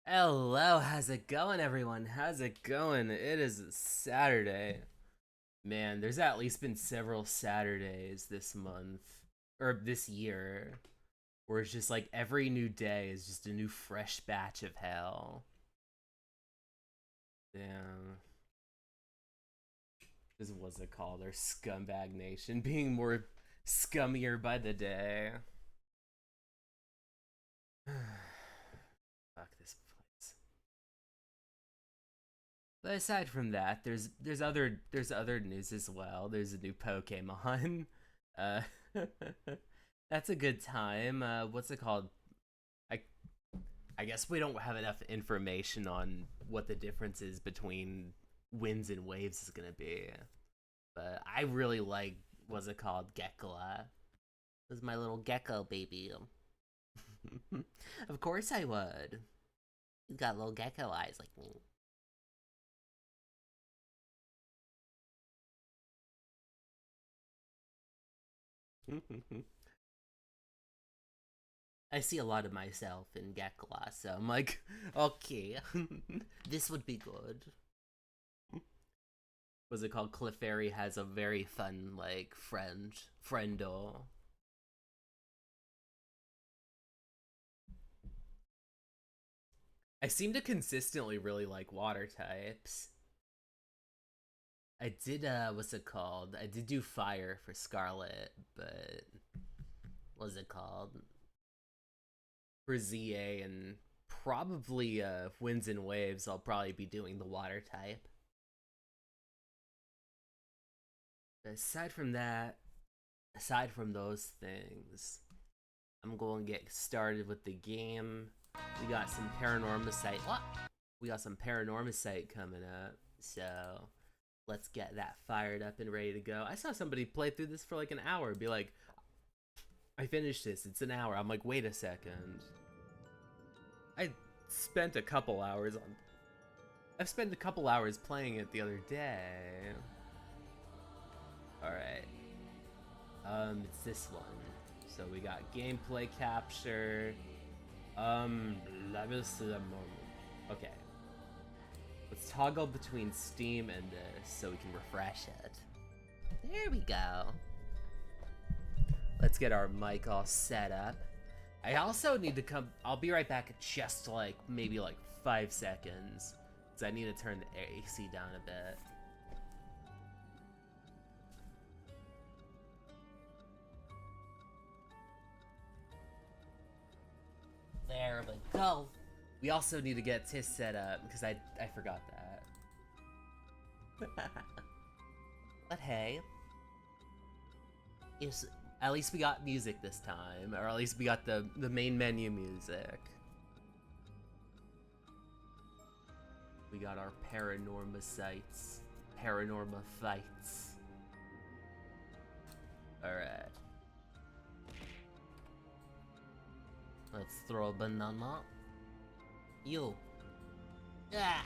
Hello, how's it going, everyone? How's it going? It is Saturday. Man, there's at least been several Saturdays this month, or this year, where it's just like every new day is just a new fresh batch of hell. Damn. This what's it called? Our scumbag nation being more scummier by the day. Fuck this place. But aside from that, there's other news as well. There's a new Pokemon. Uh, that's a good time. What's it called? I I guess we don't have enough information on what the difference is between winds and waves is gonna be. But I really like what's it called? Gekla. This is my little gecko baby. Of course I would. He's got little gecko eyes like me. I see a lot of myself in Gekla, so I'm like, okay, this would be good. What's it called? Clefairy has a very fun, like, friendo. I seem to consistently really like water types. I did, what's it called? I did do fire for Scarlet, but what's it called? For ZA and probably, Winds and Waves, I'll probably be doing the water type. Aside from that, aside from those things, I'm going to get started with the game. We got some Paranormasight. What? We got some Paranormasight coming up, so let's get that fired up and ready to go. I saw somebody play through this for like an hour, be like, I finished this, it's an hour. I'm like, wait a second. I spent a couple hours on. I've spent a couple hours playing it the other day. Alright. It's this one. So we got gameplay capture. Let me see a moment. Okay. Let's toggle between Steam and this so we can refresh it. There we go. Let's get our mic all set up. I also need to come. I'll be right back in just like maybe like 5 seconds. Because I need to turn the AC down a bit. There we go. We also need to get Tis set up because I forgot that. But hey, at least we got music this time, or at least we got the main menu music. We got our Paranormasights, Paranorma fights. All right. Let's throw a banana. You. Ah.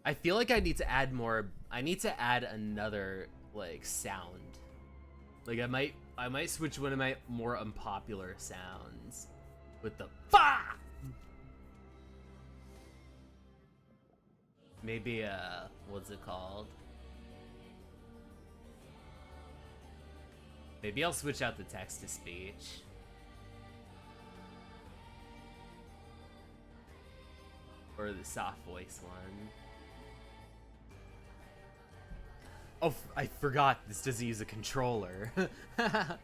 I feel like I need to add more. I need to add another like sound. Like I might switch one of my more unpopular sounds with the fa. Maybe what's it called? Maybe I'll switch out the text to speech. Or the soft voice one. Oh, I forgot this doesn't use a controller. I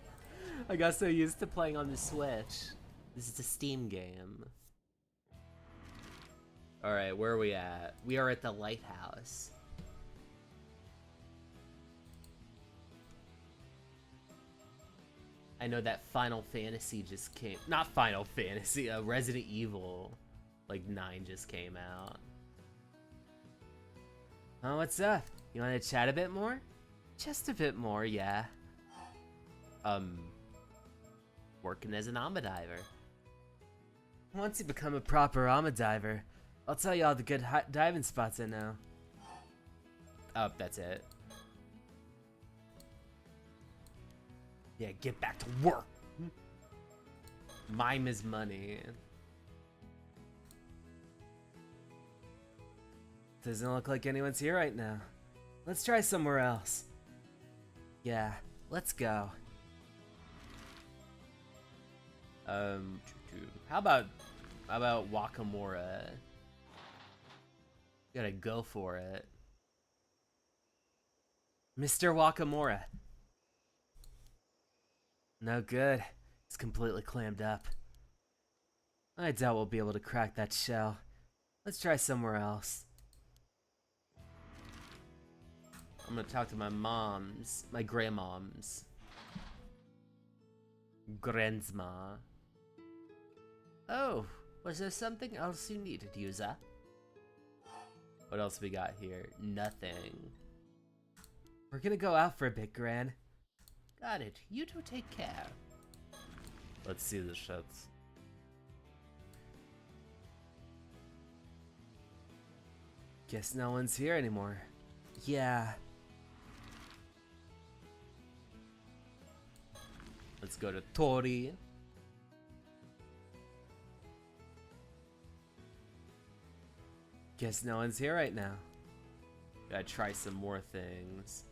got so used to playing on the Switch. This is a Steam game. Alright, where are we at? We are at the lighthouse. I know that Final Fantasy just came. Not Final Fantasy, Resident Evil like 9 just came out. Oh, what's up? You want to chat a bit more? Just a bit more, yeah. Working as an diver. Once you become a proper diver, I'll tell you all the good diving spots I know. Oh, that's it. Yeah, get back to work. Mime is money. Doesn't look like anyone's here right now. Let's try somewhere else. Yeah, let's go. How about Wakamura? Gotta go for it. Mr. Wakamura. No good. It's completely clammed up. I doubt we'll be able to crack that shell. Let's try somewhere else. I'm gonna talk to my grandmoms. Grandma. Oh, was there something else you needed, user? What else we got here? Nothing. We're gonna go out for a bit, Gran. Got it. You two take care. Let's see the shots. Guess no one's here anymore. Yeah. Let's go to Tori. Guess no one's here right now. Gotta try some more things.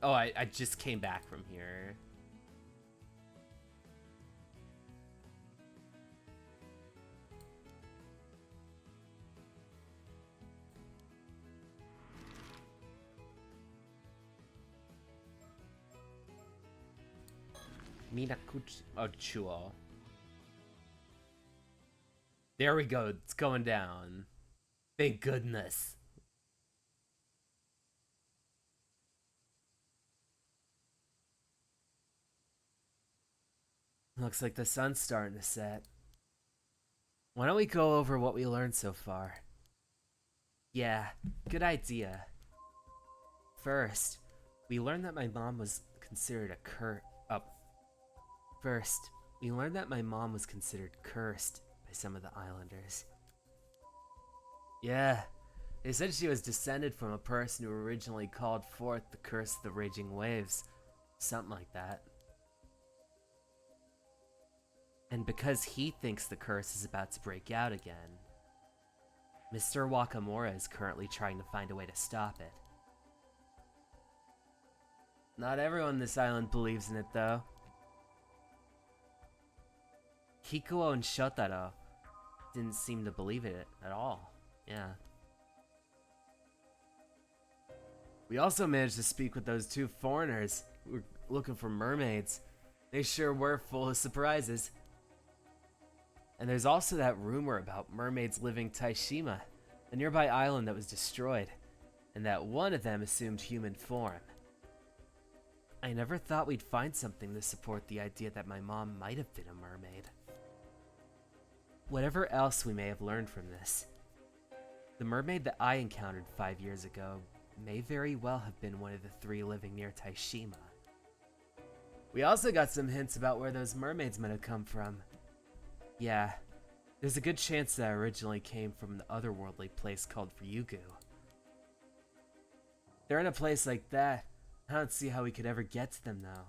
Oh, I just came back from here. Minakuchuo. There we go. It's going down. Thank goodness. Looks like the sun's starting to set. Why don't we go over what we learned so far? Yeah, good idea. First, we learned that my mom was considered a First, we learned that my mom was considered cursed by some of the islanders. Yeah, they said she was descended from a person who originally called forth the curse of the raging waves. Something like that. And because he thinks the curse is about to break out again, Mr. Wakamura is currently trying to find a way to stop it. Not everyone on this island believes in it, though. Hikuo and Shotaro didn't seem to believe it at all. Yeah. We also managed to speak with those two foreigners who were looking for mermaids. They sure were full of surprises. And there's also that rumor about mermaids living Taishima, a nearby island that was destroyed, and that one of them assumed human form. I never thought we'd find something to support the idea that my mom might have been a mermaid. Whatever else we may have learned from this, the mermaid that I encountered 5 years ago may very well have been one of the three living near Taishima. We also got some hints about where those mermaids might have come from. Yeah, there's a good chance that originally came from the otherworldly place called Ryugu. They're in a place like that. I don't see how we could ever get to them, though.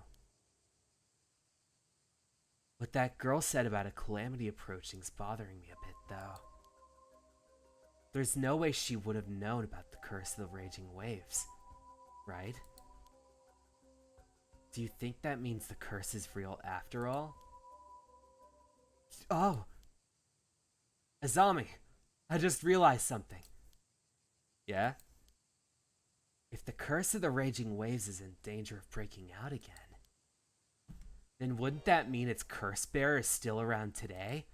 What that girl said about a calamity approaching's bothering me a bit, though. There's no way she would have known about the curse of the raging waves, right? Do you think that means the curse is real after all? Oh! Azami! I just realized something. Yeah? If the curse of the raging waves is in danger of breaking out again, then wouldn't that mean its curse bearer is still around today?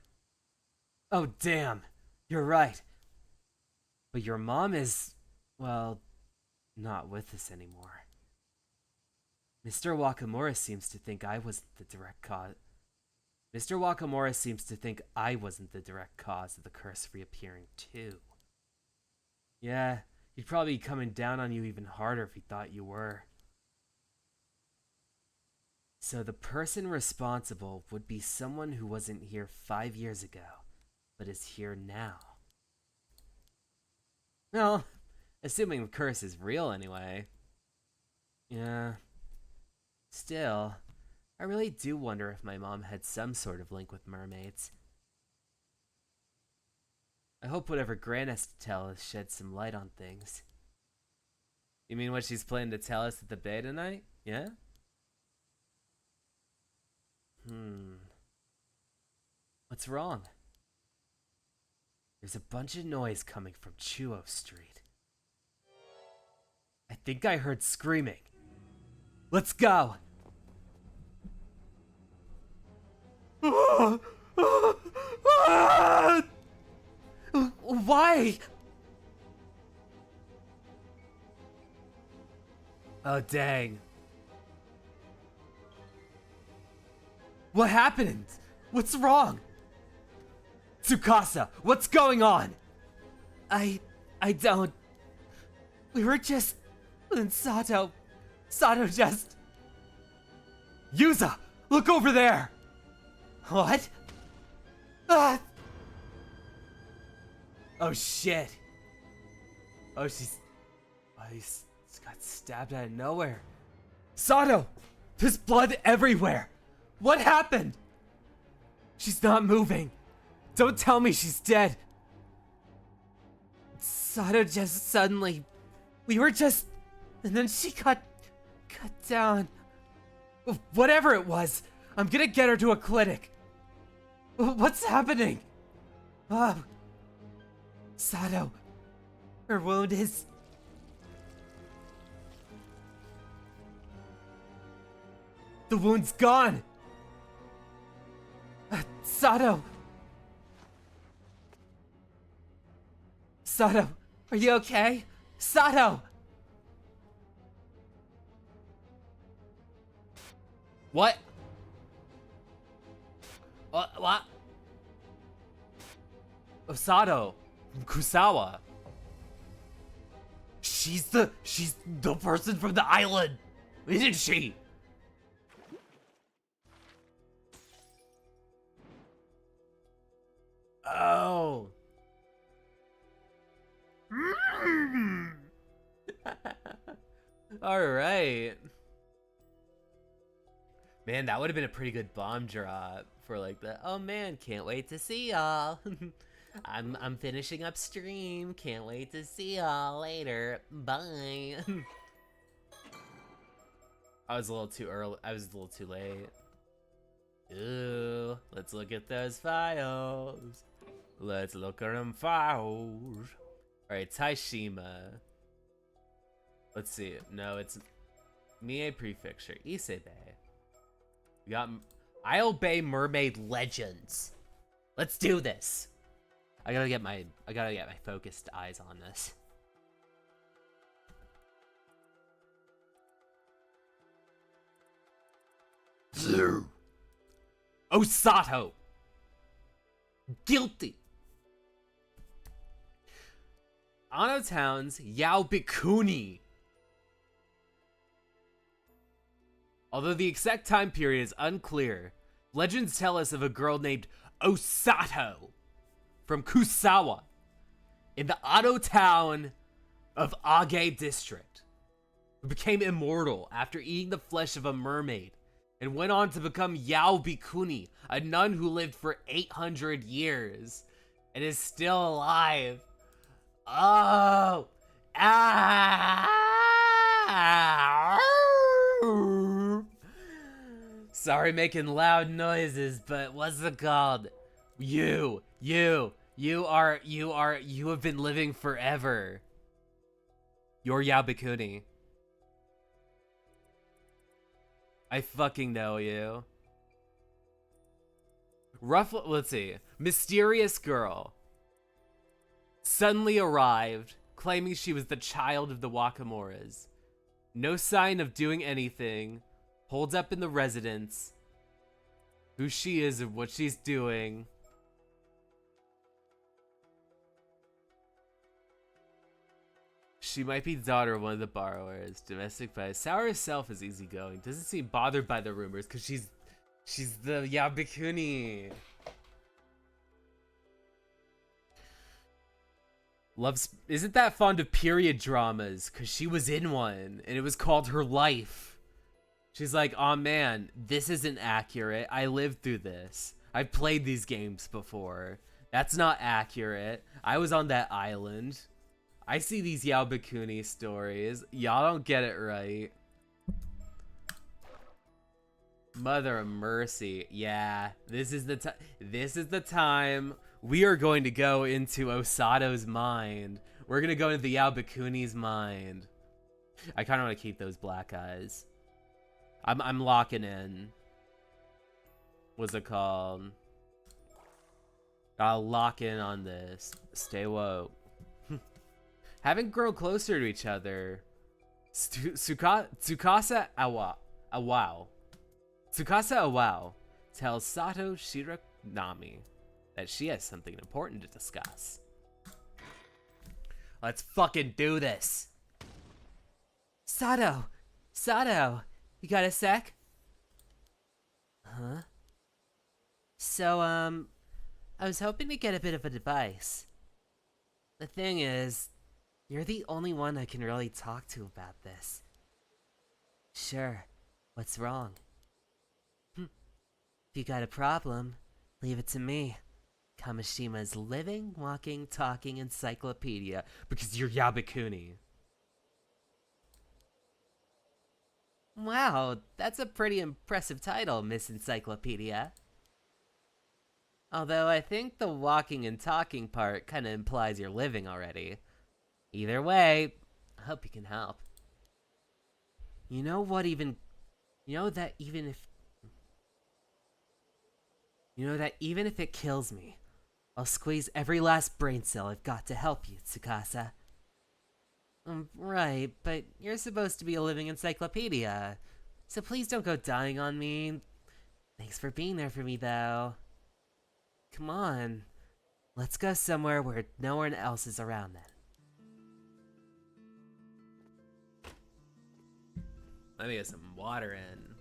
Oh damn! You're right! But your mom is, well, not with us anymore. Mr. Wakamura seems to think I wasn't the direct cause. Mr. Wakamura seems to think I wasn't the direct cause of the curse reappearing too. Yeah, he'd probably be coming down on you even harder if he thought you were. So the person responsible would be someone who wasn't here 5 years ago, but is here now. Well, assuming the curse is real anyway. Yeah. Still, I really do wonder if my mom had some sort of link with mermaids. I hope whatever Gran has to tell us sheds some light on things. You mean what she's planning to tell us at the bay tonight? Yeah? What's wrong? There's a bunch of noise coming from Chuo Street. I think I heard screaming. Let's go! Why? Oh, dang. What happened? What's wrong? Tsukasa, what's going on? I don't. We were just... And Sato just... Yuza, look over there! What? Ah! Oh shit. Oh, he's got stabbed out of nowhere. Sato! There's blood everywhere! What happened? She's not moving. Don't tell me she's dead. Sato just suddenly... We were just... And then she got cut down. Whatever it was, I'm gonna get her to a clinic. What's happening? Sato, her wound is... The wound's gone. Sato. Sato, are you okay? Sato! What? What? Sato from Kusawa. She's the person from the island, isn't she? Oh. All right. Man, that would have been a pretty good bomb drop for like the, oh man, can't wait to see y'all. I'm finishing up stream. Can't wait to see y'all later. Bye. I was a little too early. I was a little too late. Ooh, let's look at those files. Let's look at them files. Alright, Taishima. Let's see. No, it's Mie Prefecture. Isebe. We got Isle Bay Mermaid Legends. Let's do this. I gotta get my focused eyes on this. Osato. Guilty. Ano Town's Yaobikuni. Although the exact time period is unclear, legends tell us of a girl named Osato from Kusawa in the Ano Town of Age District, who became immortal after eating the flesh of a mermaid and went on to become Yaobikuni, a nun who lived for 800 years and is still alive. Oh! Ah! Sorry making loud noises, but what's it called? You have been living forever. You're Yaobikuni. I fucking know you. Let's see. Mysterious girl suddenly arrived, claiming she was the child of the Wakamuras. No sign of doing anything. Holds up in the residence. Who she is and what she's doing. She might be the daughter of one of the borrowers. Domestic violence. Sour herself is easygoing. Doesn't seem bothered by the rumors because she's the Yaobikuni. Isn't that fond of period dramas because she was in one and it was called Her Life. She's like, oh man, this isn't accurate. I lived through this. I've played these games before. That's not accurate. I was on that island. I see these Yaobakuni stories. Y'all don't get it right. Mother of mercy. Yeah, this is the time. This is the time we are going to go into Osato's mind. We're gonna go into the Yaobakuni's mind. I kind of want to keep those black eyes. I'm locking in. What's it called? I'll lock in on this. Stay woke. Haven't grown closer to each other. Tsukasa Awao. Tsukasa Awao tells Sato Shiranami that she has something important to discuss. Let's fucking do this. Sato, you got a sec? Huh? So, I was hoping to get a bit of advice. The thing is, you're the only one I can really talk to about this. Sure, what's wrong? If you got a problem, leave it to me. Kamashima's living, walking, talking encyclopedia, because you're Yaobakuni. Wow, that's a pretty impressive title, Miss Encyclopedia. Although I think the walking and talking part kinda implies you're living already. Either way, I hope you can help. You know that even if it kills me, I'll squeeze every last brain cell I've got to help you, Tsukasa. Right, but you're supposed to be a living encyclopedia, so please don't go dying on me. Thanks for being there for me, though. Come on, let's go somewhere where no one else is around then. Let me get some water in.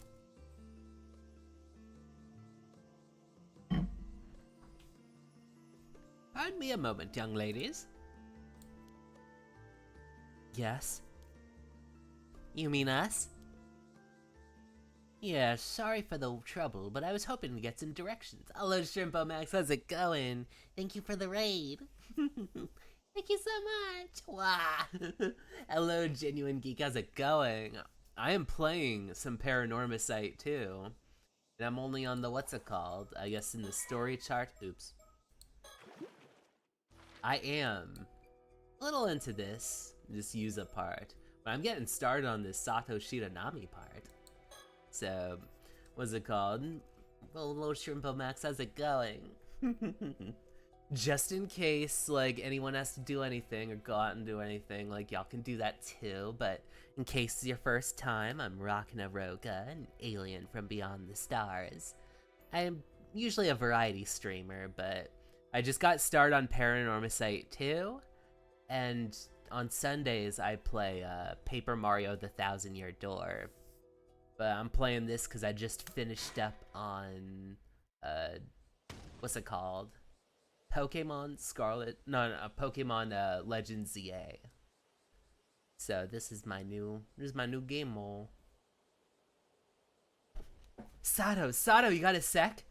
Pardon me a moment, young ladies. Yes? You mean us? Yeah, sorry for the trouble, but I was hoping to get some directions. Hello, Shrimpo Max, how's it going? Thank you for the raid. Thank you so much. Wow. Hello, Genuine Geek, how's it going? I am playing some Paranormasight too. And I'm only on the, what's it called? I guess in the story chart. Oops. I am a little into this Yuza part, but I'm getting started on this Sato Shiranami part. So, what's it called? Hello, Shrimpo Max, how's it going? Just in case, like, anyone has to do anything or go out and do anything, like, y'all can do that too, but in case it's your first time, I'm Rocknaroga, an alien from beyond the stars. I'm usually a variety streamer, but I just got started on Paranormasight too, and on Sundays I play Paper Mario: The Thousand Year Door. But I'm playing this because I just finished up on, what's it called? Pokemon Scarlet, no, Pokemon Legends ZA. So this is my new game mode. Sato, you got a sec?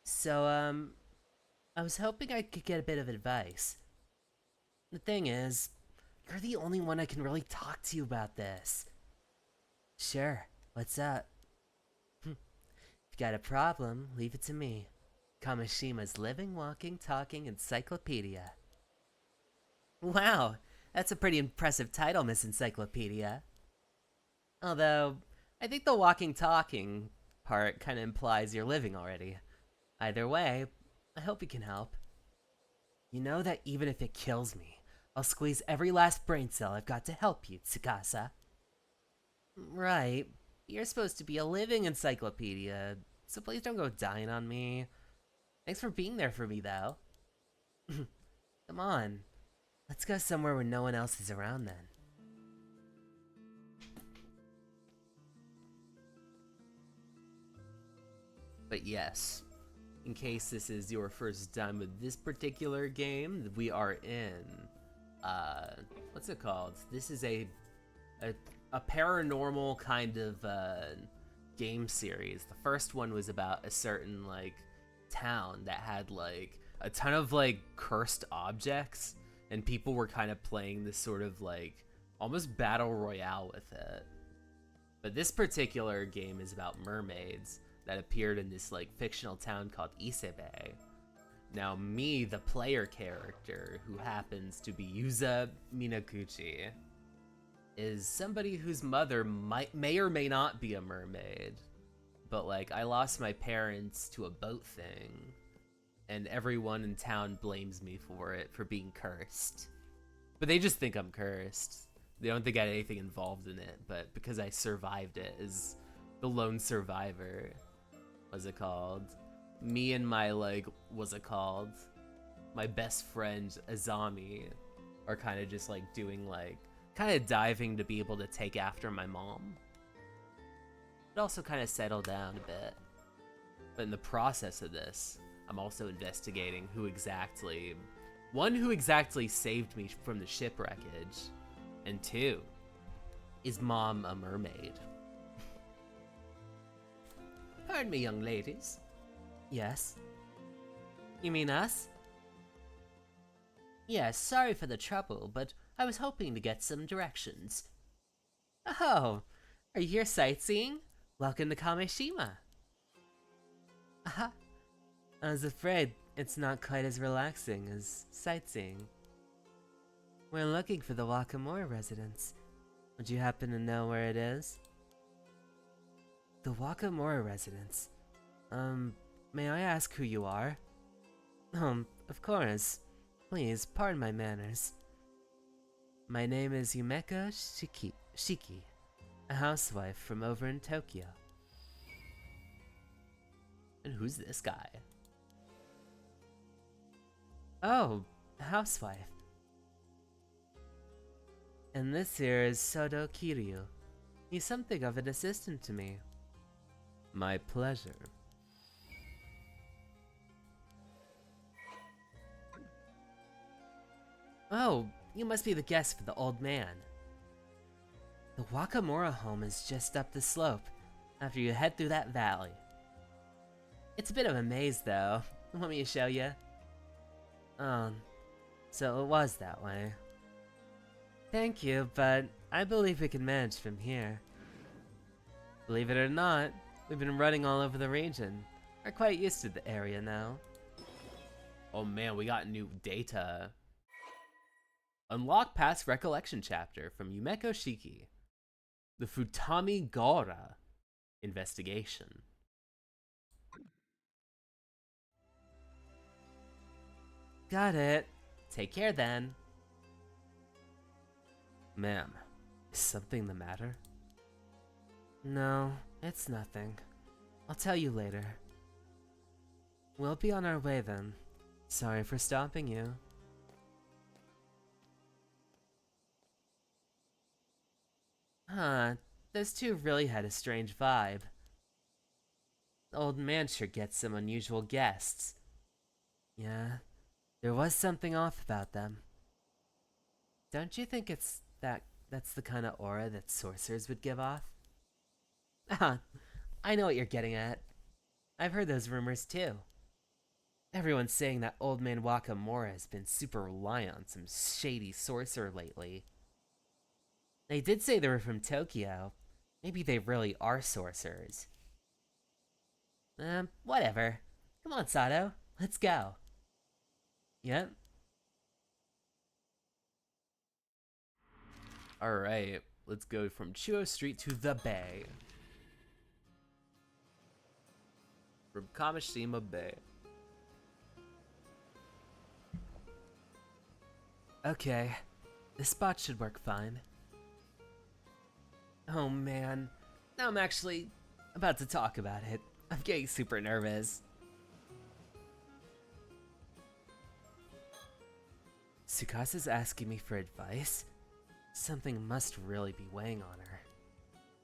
So, I was hoping I could get a bit of advice. The thing is, you're the only one I can really talk to you about this. Sure, what's up? If you got a problem, leave it to me. Kamashima's living, walking, talking encyclopedia. Wow, that's a pretty impressive title, Miss Encyclopedia. Although, I think the walking, talking part kind of implies you're living already. Either way, I hope you can help. You know that even if it kills me, I'll squeeze every last brain cell I've got to help you, Tsukasa. Right, you're supposed to be a living encyclopedia, so please don't go dying on me. Thanks for being there for me, though. Come on, let's go somewhere where no one else is around then. But yes, in case this is your first time with this particular game, we are in, what's it called? This is a a paranormal kind of game series. The first one was about a certain like town that had like a ton of like cursed objects, and people were kind of playing this sort of like almost battle royale with it. But this particular game is about mermaids that appeared in this like fictional town called Isebe. Now me, the player character, who happens to be Yuza Minaguchi, is somebody whose mother may or may not be a mermaid. But like, I lost my parents to a boat thing, and everyone in town blames me for it, for being cursed. But they just think I'm cursed. They don't think I had anything involved in it, but because I survived it as the lone survivor, what's it called? Me and my, like, what's it called? My best friend, Azami, are kind of just, like, doing, like, kind of diving to be able to take after my mom. But also kind of settle down a bit. But in the process of this, I'm also investigating who exactly saved me from the shipwreckage, and two, is Mom a mermaid? Pardon me, young ladies. Yes? You mean us? Yes, sorry for the trouble, but I was hoping to get some directions. Oh, are you here sightseeing? Welcome to Kameshima. I was afraid it's not quite as relaxing as sightseeing. We're looking for the Wakamura residence. Would you happen to know where it is? The Wakamura residence? May I ask who you are? Of course. Please, pardon my manners. My name is Yumeko Shiki, a housewife from over in Tokyo. And who's this guy? Oh, a housewife. And this here is Sodo Kiryu. He's something of an assistant to me. My pleasure. Oh, you must be the guest for the old man. The Wakamura home is just up the slope, after you head through that valley. It's a bit of a maze, though. Want me to show you? So it was that way. Thank you, but I believe we can manage from here. Believe it or not, we've been running all over the region. We're quite used to the area now. Oh man, we got new data. Unlock past recollection chapter from Yumeko Shiki. The Futami Gora investigation. Got it. Take care then. Ma'am, is something the matter? No, it's nothing. I'll tell you later. We'll be on our way then. Sorry for stopping you. Huh, those two really had a strange vibe. The old man sure gets some unusual guests. Yeah, there was something off about them. Don't you think that's the kind of aura that sorcerers would give off? Ah, I know what you're getting at. I've heard those rumors too. Everyone's saying that old man Wakamura has been super reliant on some shady sorcerer lately. They did say they were from Tokyo. Maybe they really are sorcerers. Whatever. Come on, Sato. Let's go. Yep. Alright, let's go from Chuo Street to the Bay. From Kamishima Bay. Okay, this spot should work fine. Oh man, now I'm actually about to talk about it. I'm getting super nervous. Tsukasa's asking me for advice? Something must really be weighing on her.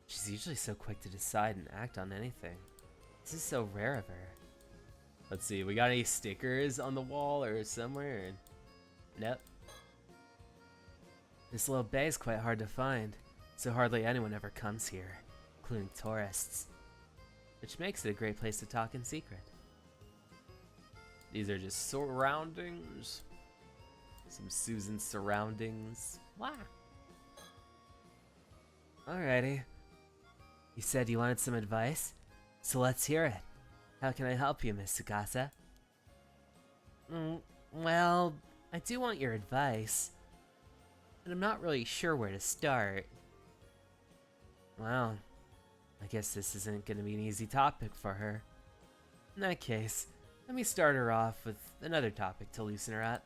She's usually so quick to decide and act on anything. This is so rare of her. Let's see, we got any stickers on the wall or somewhere? Nope. This little bay is quite hard to find. so hardly anyone ever comes here, including tourists, which makes it a great place to talk in secret. These are just surroundings. Some Susan surroundings. Wow. Alrighty. You said you wanted some advice, so let's hear it. How can I help you, Miss Tsukasa? Well, I do want your advice, but I'm not really sure where to start. Well, I guess this isn't going to be an easy topic for her. In that case, let me start her off with another topic to loosen her up.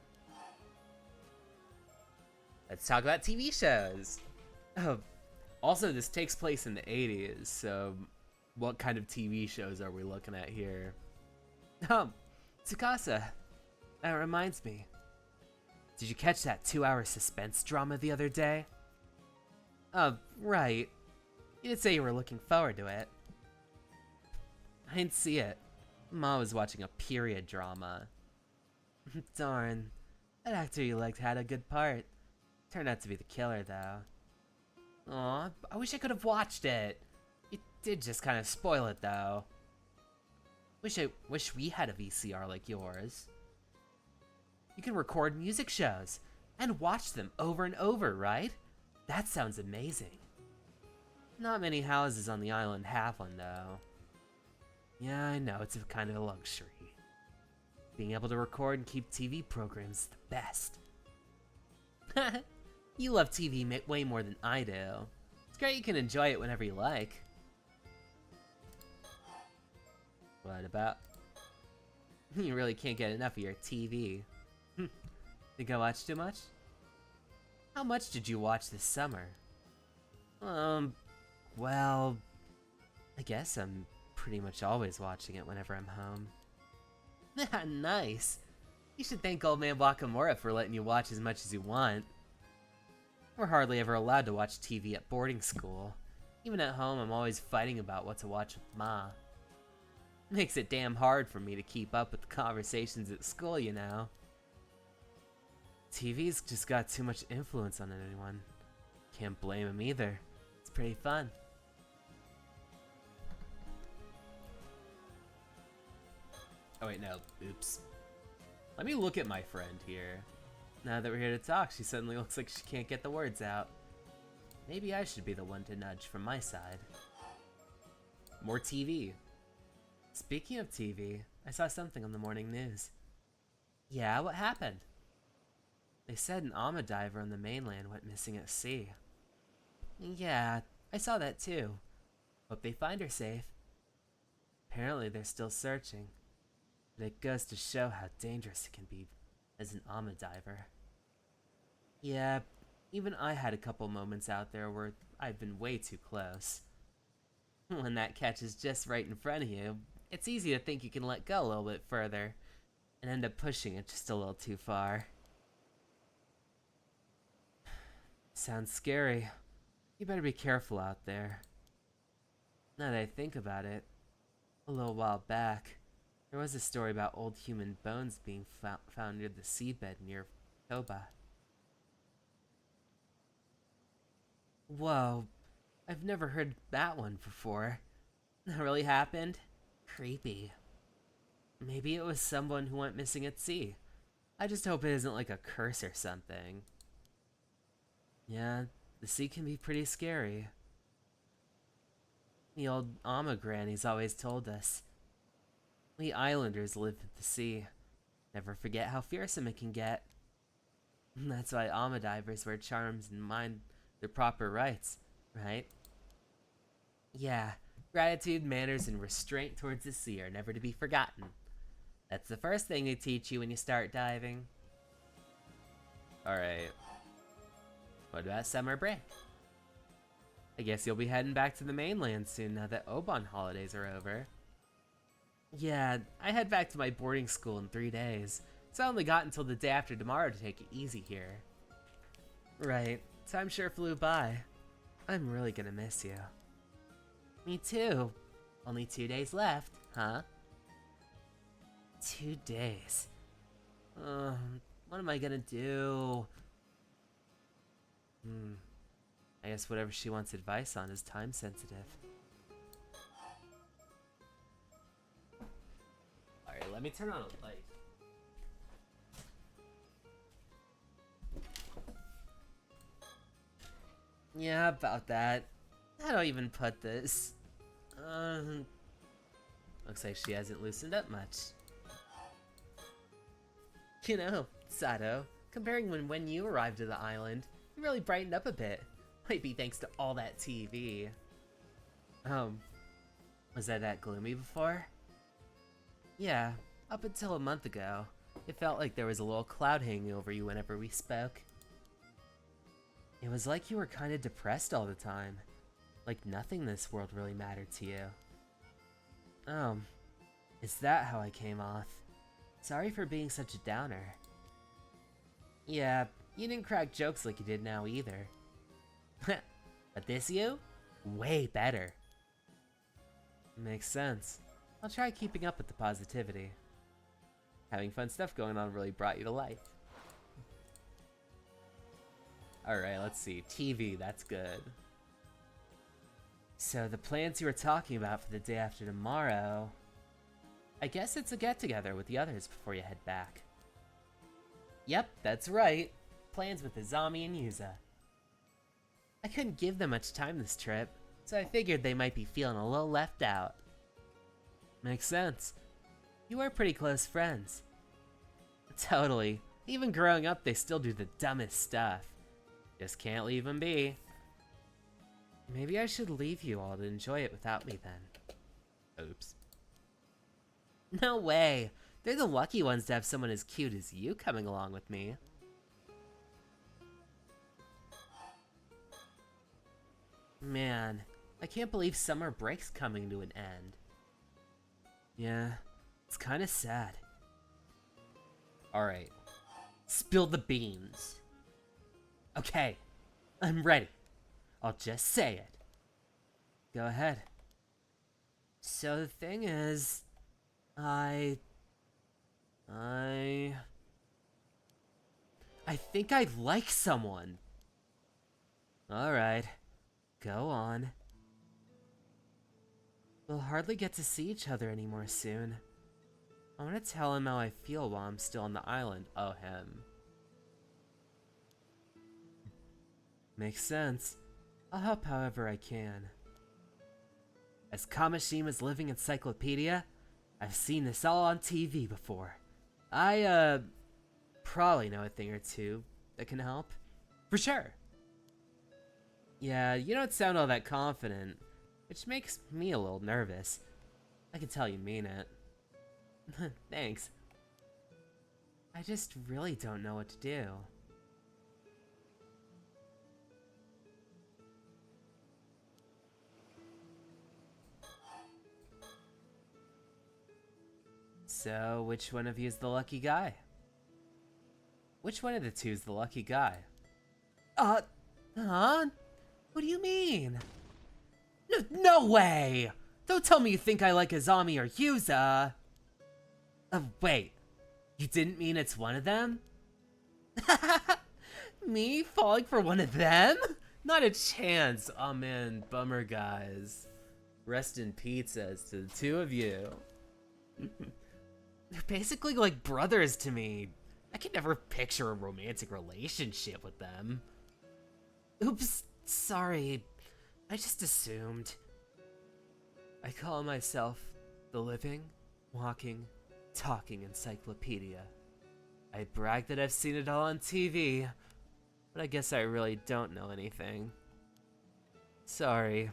Let's talk about TV shows. Oh, also this takes place in the 80s, so what kind of TV shows are we looking at here? Oh, Tsukasa, that reminds me. Did you catch that 2-hour suspense drama the other day? Oh, right. You did say you were looking forward to it. I didn't see it. Ma was watching a period drama. Darn. That actor you liked had a good part. Turned out to be the killer, though. Aw, I wish I could have watched it. It did just kind of spoil it, though. Wish we had a VCR like yours. You can record music shows and watch them over and over, right? That sounds amazing. Not many houses on the island have one, though. Yeah, I know, it's a kind of a luxury. Being able to record and keep TV programs is the best. You love TV way more than I do. It's great you can enjoy it whenever you like. What about? You really can't get enough of your TV. Think I watched too much? How much did you watch this summer? Well, I guess I'm pretty much always watching it whenever I'm home. Nice. You should thank old man Wakamura for letting you watch as much as you want. We're hardly ever allowed to watch TV at boarding school. Even at home, I'm always fighting about what to watch with Ma. Makes it damn hard for me to keep up with the conversations at school, you know. TV's just got too much influence on anyone. Can't blame him either. It's pretty fun. Oh wait, no, oops. Let me look at my friend here. Now that we're here to talk, she suddenly looks like she can't get the words out. Maybe I should be the one to nudge from my side. More TV. Speaking of TV, I saw something on the morning news. Yeah, what happened? They said an Ama diver on the mainland went missing at sea. Yeah, I saw that too. Hope they find her safe. Apparently they're still searching. But it goes to show how dangerous it can be as an Ama diver. Yeah, even I had a couple moments out there where I've been way too close. When that catch is just right in front of you, it's easy to think you can let go a little bit further and end up pushing it just a little too far. Sounds scary. You better be careful out there. Now that I think about it, a little while back, there was a story about old human bones being found near the seabed near Toba. Whoa, I've never heard that one before. That really happened? Creepy. Maybe it was someone who went missing at sea. I just hope it isn't like a curse or something. Yeah, the sea can be pretty scary. The old Ama grannies always told us. We islanders live at the sea. Never forget how fearsome it can get. That's why Ama divers wear charms and mind their proper rights, right? Yeah, gratitude, manners, and restraint towards the sea are never to be forgotten. That's the first thing they teach you when you start diving. Alright. What about summer break? I guess you'll be heading back to the mainland soon now that Obon holidays are over. Yeah, I head back to my boarding school in 3 days, so I only got until the day after tomorrow to take it easy here. Right, time sure flew by. I'm really gonna miss you. Me too. Only 2 days left, huh? 2 days. What am I gonna do? I guess whatever she wants advice on is time sensitive. Alright, let me turn on a light. Yeah, about that. How do I even put this? Looks like she hasn't loosened up much. You know, Sato, comparing when you arrived to the island, you really brightened up a bit. Might be thanks to all that TV. Was I that gloomy before? Yeah, up until a month ago. It felt like there was a little cloud hanging over you whenever we spoke. It was like you were kinda depressed all the time. Like nothing in this world really mattered to you. Is that how I came off? Sorry for being such a downer. Yeah, you didn't crack jokes like you did now either. But this you? Way better. Makes sense. I'll try keeping up with the positivity. Having fun stuff going on really brought you to life. Alright, let's see. TV, that's good. So the plans you were talking about for the day after tomorrow... I guess it's a get-together with the others before you head back. Yep, that's right. Plans with Azami and Yuza. I couldn't give them much time this trip, so I figured they might be feeling a little left out. Makes sense. You are pretty close friends. Totally. Even growing up, they still do the dumbest stuff. Just can't leave them be. Maybe I should leave you all to enjoy it without me then. Oops. No way! They're the lucky ones to have someone as cute as you coming along with me. Man, I can't believe summer break's coming to an end. Yeah, it's kinda sad. Alright, spill the beans. Okay, I'm ready. I'll just say it. Go ahead. So the thing is... I think I like someone. Alright, go on. We'll hardly get to see each other anymore soon. I want to tell him how I feel while I'm still on the island. Oh, him. Makes sense. I'll help however I can. As Kamashima's living encyclopedia, I've seen this all on TV before. I, probably know a thing or two that can help. For sure. Yeah, you don't sound all that confident, which makes me a little nervous. I can tell you mean it. Thanks. I just really don't know what to do. So, which one of you is the lucky guy? Which one of the two is the lucky guy? Huh? What do you mean? No way! Don't tell me you think I like Azami or Yuza! Wait. You didn't mean it's one of them? Me falling for one of them? Not a chance. Oh man, bummer guys. Rest in pizzas to the two of you. They're basically like brothers to me. I could never picture a romantic relationship with them. Oops, sorry. I just assumed. I call myself the living, walking, talking encyclopedia. I brag that I've seen it all on TV, but I guess I really don't know anything. Sorry.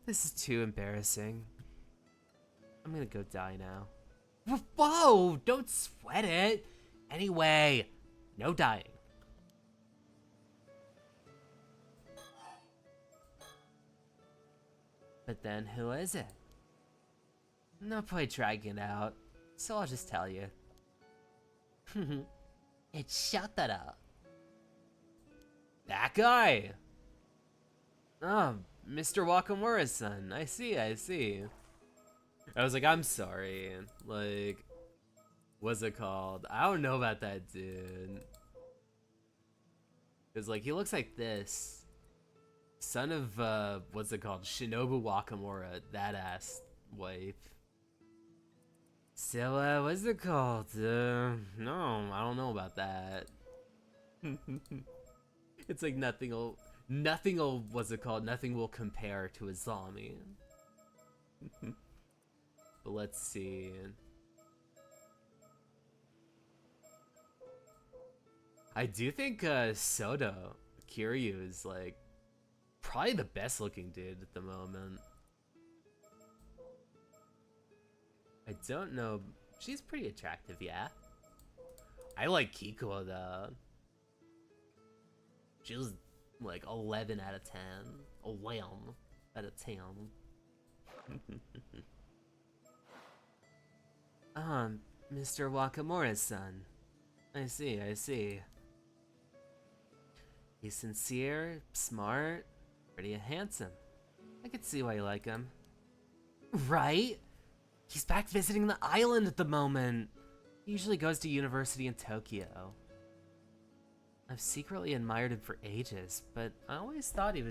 This is too embarrassing. I'm gonna go die now. Whoa! Don't sweat it! Anyway, no dying. But then who is it? No point dragging it out, so I'll just tell you. It's Shatara. That guy! Oh, Mr. Wakamura's son. I see. I was like, I'm sorry. Like, what's it called? I don't know about that dude. Cause like, he looks like this. Son of, what's it called? Shinobu Wakamura, that ass wife. So, what's it called? No, I don't know about that. It's like what's it called? Nothing will compare to a zombie. But let's see. I do think, Soda Kiryu is, like, probably the best looking dude at the moment. I don't know. She's pretty attractive, yeah. I like Kiko though. She was like 11 out of 10. 11 out of 10. Mr. Wakamura's son. I see, I see. He's sincere, smart, pretty handsome. I could see why you like him. Right? He's back visiting the island at the moment. He usually goes to university in Tokyo. I've secretly admired him for ages, but I always thought he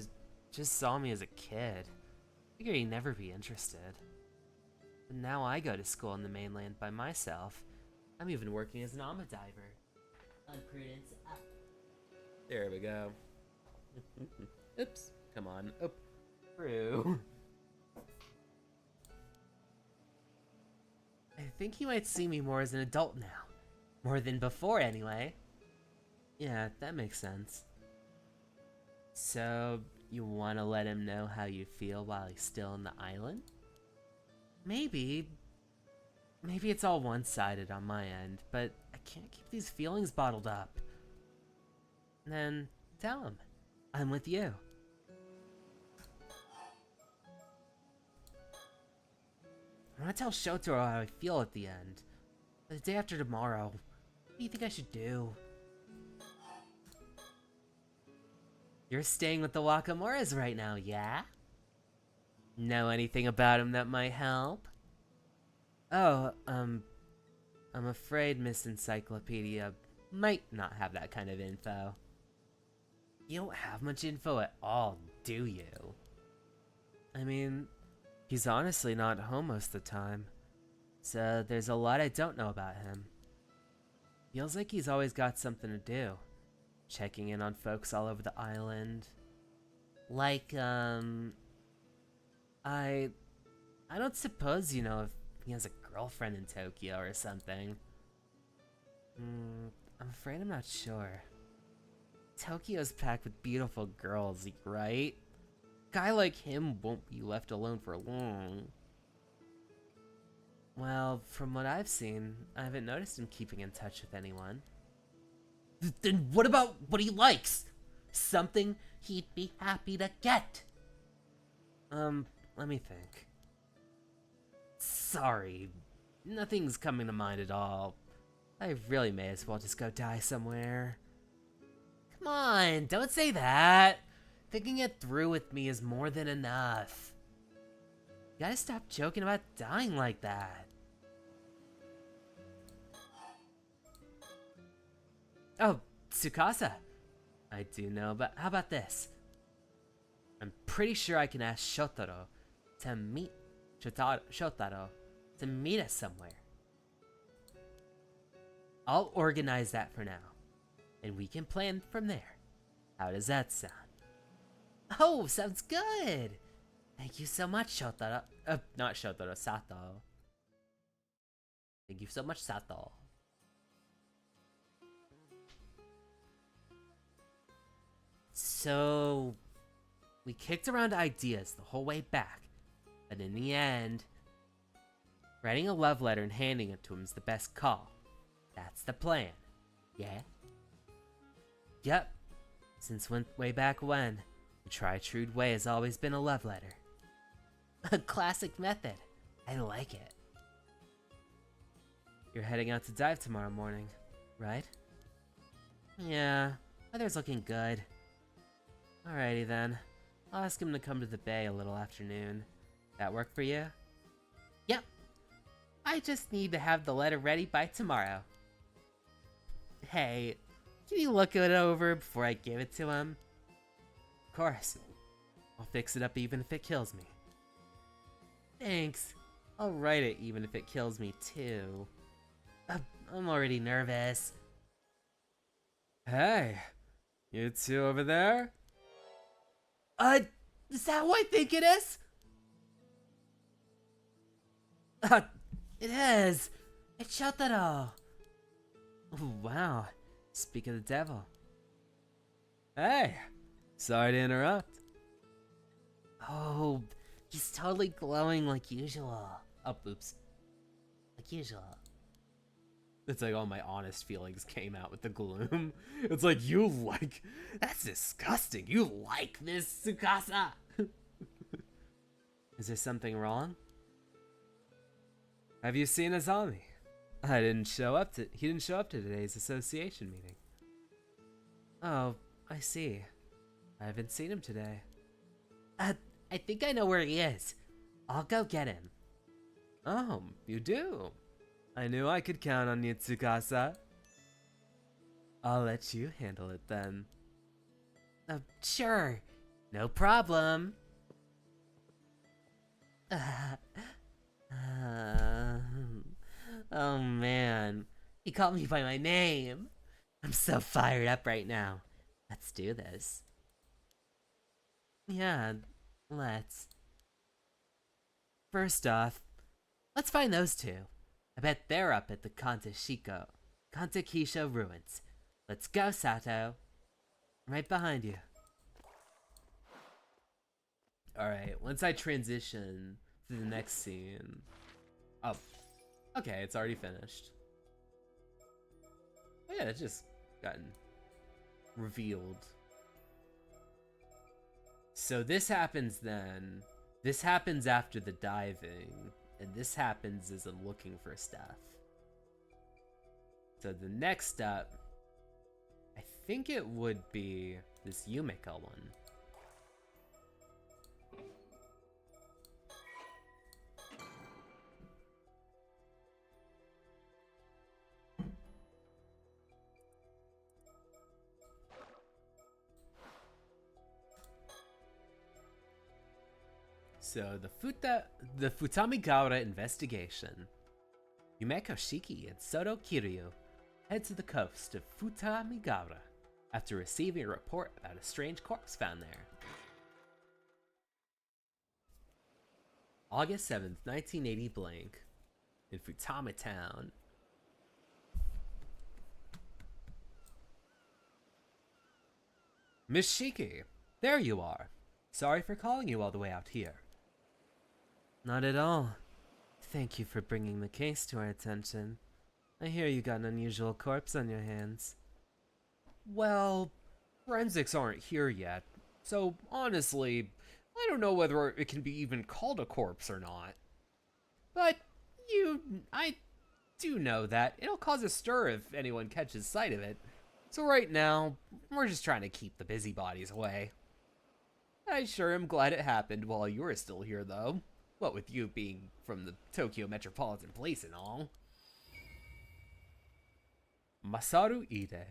just saw me as a kid. Figured he'd never be interested. But now I go to school in the mainland by myself. I'm even working as an Ama diver. On Prudence up. There we go. Oops. Come on. Up. Through. I think he might see me more as an adult now. More than before, anyway. Yeah, that makes sense. So, you want to let him know how you feel while he's still on the island? Maybe. Maybe it's all one-sided on my end, but I can't keep these feelings bottled up. Then, tell him. I'm with you. I want to tell Shotaro how I feel at the end. The day after tomorrow. What do you think I should do? You're staying with the Wakamuras right now, yeah? Know anything about him that might help? Oh, I'm afraid Miss Encyclopedia might not have that kind of info. You don't have much info at all, do you? I mean, he's honestly not home most of the time, so there's a lot I don't know about him. Feels like he's always got something to do. Checking in on folks all over the island. Like, I don't suppose you know if he has a girlfriend in Tokyo or something. I'm afraid I'm not sure. Tokyo's packed with beautiful girls, right? Guy like him won't be left alone for long. Well, from what I've seen, I haven't noticed him keeping in touch with anyone. Then what about what he likes? Something he'd be happy to get. Let me think. Sorry, nothing's coming to mind at all. I really may as well just go die somewhere. Come on, don't say that. Thinking it through with me is more than enough. You gotta stop joking about dying like that. Oh, Tsukasa. I do know, but how about this? I'm pretty sure I can ask Shotaro to meet us somewhere. I'll organize that for now, and we can plan from there. How does that sound? Oh, sounds good! Thank you so much, Shotaro. Not Shotaro, Sato. Thank you so much, Sato. So, we kicked around ideas the whole way back, but in the end, writing a love letter and handing it to him is the best call. That's the plan. Yeah? Yep. Since way back when, the tried-true way has always been a love letter. A classic method. I like it. You're heading out to dive tomorrow morning, right? Yeah, weather's looking good. Alrighty then. I'll ask him to come to the bay a little afternoon. That work for you? Yep. I just need to have the letter ready by tomorrow. Hey, can you look it over before I give it to him? Of course. I'll fix it up even if it kills me. Thanks. I'll write it even if it kills me too. I'm already nervous. Hey, you two over there? Is that who I think it is? It is. It's Shotaro. Oh, wow. Speak of the devil. Hey, sorry to interrupt. Oh, he's totally glowing like usual. Oh, oops. Like usual. It's like all my honest feelings came out with the gloom. It's like, that's disgusting. You like this, Tsukasa? Is there something wrong? Have you seen Azami? He didn't show up to today's association meeting. Oh, I see. I haven't seen him today. I think I know where he is. I'll go get him. Oh, you do? I knew I could count on you, Tsukasa. I'll let you handle it then. Sure. No problem. Oh man, he called me by my name. I'm so fired up right now. Let's do this. Yeah, let's. First off, let's find those two. I bet they're up at the Kantakisho ruins. Let's go, Sato. Right behind you. Alright, once I transition to the next scene. Oh, okay, it's already finished. Oh yeah, it's just gotten revealed. So this happens then. This happens after the diving. And this happens as I'm looking for stuff. So the next step, I think it would be this Yumika one. So the Futamigaura investigation. Yumeko Shiki and Soto Kiryu head to the coast of Futamigaura after receiving a report about a strange corpse found there. August 7th, 1980 blank, in Futami Town. Miss Shiki, there you are. Sorry for calling you all the way out here. Not at all. Thank you for bringing the case to our attention. I hear you got an unusual corpse on your hands. Well, forensics aren't here yet, so honestly, I don't know whether it can be even called a corpse or not. But I do know that it'll cause a stir if anyone catches sight of it. So right now, we're just trying to keep the busybodies away. I sure am glad it happened while you were still here, though. What with you being from the Tokyo Metropolitan Police and all. Masaru Ide.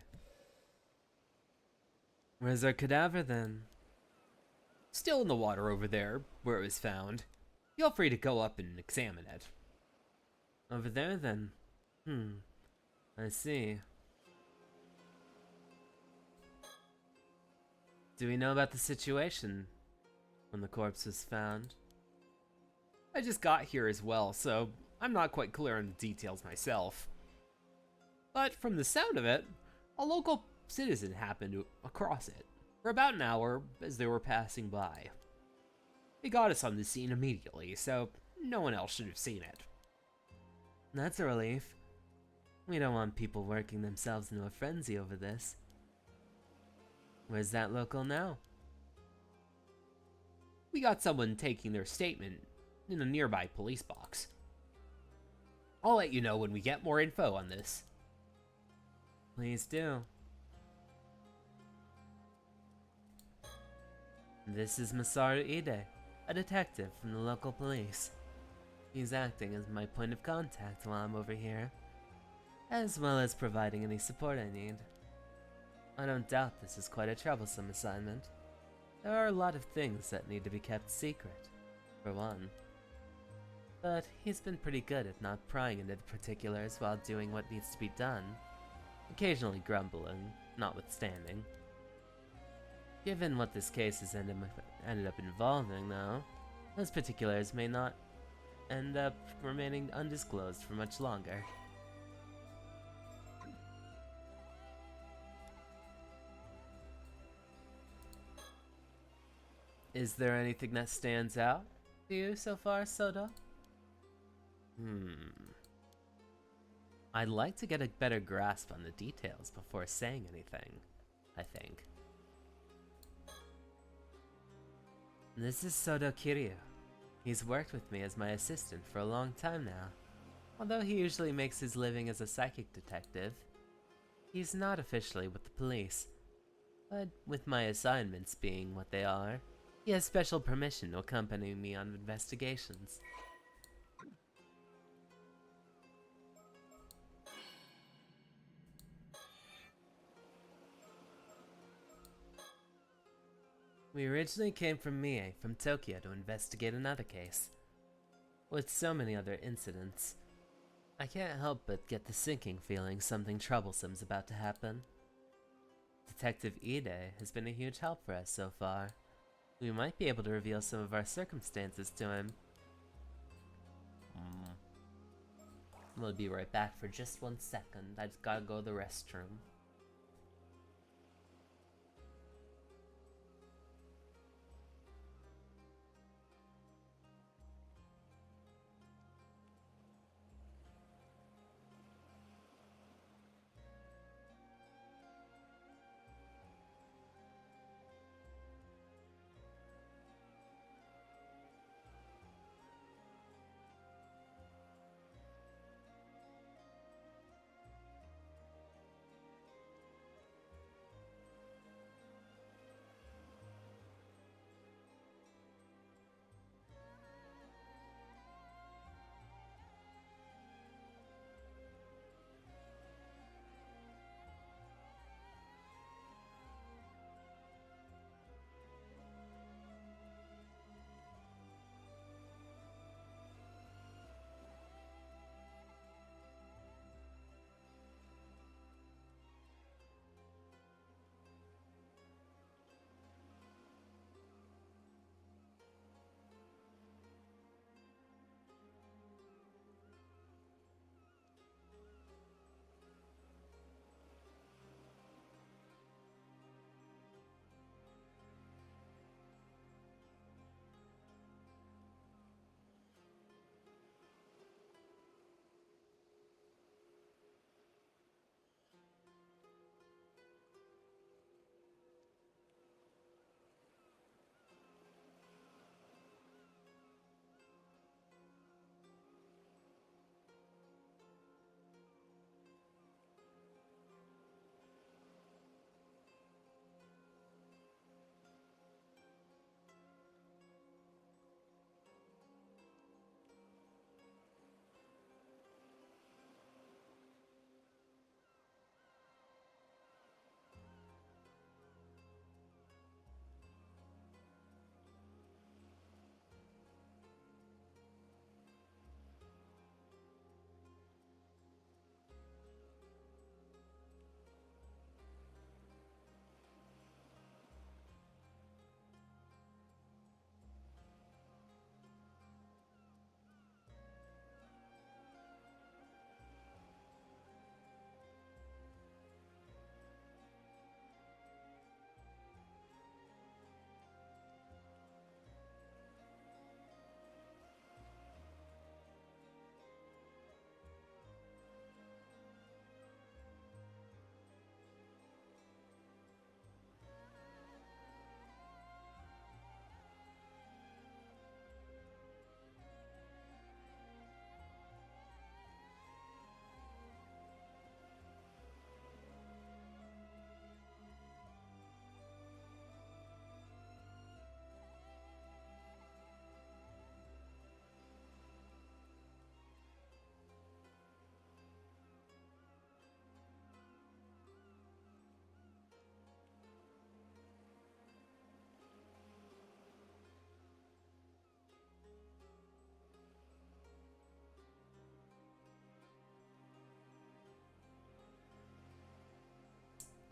Where's our cadaver then? Still in the water over there, where it was found. Feel free to go up and examine it. Over there then? I see. Do we know about the situation when the corpse was found? I just got here as well, so I'm not quite clear on the details myself. But from the sound of it, a local citizen happened to across it for about an hour as they were passing by. They got us on the scene immediately, so no one else should have seen it. That's a relief. We don't want people working themselves into a frenzy over this. Where's that local now? We got someone taking their statement in a nearby police box. I'll let you know when we get more info on this. Please do. This is Masaru Ide, a detective from the local police. He's acting as my point of contact while I'm over here, as well as providing any support I need. I don't doubt this is quite a troublesome assignment. There are a lot of things that need to be kept secret, for one. But he's been pretty good at not prying into the particulars while doing what needs to be done, occasionally notwithstanding. Given what this case has ended up involving, though, those particulars may not end up remaining undisclosed for much longer. Is there anything that stands out to you so far, Soda? I'd like to get a better grasp on the details before saying anything, I think. This is Soda Kiryu. He's worked with me as my assistant for a long time now. Although he usually makes his living as a psychic detective, he's not officially with the police. But with my assignments being what they are, he has special permission to accompany me on investigations. We originally came from Mie, from Tokyo, to investigate another case. With so many other incidents, I can't help but get the sinking feeling something troublesome's about to happen. Detective Ide has been a huge help for us so far. We might be able to reveal some of our circumstances to him. We'll be right back for just 1 second. I just gotta go to the restroom.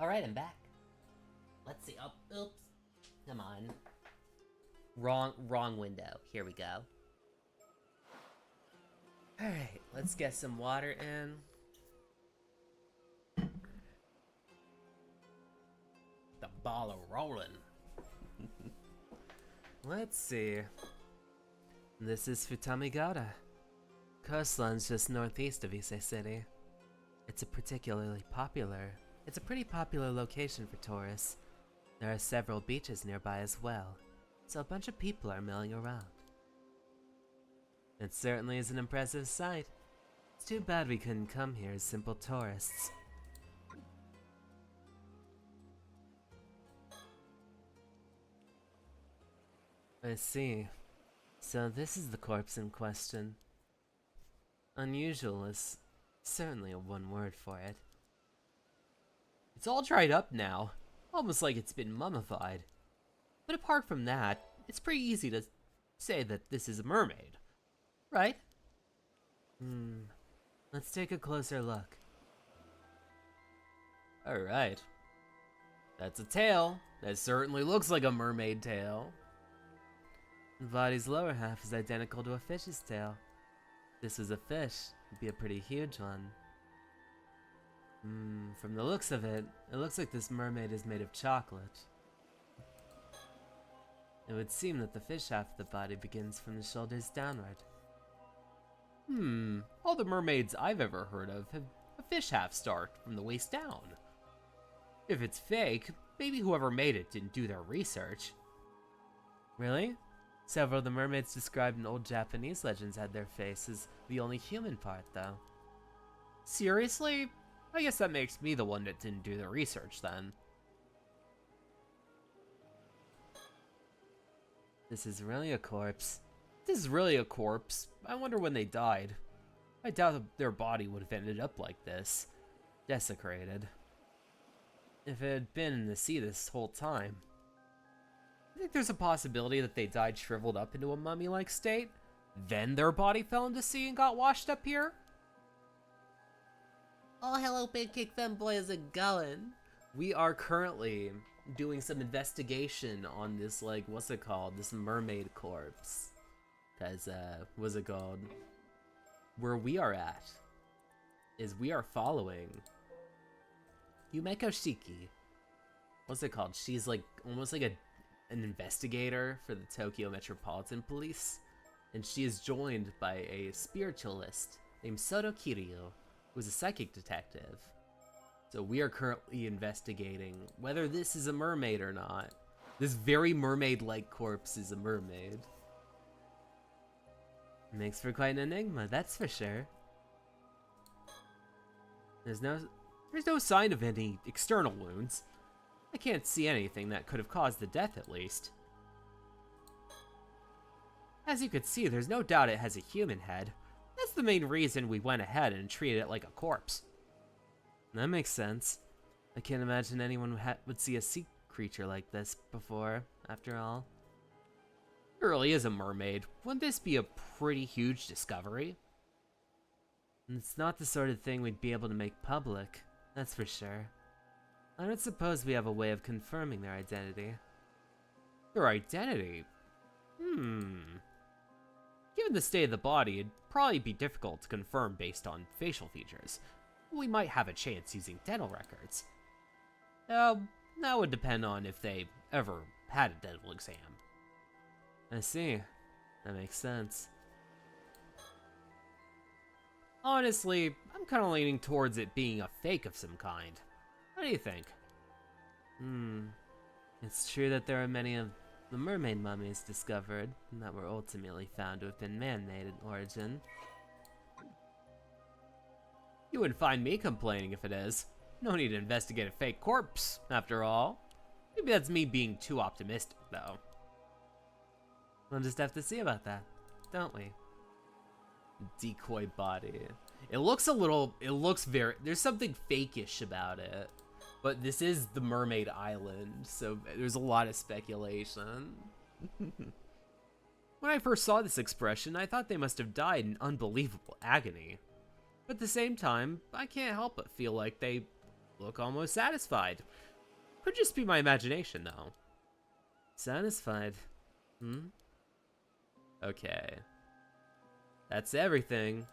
Alright, I'm back. Let's see. Oh, oops. Come on. Wrong window. Here we go. Alright, let's get some water in. The ball of rolling. Let's see. This is Futamigata. Coastline's just northeast of Ise City. It's a pretty popular location for tourists. There are several beaches nearby as well, so a bunch of people are milling around. It certainly is an impressive sight. It's too bad we couldn't come here as simple tourists. I see. So this is the corpse in question. Unusual is certainly a one word for it. It's all dried up now, almost like it's been mummified. But apart from that, it's pretty easy to say that this is a mermaid, right? Let's take a closer look. Alright. That's a tail. That certainly looks like a mermaid tail. The body's lower half is identical to a fish's tail. If this was a fish, it'd be a pretty huge one. From the looks of it, it looks like this mermaid is made of chocolate. It would seem that the fish half of the body begins from the shoulders downward. All the mermaids I've ever heard of have a fish half start from the waist down. If it's fake, maybe whoever made it didn't do their research. Really? Several of the mermaids described in old Japanese legends had their face as the only human part, though. Seriously? I guess that makes me the one that didn't do the research, then. This is really a corpse. This is really a corpse. I wonder when they died. I doubt their body would have ended up like this. Desecrated. If it had been in the sea this whole time. I think there's a possibility that they died shriveled up into a mummy-like state, then their body fell into sea and got washed up here? Oh, hello, Pancake Femboy, is it going? We are currently doing some investigation on this, like, what's it called? This mermaid corpse. Cause, what's it called? Where we are at is we are following Yumeko Shiki. What's it called? She's like, almost like an investigator for the Tokyo Metropolitan Police. And she is joined by a spiritualist named Soto Kiryu, who's a psychic detective. So we are currently investigating whether this is a mermaid or not. This very mermaid-like corpse is a mermaid. Makes for quite an enigma, that's for sure. There's no sign of any external wounds. I can't see anything that could have caused the death, at least. As you could see, there's no doubt it has a human head. That's the main reason we went ahead and treated it like a corpse. That makes sense. I can't imagine anyone would see a sea creature like this before, after all. It really is a mermaid. Wouldn't this be a pretty huge discovery? It's not the sort of thing we'd be able to make public, that's for sure. I don't suppose we have a way of confirming their identity. Their identity? Given the state of the body, it'd probably be difficult to confirm based on facial features. We might have a chance using dental records. That would depend on if they ever had a dental exam. I see. That makes sense. Honestly, I'm kind of leaning towards it being a fake of some kind. What do you think? It's true that there are many of the mermaid mummies discovered that were ultimately found to have been man-made in origin. You wouldn't find me complaining if it is. No need to investigate a fake corpse, after all. Maybe that's me being too optimistic, though. We'll just have to see about that, don't we? Decoy body. It looks very, there's something fakeish about it. But this is the Mermaid Island, so there's a lot of speculation. When I first saw this expression, I thought they must have died in unbelievable agony. But at the same time, I can't help but feel like they look almost satisfied. Could just be my imagination, though. Satisfied? Hmm? Okay. That's everything.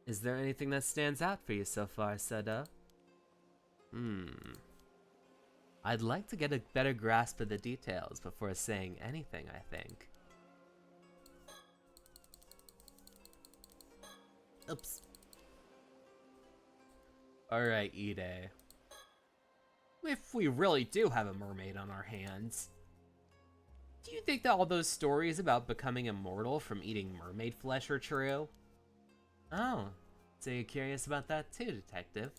Is there anything that stands out for you so far, Sada? I'd like to get a better grasp of the details before saying anything, I think. Oops. Alright, Ide. If we really do have a mermaid on our hands, do you think that all those stories about becoming immortal from eating mermaid flesh are true? Oh, so you're curious about that too, Detective?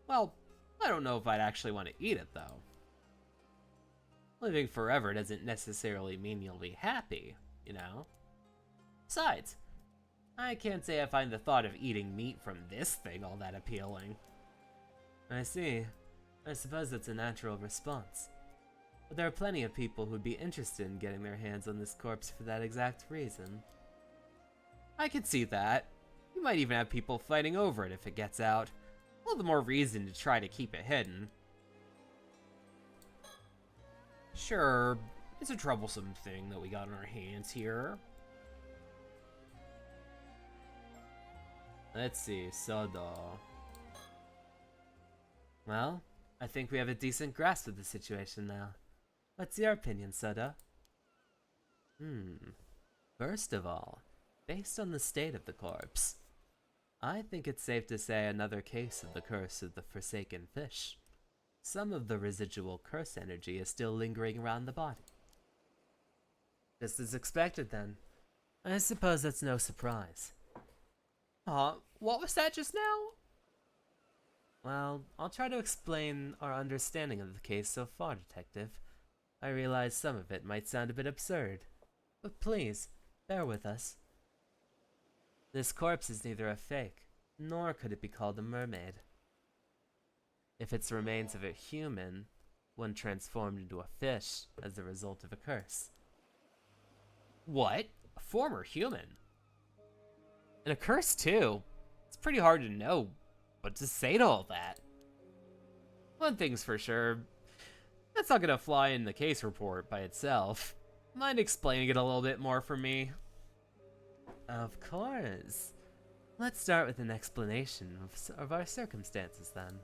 Well, I don't know if I'd actually want to eat it, though. Living forever doesn't necessarily mean you'll be happy, you know? Besides, I can't say I find the thought of eating meat from this thing all that appealing. I see. I suppose that's a natural response. But there are plenty of people who'd be interested in getting their hands on this corpse for that exact reason. I could see that. You might even have people fighting over it if it gets out. All the more reason to try to keep it hidden. Sure, it's a troublesome thing that we got on our hands here. Let's see, Soda. Well, I think we have a decent grasp of the situation now. What's your opinion, Soda? First of all, based on the state of the corpse, I think it's safe to say another case of the curse of the forsaken fish. Some of the residual curse energy is still lingering around the body. Just as expected, then. I suppose that's no surprise. What was that just now? Well, I'll try to explain our understanding of the case so far, Detective. I realize some of it might sound a bit absurd, but please, bear with us. This corpse is neither a fake, nor could it be called a mermaid. If it's the remains of a human, one transformed into a fish as a result of a curse. What? A former human? And a curse, too? It's pretty hard to know what to say to all that. One thing's for sure, that's not gonna fly in the case report by itself. Mind explaining it a little bit more for me? Of course. Let's start with an explanation of our circumstances, then.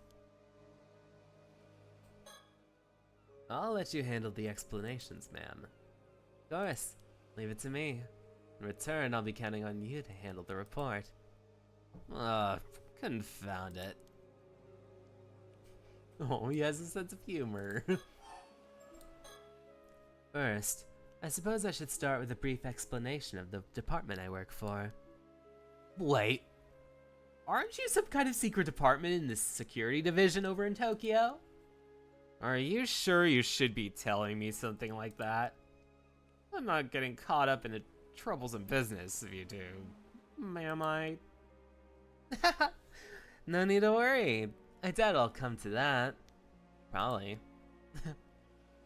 I'll let you handle the explanations, ma'am. Of course, leave it to me. In return, I'll be counting on you to handle the report. Confound it. Oh, he has a sense of humor. First, I suppose I should start with a brief explanation of the department I work for. Wait, aren't you some kind of secret department in the security division over in Tokyo? Are you sure you should be telling me something like that? I'm not getting caught up in a troublesome business if you do, am I? No need to worry. I doubt I'll come to that. Probably.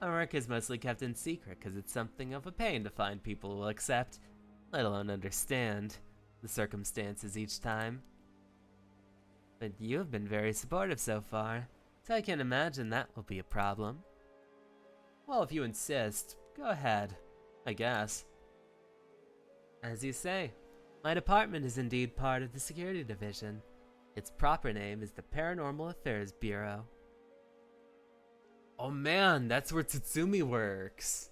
Our work is mostly kept in secret because it's something of a pain to find people who will accept, let alone understand, the circumstances each time. But you have been very supportive so far, so I can't imagine that will be a problem. Well, if you insist, go ahead, I guess. As you say, my department is indeed part of the security division. Its proper name is the Paranormal Affairs Bureau. Oh man, that's where Tsutsumi works.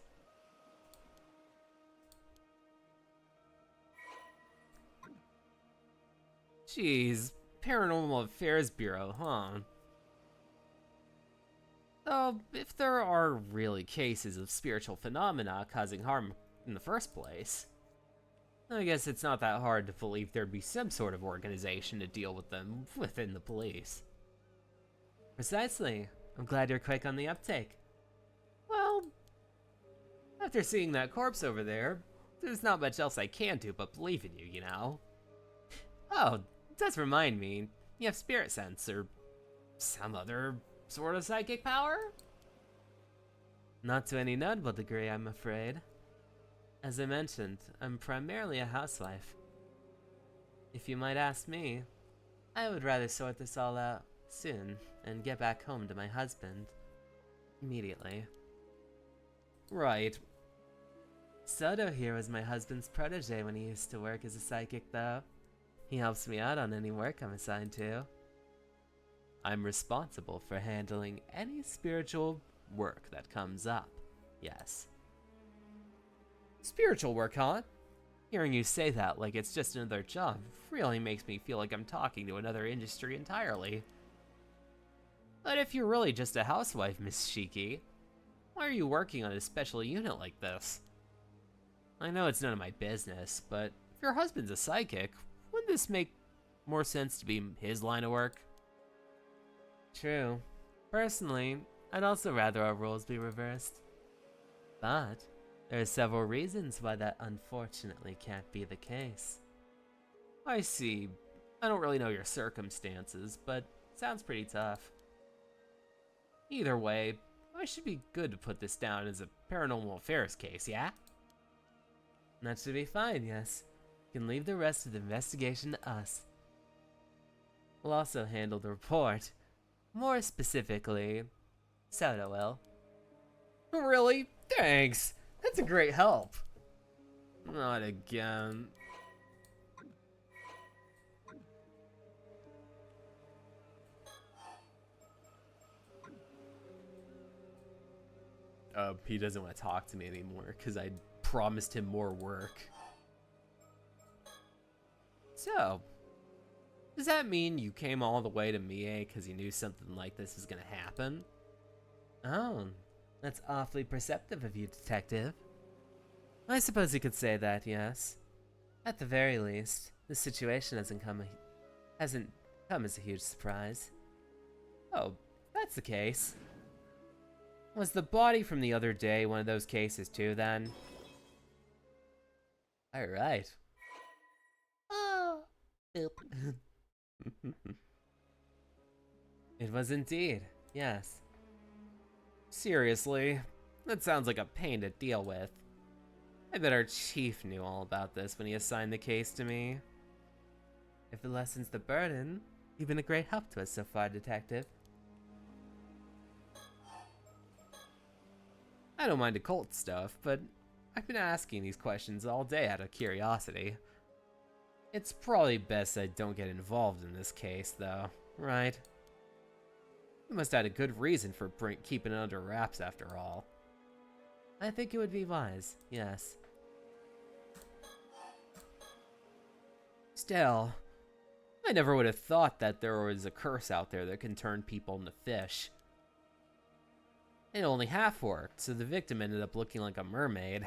Jeez, Paranormal Affairs Bureau, huh? Though, if there are really cases of spiritual phenomena causing harm in the first place, I guess it's not that hard to believe there'd be some sort of organization to deal with them within the police. Precisely. I'm glad you're quick on the uptake. Well, after seeing that corpse over there, there's not much else I can do but believe in you, you know? Oh, it does remind me, you have spirit sense or some other sort of psychic power? Not to any notable degree, I'm afraid. As I mentioned, I'm primarily a housewife. If you might ask me, I would rather sort this all out soon and get back home to my husband immediately. Right. Soto here was my husband's protege when he used to work as a psychic, though. He helps me out on any work I'm assigned to. I'm responsible for handling any spiritual work that comes up, yes. Spiritual work, huh? Hearing you say that like it's just another job really makes me feel like I'm talking to another industry entirely. But if you're really just a housewife, Miss Shiki, why are you working on a special unit like this? I know it's none of my business, but if your husband's a psychic, wouldn't this make more sense to be his line of work? True. Personally, I'd also rather our roles be reversed. But there are several reasons why that unfortunately can't be the case. I see. I don't really know your circumstances, but sounds pretty tough. Either way, I should be good to put this down as a paranormal affairs case, yeah? That should be fine, yes. You can leave the rest of the investigation to us. We'll also handle the report. More specifically, Soto will. Really? Thanks! That's a great help. Not again. He doesn't want to talk to me anymore because I promised him more work. So, does that mean you came all the way to Mie because you knew something like this was gonna happen? Oh, that's awfully perceptive of you, Detective. I suppose you could say that, yes. At the very least, this situation hasn't come as a huge surprise. Oh, that's the case. Was the body from the other day one of those cases too, then? Alright. Oh, boop. It was indeed, yes. Seriously, that sounds like a pain to deal with. I bet our chief knew all about this when he assigned the case to me. If it lessens the burden, you've been a great help to us so far, Detective. I don't mind occult stuff, but I've been asking these questions all day out of curiosity. It's probably best I don't get involved in this case, though, right? You must have had a good reason for keeping it under wraps after all. I think it would be wise, yes. Still, I never would have thought that there was a curse out there that can turn people into fish. It only half worked, so the victim ended up looking like a mermaid.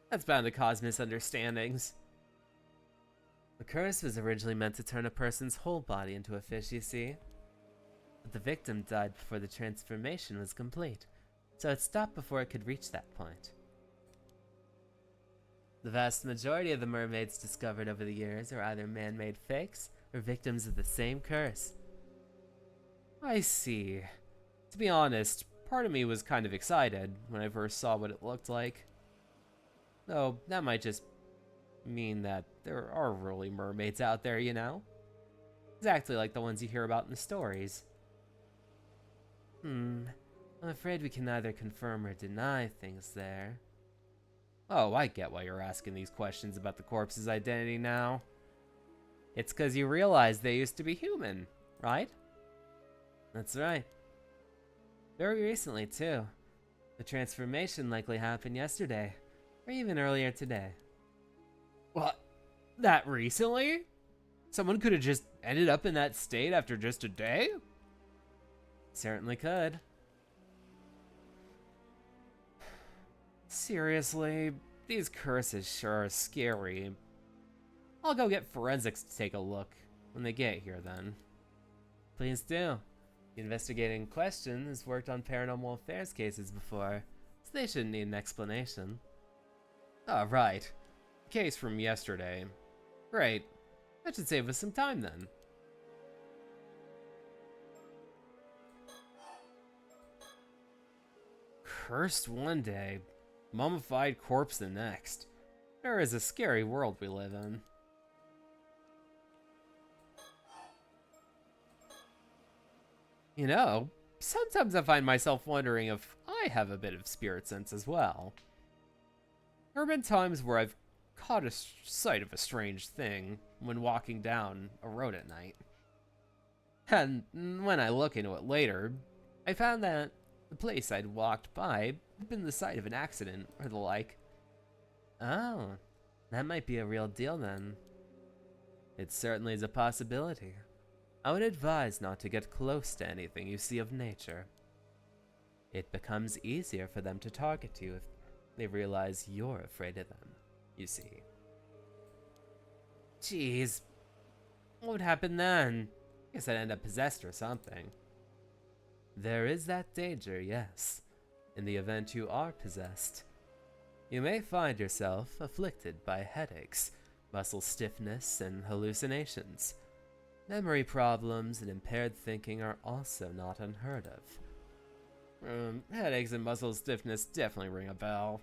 That's bound to cause misunderstandings. The curse was originally meant to turn a person's whole body into a fish, you see. But the victim died before the transformation was complete, so it stopped before it could reach that point. The vast majority of the mermaids discovered over the years are either man-made fakes or victims of the same curse. I see. To be honest, part of me was kind of excited when I first saw what it looked like. Though, that might just mean that there are really mermaids out there, you know? Exactly like the ones you hear about in the stories. I'm afraid we can neither confirm or deny things there. Oh, I get why you're asking these questions about the corpse's identity now. It's because you realize they used to be human, right? That's right. Very recently, too. The transformation likely happened yesterday, or even earlier today. What? That recently? Someone could have just ended up in that state after just a day? Certainly could. Seriously, these curses sure are scary. I'll go get forensics to take a look when they get here then. Please do. The investigator in question has worked on paranormal affairs cases before, so they shouldn't need an explanation. Ah, right. Case from yesterday. Great. That should save us some time then. Cursed one day, mummified corpse the next. There is a scary world we live in. You know, sometimes I find myself wondering if I have a bit of spirit sense as well. There have been times where I've caught a sight of a strange thing when walking down a road at night. And when I look into it later, I found that the place I'd walked by had been the site of an accident or the like. Oh, that might be a real deal then. It certainly is a possibility. I would advise not to get close to anything you see of nature. It becomes easier for them to target you if they realize you're afraid of them, you see. Jeez, what would happen then? Guess I'd end up possessed or something. There is that danger, yes, in the event you are possessed. You may find yourself afflicted by headaches, muscle stiffness, and hallucinations. Memory problems and impaired thinking are also not unheard of. Headaches and muscle stiffness definitely ring a bell.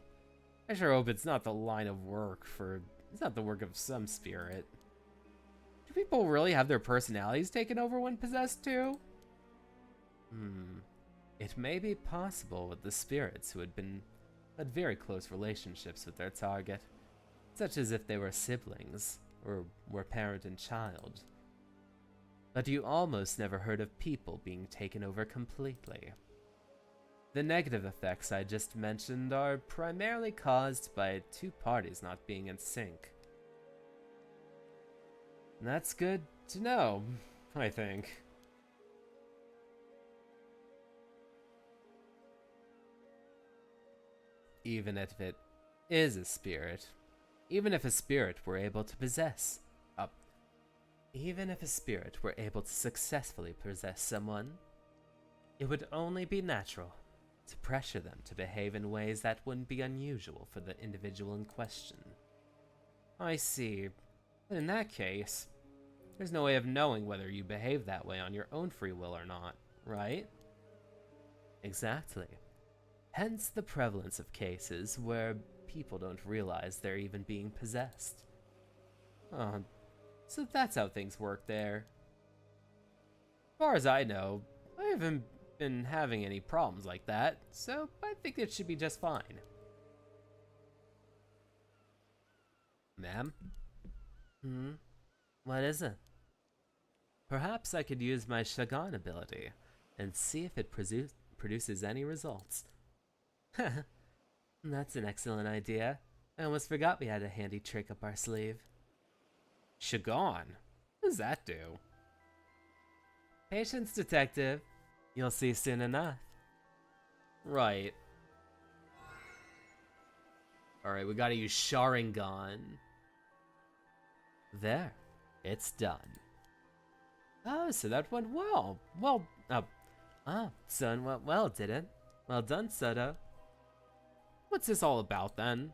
I sure hope it's not the line of work it's not the work of some spirit. Do people really have their personalities taken over when possessed too? It may be possible with the spirits who had very close relationships with their target, such as if they were siblings, or were parent and child. But you almost never heard of people being taken over completely. The negative effects I just mentioned are primarily caused by two parties not being in sync. That's good to know, I think. Even if it is a spirit, even if a spirit were able to even if a spirit were able to successfully possess someone, it would only be natural to pressure them to behave in ways that wouldn't be unusual for the individual in question. I see. But in that case, there's no way of knowing whether you behave that way on your own free will or not, right? Exactly. Hence the prevalence of cases where people don't realize they're even being possessed. So that's how things work there. As far as I know, I haven't been having any problems like that, so I think it should be just fine. Ma'am? What is it? Perhaps I could use my Shagan ability and see if it produces any results. That's an excellent idea. I almost forgot we had a handy trick up our sleeve. Shagan? What does that do? Patience, detective. You'll see soon enough. Right. Alright, we gotta use Sharingan. There. It's done. Oh, so that went well. So it went well, did it? Well done, Soto. What's this all about, then?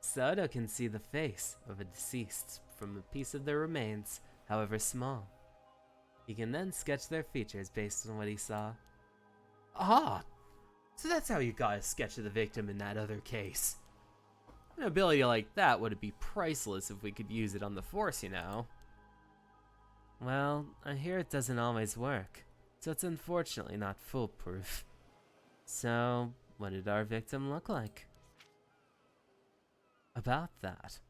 Soto can see the face of a deceased from a piece of their remains, however small. He can then sketch their features based on what he saw. Ah! So that's how you got a sketch of the victim in that other case. An ability like that would be priceless if we could use it on the Force, you know. Well, I hear it doesn't always work, so it's unfortunately not foolproof. So, what did our victim look like? About that,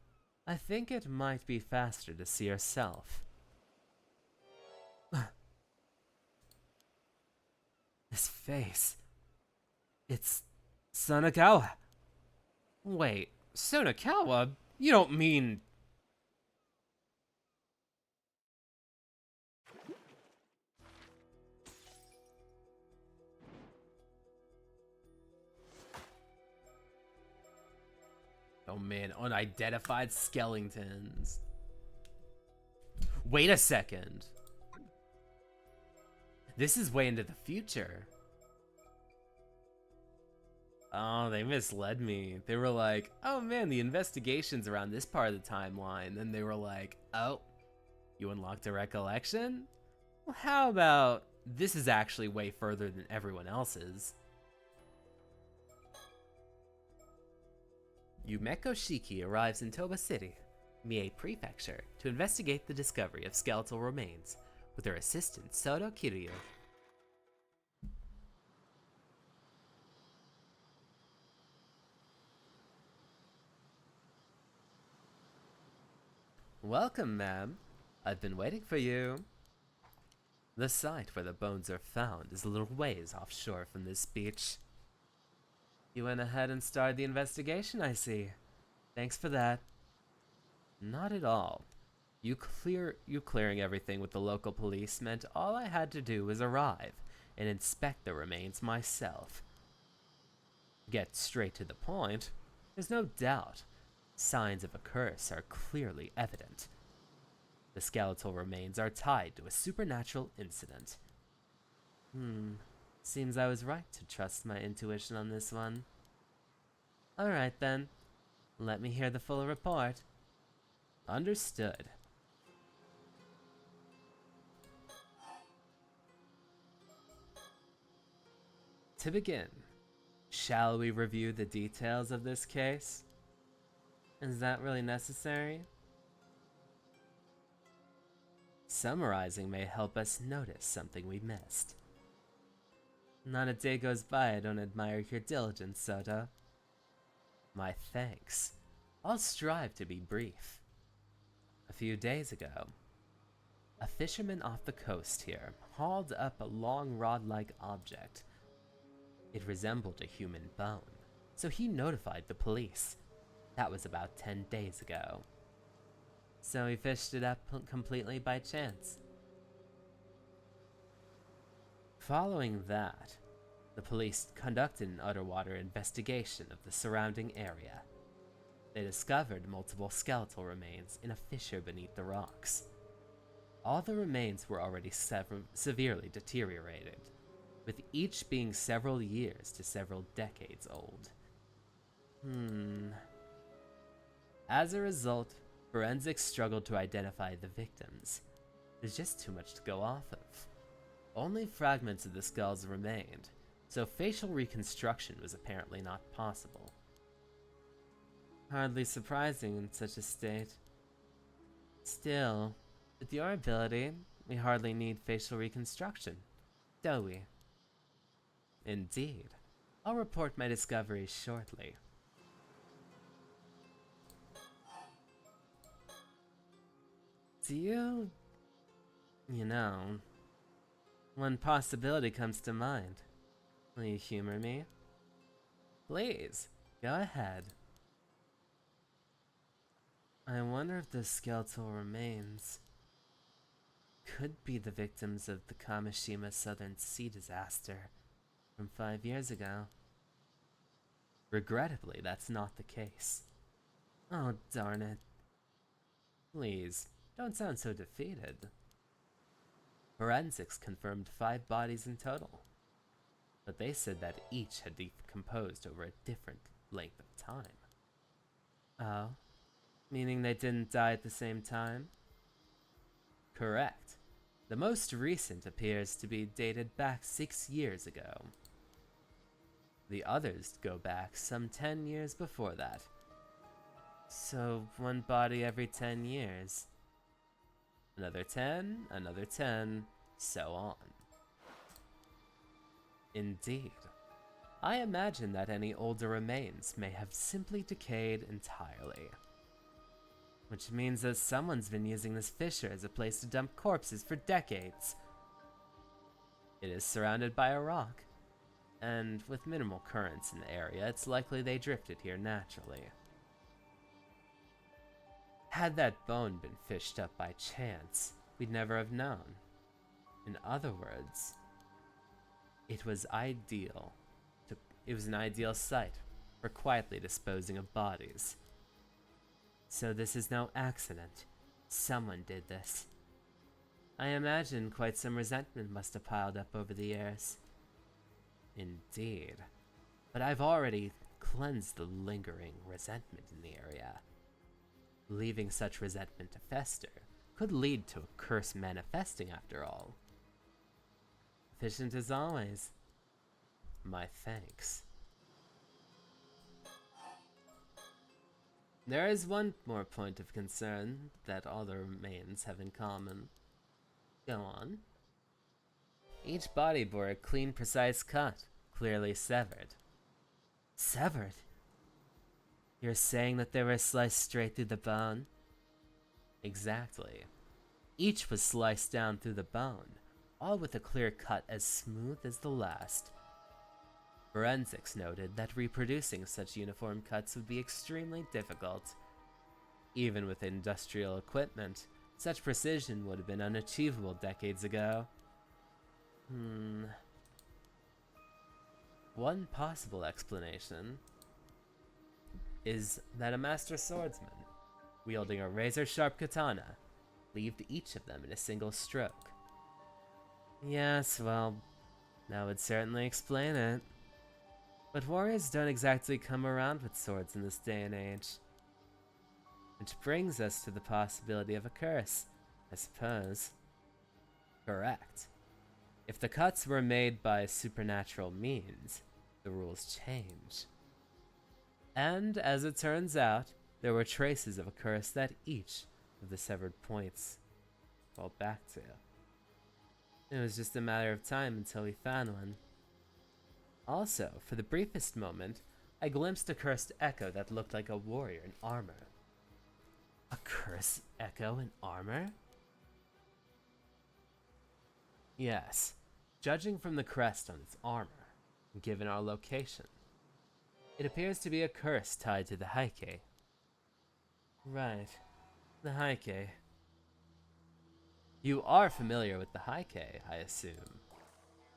I think it might be faster to see herself. This face. It's Sonakawa. Wait, Sonakawa? You don't mean... Oh man, unidentified skeletons. Wait a second. This is way into the future. Oh, they misled me. They were like, oh man, the investigation's around this part of the timeline. Then they were like, oh, you unlocked a recollection? Well, how about this is actually way further than everyone else's. Yumeko Shiki arrives in Toba City, Mie Prefecture, to investigate the discovery of skeletal remains with her assistant Soto Kiryu. Welcome, ma'am. I've been waiting for you. The site where the bones are found is a little ways offshore from this beach. You went ahead and started the investigation, I see. Thanks for that. Not at all. You clearing everything with the local police meant all I had to do was arrive and inspect the remains myself. Get straight to the point, there's no doubt. Signs of a curse are clearly evident. The skeletal remains are tied to a supernatural incident. Seems I was right to trust my intuition on this one. Alright then, let me hear the full report. Understood. To begin, shall we review the details of this case? Is that really necessary? Summarizing may help us notice something we missed. Not a day goes by I don't admire your diligence, Soda. My thanks. I'll strive to be brief. A few days ago, a fisherman off the coast here hauled up a long rod-like object. It resembled a human bone, so he notified the police. That was about 10 days ago. So he fished it up completely by chance. Following that, the police conducted an underwater investigation of the surrounding area. They discovered multiple skeletal remains in a fissure beneath the rocks. All the remains were already severely deteriorated, with each being several years to several decades old. As a result, forensics struggled to identify the victims. There's just too much to go off of. Only fragments of the skulls remained, so facial reconstruction was apparently not possible. Hardly surprising in such a state. Still, with your ability, we hardly need facial reconstruction, do we? Indeed. I'll report my discoveries shortly. Do you know, one possibility comes to mind. Will you humor me? Please, go ahead. I wonder if the skeletal remains could be the victims of the Kamishima Southern Sea disaster from 5 years ago. Regrettably, that's not the case. Oh, darn it. Please, don't sound so defeated. Forensics confirmed 5 bodies in total, but they said that each had decomposed over a different length of time. Oh? Meaning they didn't die at the same time? Correct. The most recent appears to be dated back 6 years ago. The others go back some 10 years before that. So, one body every 10 years. Another 10, so on. Indeed. I imagine that any older remains may have simply decayed entirely. Which means that someone's been using this fissure as a place to dump corpses for decades. It is surrounded by a rock, and with minimal currents in the area, it's likely they drifted here naturally. Had that bone been fished up by chance, we'd never have known. In other words, it was an ideal site for quietly disposing of bodies. So this is no accident. Someone did this. I imagine quite some resentment must have piled up over the years. Indeed. But I've already cleansed the lingering resentment in the area. Leaving such resentment to fester could lead to a curse manifesting after all. Efficient as always. My thanks. There is one more point of concern that all the remains have in common. Go on. Each body bore a clean, precise cut, clearly severed. Severed? You're saying that they were sliced straight through the bone? Exactly. Each was sliced down through the bone, all with a clear cut as smooth as the last. Forensics noted that reproducing such uniform cuts would be extremely difficult. Even with industrial equipment, such precision would have been unachievable decades ago. One possible explanation is that a master swordsman, wielding a razor-sharp katana, cleaved each of them in a single stroke. Yes, well, that would certainly explain it. But warriors don't exactly come around with swords in this day and age. Which brings us to the possibility of a curse, I suppose. Correct. If the cuts were made by supernatural means, the rules change. And as it turns out, there were traces of a curse that each of the severed points called back to. It was just a matter of time until we found one. Also, for the briefest moment, I glimpsed a cursed echo that looked like a warrior in armor. A cursed echo in armor? Yes, judging from the crest on its armor, and given our location, it appears to be a curse tied to the Heike. Right, the Heike. You are familiar with the Heike, I assume.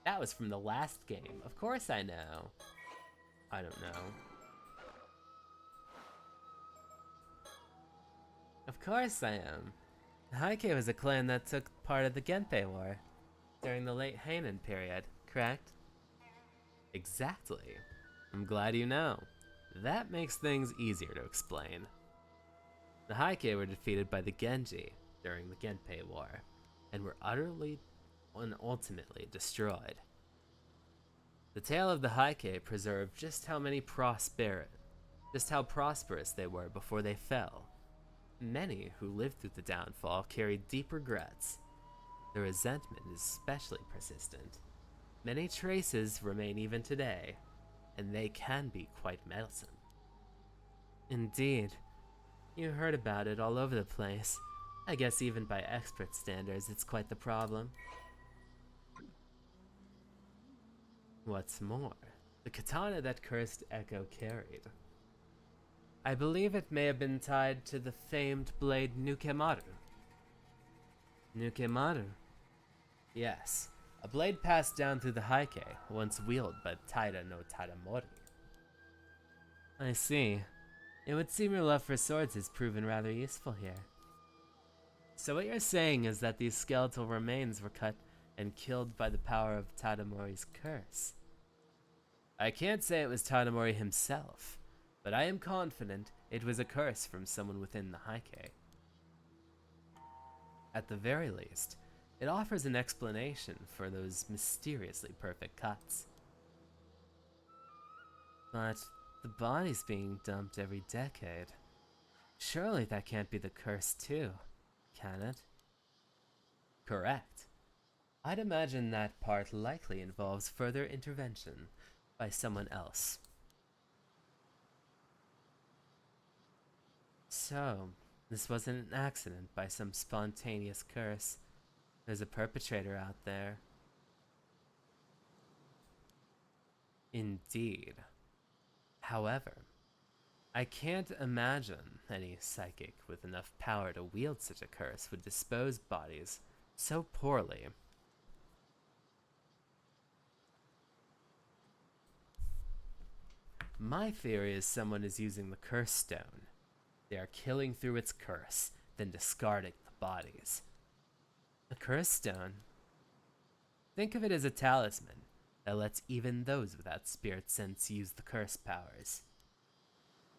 That was from the last game. Of course I know. I don't know. Of course I am. The Heike was a clan that took part of the Genpei War during the late Heian period, correct? Exactly. I'm glad you know. That makes things easier to explain. The Heike were defeated by the Genji during the Genpei War, and were utterly and ultimately destroyed. The tale of the Heike preserved just how prosperous they were before they fell. Many who lived through the downfall carried deep regrets. The resentment is especially persistent. Many traces remain even today, and they can be quite meddlesome. Indeed. You heard about it all over the place. I guess even by expert standards, it's quite the problem. What's more, the katana that cursed Echo carried, I believe it may have been tied to the famed blade Nukemaru. Nukemaru? Yes, a blade passed down through the Heike, once wielded by Taira no Tadamori. I see. It would seem your love for swords has proven rather useful here. So what you're saying is that these skeletal remains were cut and killed by the power of Tadamori's curse. I can't say it was Tadamori himself, but I am confident it was a curse from someone within the Heike. At the very least, it offers an explanation for those mysteriously perfect cuts. But the body's being dumped every decade. Surely that can't be the curse too, can it? Correct. I'd imagine that part likely involves further intervention by someone else. So, this wasn't an accident by some spontaneous curse. There's a perpetrator out there. Indeed. However, I can't imagine any psychic with enough power to wield such a curse would dispose bodies so poorly. My theory is someone is using the curse stone. They are killing through its curse, then discarding the bodies. A curse stone? Think of it as a talisman that lets even those without spirit sense use the curse powers.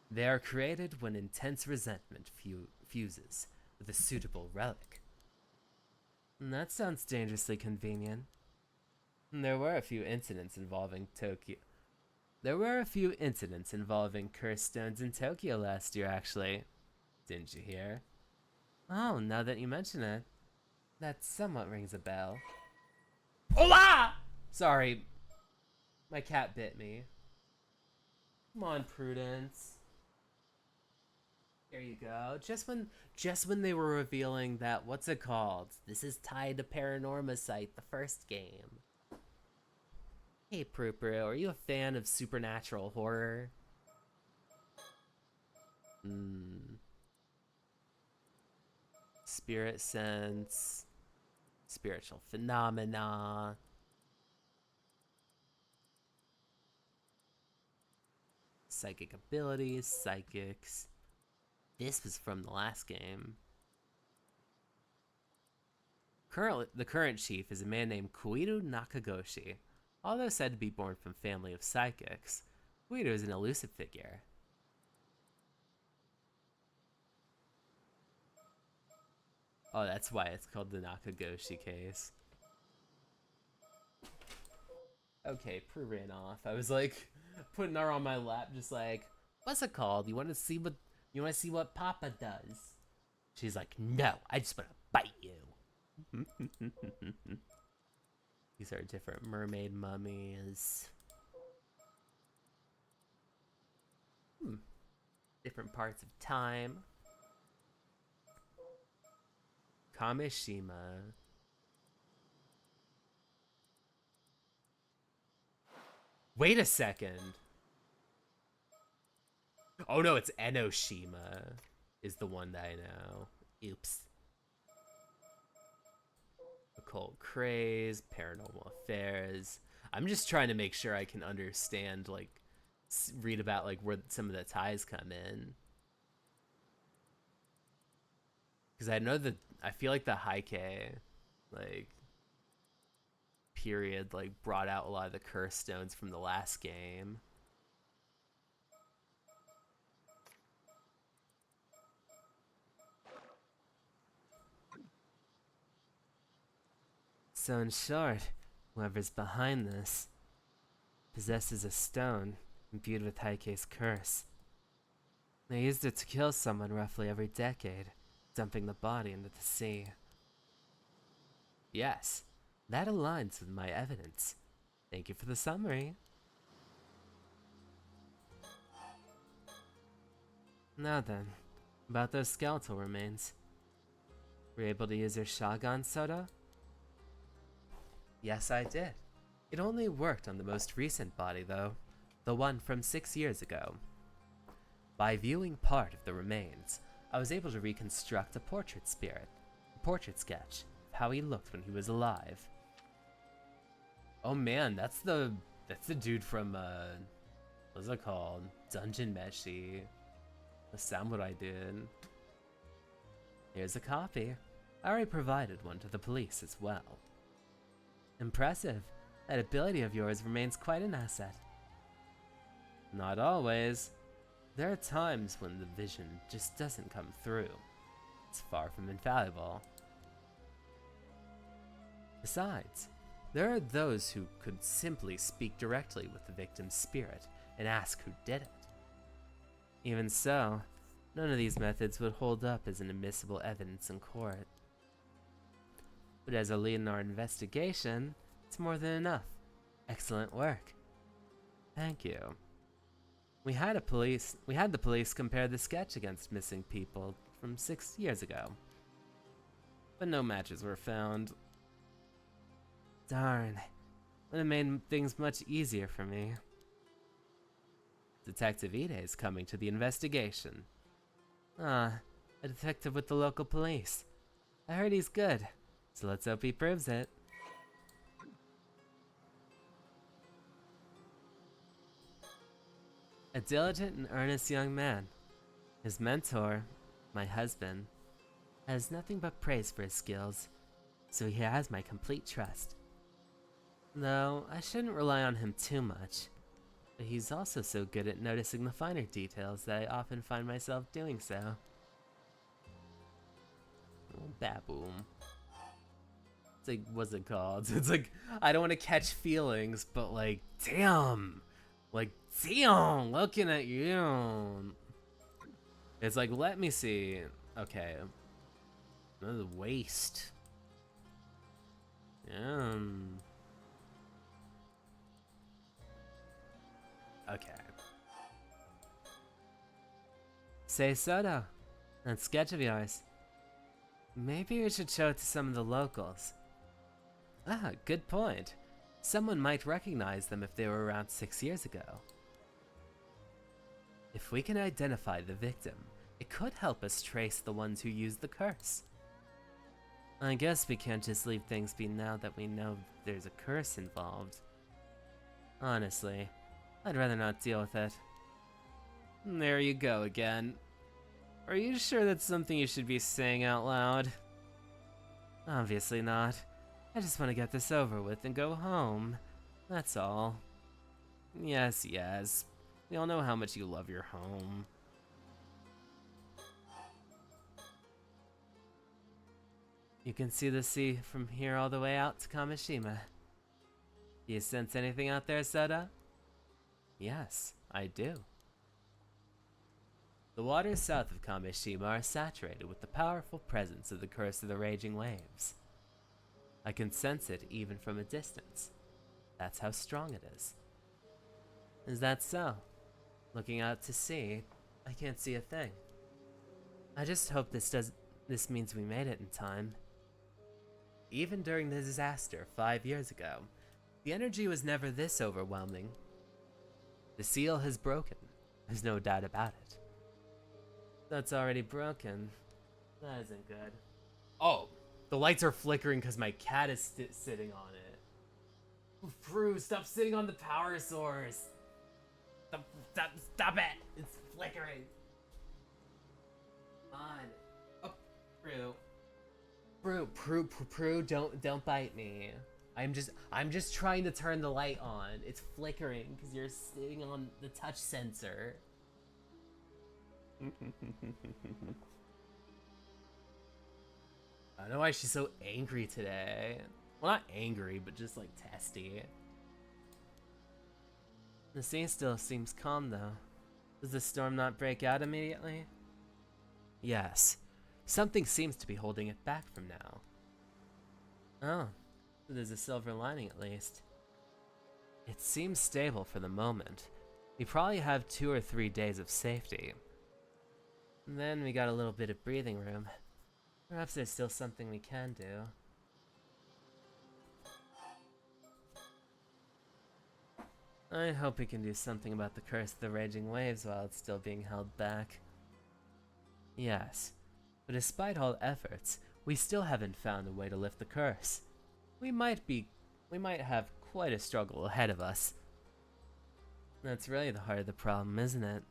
They are created when intense resentment fuses with a suitable relic. That sounds dangerously convenient. There were a few incidents involving cursed stones in Tokyo last year, actually. Didn't you hear? Oh, now that you mention it, that somewhat rings a bell. Hola! Sorry, my cat bit me. Come on, Prudence. There you go. Just when they were revealing that, what's it called? This is tied to Paranormasight, the first game. Hey Prupro, are you a fan of supernatural horror? Spirit sense, spiritual phenomena, psychic abilities, psychics. This was from the last game. The current chief is a man named Koiru Nakagoshi. Although said to be born from a family of psychics, Koiru is an elusive figure. Oh, that's why it's called the Nakagoshi case. Okay, Prue ran off. I was like putting her on my lap, just like, what's it called? You want to see what Papa does? She's like, no, I just want to bite you. These are different mermaid mummies. Different parts of time. Kamishima. Wait a second. Oh no, it's Enoshima is the one that I know. Oops. Occult craze, paranormal affairs. I'm just trying to make sure I can understand, like, read about like where some of the ties come in. Because I feel like the Heike, like, period, like, brought out a lot of the curse stones from the last game. So in short, whoever's behind this possesses a stone imbued with Heike's curse. They used it to kill someone roughly every decade, dumping the body into the sea. Yes, that aligns with my evidence. Thank you for the summary. Now then, about those skeletal remains. Were you able to use your Shagan soda? Yes, I did. It only worked on the most recent body, though. The one from 6 years ago. By viewing part of the remains, I was able to reconstruct a portrait sketch of how he looked when he was alive. Oh man, that's the dude from what's it called? Dungeon Meshi. The samurai dude. Here's a copy. I already provided one to the police as well. Impressive. That ability of yours remains quite an asset. Not always. There are times when the vision just doesn't come through. It's far from infallible. Besides, there are those who could simply speak directly with the victim's spirit and ask who did it. Even so, none of these methods would hold up as an admissible evidence in court. But as a lead in our investigation, it's more than enough. Excellent work. Thank you. We had the police compare the sketch against missing people from 6 years ago. But no matches were found. Darn. Would have made things much easier for me. Detective Ide is coming to the investigation. Ah, a detective with the local police. I heard he's good, so let's hope he proves it. A diligent and earnest young man. His mentor, my husband, has nothing but praise for his skills, so he has my complete trust. Though, I shouldn't rely on him too much, but he's also so good at noticing the finer details that I often find myself doing so. Oh, baboom. It's like, what's it called? It's like, I don't want to catch feelings, but like, damn! Like, damn! Looking at you! It's like, let me see. Okay. Another waste. Okay. Say Soda, That sketch of yours. Maybe we should show it to some of the locals. Ah, good point. Someone might recognize them if they were around 6 years ago. If we can identify the victim, it could help us trace the ones who used the curse. I guess we can't just leave things be now that we know there's a curse involved. Honestly, I'd rather not deal with it. There you go again. Are you sure that's something you should be saying out loud? Obviously not. I just want to get this over with and go home. That's all. Yes, yes. We all know how much you love your home. You can see the sea from here all the way out to Kamishima. Do you sense anything out there, Soda? Yes, I do. The waters south of Kamishima are saturated with the powerful presence of the Curse of the Raging Waves. I can sense it even from a distance. That's how strong it is. Is that so? Looking out to sea, I can't see a thing. I just hope this means we made it in time. Even during the disaster 5 years ago, the energy was never this overwhelming. The seal has broken. There's no doubt about it. That's already broken. That isn't good. Oh, the lights are flickering because my cat is sitting on it. Prue, stop sitting on the power source. Stop it. It's flickering. Come on. Oh, Prue, don't bite me. I'm just trying to turn the light on. It's flickering because you're sitting on the touch sensor. I don't know why she's so angry today. Well, not angry, but just like testy. The sea still seems calm though. Does the storm not break out immediately? Yes. Something seems to be holding it back from now. Oh, there's a silver lining at least. It seems stable for the moment. We probably have 2 or 3 days of safety. And then we got a little bit of breathing room. Perhaps there's still something we can do. I hope we can do something about the curse of the raging waves while it's still being held back. Yes, but despite all efforts, we still haven't found a way to lift the curse. We might have quite a struggle ahead of us. That's really the heart of the problem, isn't it?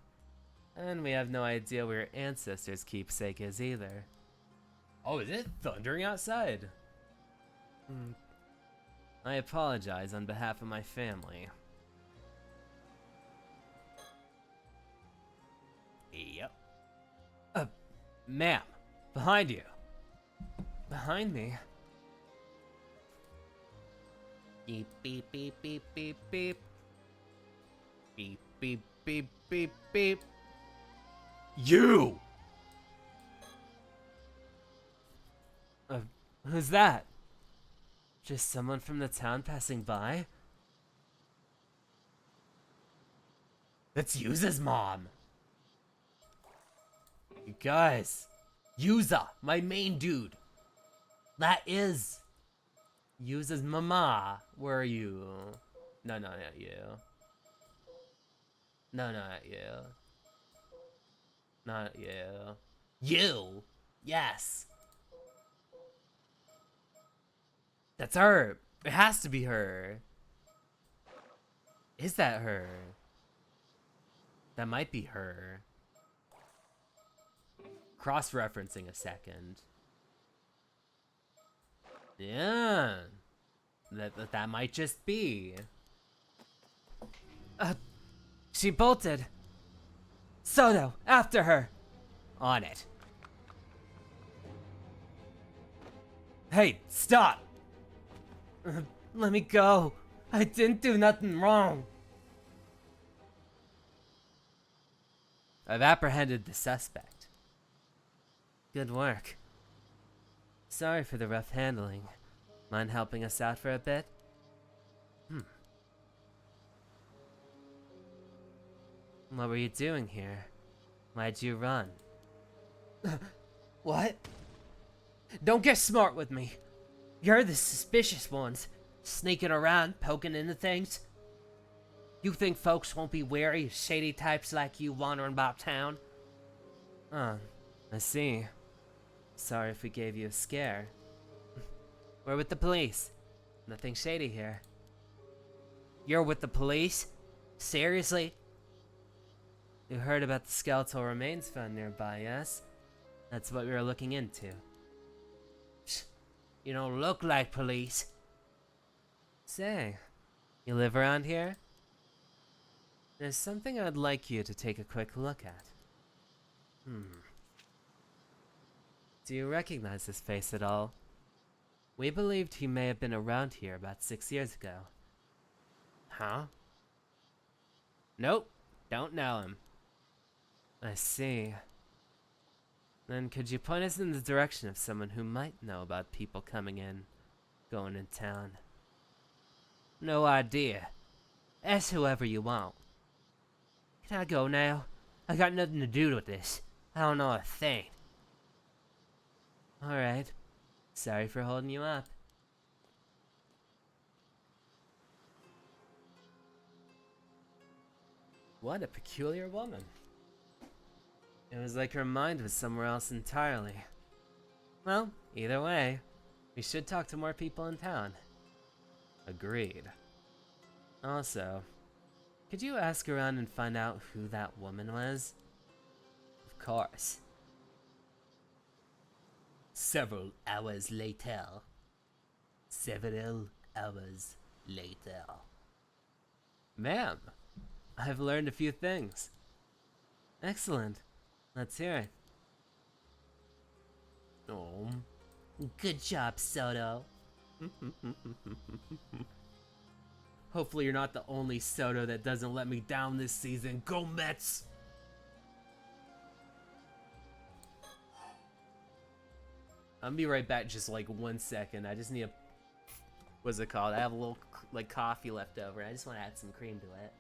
And we have no idea where your ancestors' keepsake is either. Oh, is it thundering outside? I apologize on behalf of my family. Yep. Ma'am, behind you. Behind me? Beep, beep, beep, beep, beep, beep. Beep, beep, beep, beep, beep. You! Who's that? Just someone from the town passing by? That's Yuza's mom! You guys! Yuza, my main dude! That is Yuza's mama! Where are you? No, not you. No, not you. Not you. You! Yes! That's her! It has to be her! Is that her? That might be her. Cross-referencing a second. Yeah. That might just be. She bolted. Soto, after her. On it. Hey, stop! Let me go. I didn't do nothing wrong. I've apprehended the suspect. Good work. Sorry for the rough handling. Mind helping us out for a bit? What were you doing here? Why'd you run? What? Don't get smart with me. You're the suspicious ones, sneaking around, poking into things. You think folks won't be wary of shady types like you wandering about town? Oh, I see. Sorry if we gave you a scare. We're with the police. Nothing shady here. You're with the police? Seriously? You heard about the skeletal remains found nearby, yes? That's what we were looking into. Psst, you don't look like police. Say, you live around here? There's something I'd like you to take a quick look at. Do you recognize this face at all? We believed he may have been around here about 6 years ago. Huh? Nope, don't know him. I see. Then could you point us in the direction of someone who might know about people coming in, going in town? No idea. Ask whoever you want. Can I go now? I got nothing to do with this. I don't know a thing. Alright. Sorry for holding you up. What a peculiar woman. It was like her mind was somewhere else entirely. Well, either way, we should talk to more people in town. Agreed. Also, could you ask around and find out who that woman was? Of course. Several hours later. Ma'am, I've learned a few things. Excellent. Let's hear it. Oh. Good job, Soto. Hopefully you're not the only Soto that doesn't let me down this season. Go Mets! I'll be right back just like 1 second. I just need a... What's it called? I have a little like coffee left over. I just want to add some cream to it.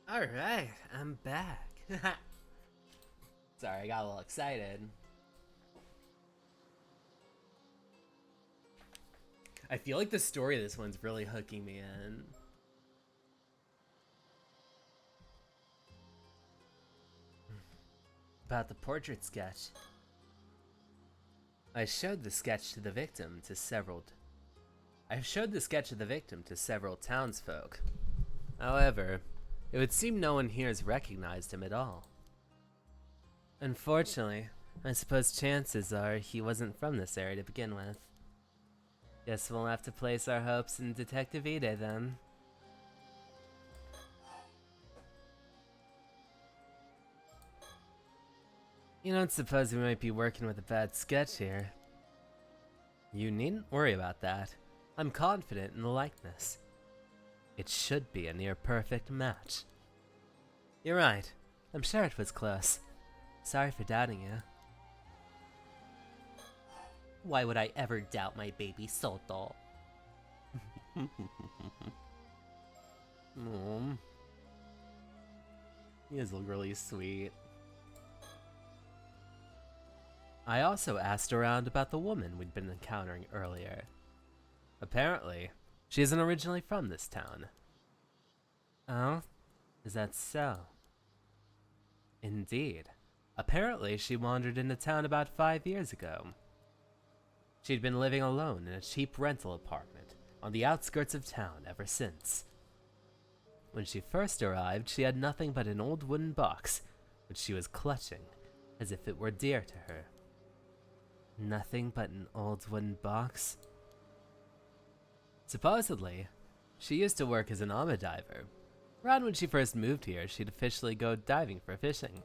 Alright, I'm back. Sorry, I got a little excited. I feel like the story of this one's really hooking me in. About the portrait sketch. I've showed the sketch of the victim to several townsfolk. However, it would seem no one here has recognized him at all. Unfortunately, I suppose chances are he wasn't from this area to begin with. Guess we'll have to place our hopes in Detective Ide then. You don't suppose we might be working with a bad sketch here? You needn't worry about that. I'm confident in the likeness. It should be a near-perfect match. You're right. I'm sure it was close. Sorry for doubting you. Why would I ever doubt my baby Soto? He is really sweet. I also asked around about the woman we'd been encountering earlier. Apparently, she isn't originally from this town. Oh? Is that so? Indeed. Apparently, she wandered into town about 5 years ago. She'd been living alone in a cheap rental apartment on the outskirts of town ever since. When she first arrived, she had nothing but an old wooden box, which she was clutching, as if it were dear to her. Nothing but an old wooden box? Supposedly, she used to work as an ama diver. Around when she first moved here, she'd officially go diving for fishing.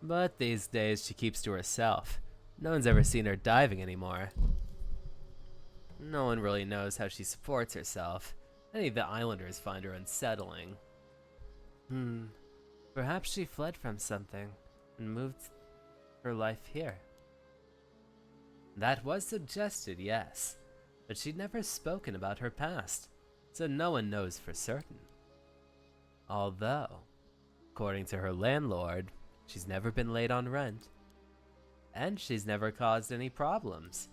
But these days, she keeps to herself. No one's ever seen her diving anymore. No one really knows how she supports herself. Any of the islanders find her unsettling. Perhaps she fled from something and moved her life here. That was suggested, yes, but she'd never spoken about her past, so no one knows for certain. Although, according to her landlord, she's never been late on rent, and she's never caused any problems.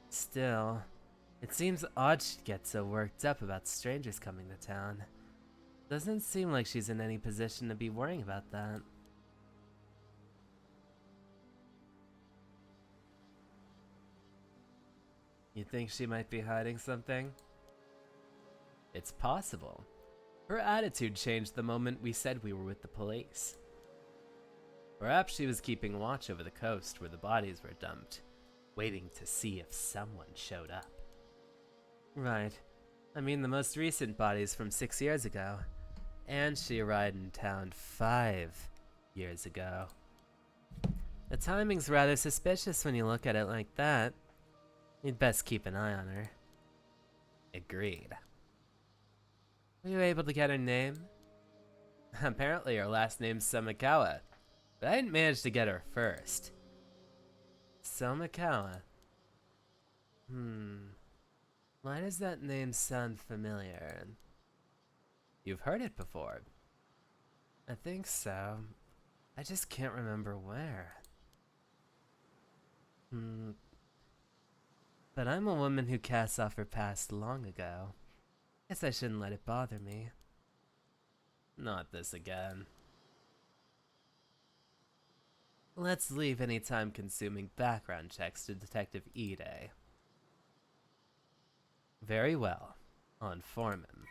Still, it seems odd she'd get so worked up about strangers coming to town. Doesn't seem like she's in any position to be worrying about that. You think she might be hiding something? It's possible. Her attitude changed the moment we said we were with the police. Perhaps she was keeping watch over the coast where the bodies were dumped, waiting to see if someone showed up. Right. I mean the most recent bodies from 6 years ago. And she arrived in town 5 years ago. The timing's rather suspicious when you look at it like that. You'd best keep an eye on her. Agreed. Were you able to get her name? Apparently her last name's Samakawa, but I didn't manage to get her first. Samakawa. Why does that name sound familiar? You've heard it before. I think so. I just can't remember where. But I'm a woman who casts off her past long ago. Guess I shouldn't let it bother me. Not this again. Let's leave any time-consuming background checks to Detective Ide. Very well. On Foreman.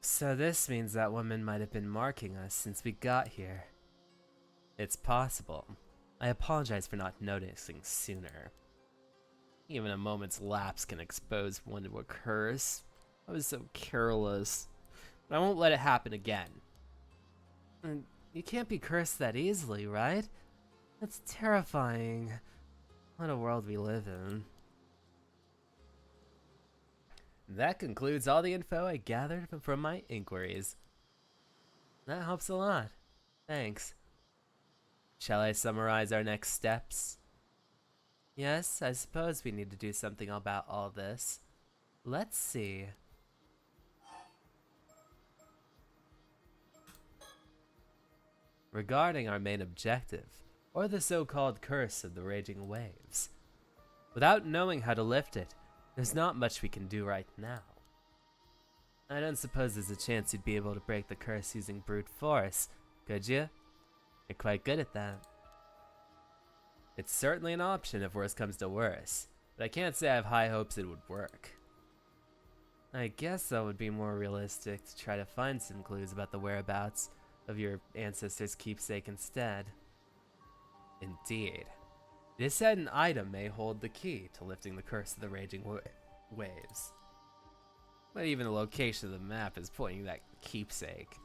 So this means that woman might have been marking us since we got here. It's possible. I apologize for not noticing sooner. Even a moment's lapse can expose one to a curse. I was so careless. But I won't let it happen again. You can't be cursed that easily, right? That's terrifying. What a world we live in. That concludes all the info I gathered from my inquiries. That helps a lot. Thanks. Shall I summarize our next steps? Yes, I suppose we need to do something about all this. Let's see. Regarding our main objective, or the so-called curse of the raging waves. Without knowing how to lift it, there's not much we can do right now. I don't suppose there's a chance you'd be able to break the curse using brute force, could you? You're quite good at that. It's certainly an option if worse comes to worse, but I can't say I have high hopes it would work. I guess that would be more realistic to try to find some clues about the whereabouts of your ancestors' keepsake instead. Indeed. It is said an item may hold the key to lifting the curse of the raging waves. But even the location of the map is pointing to that keepsake.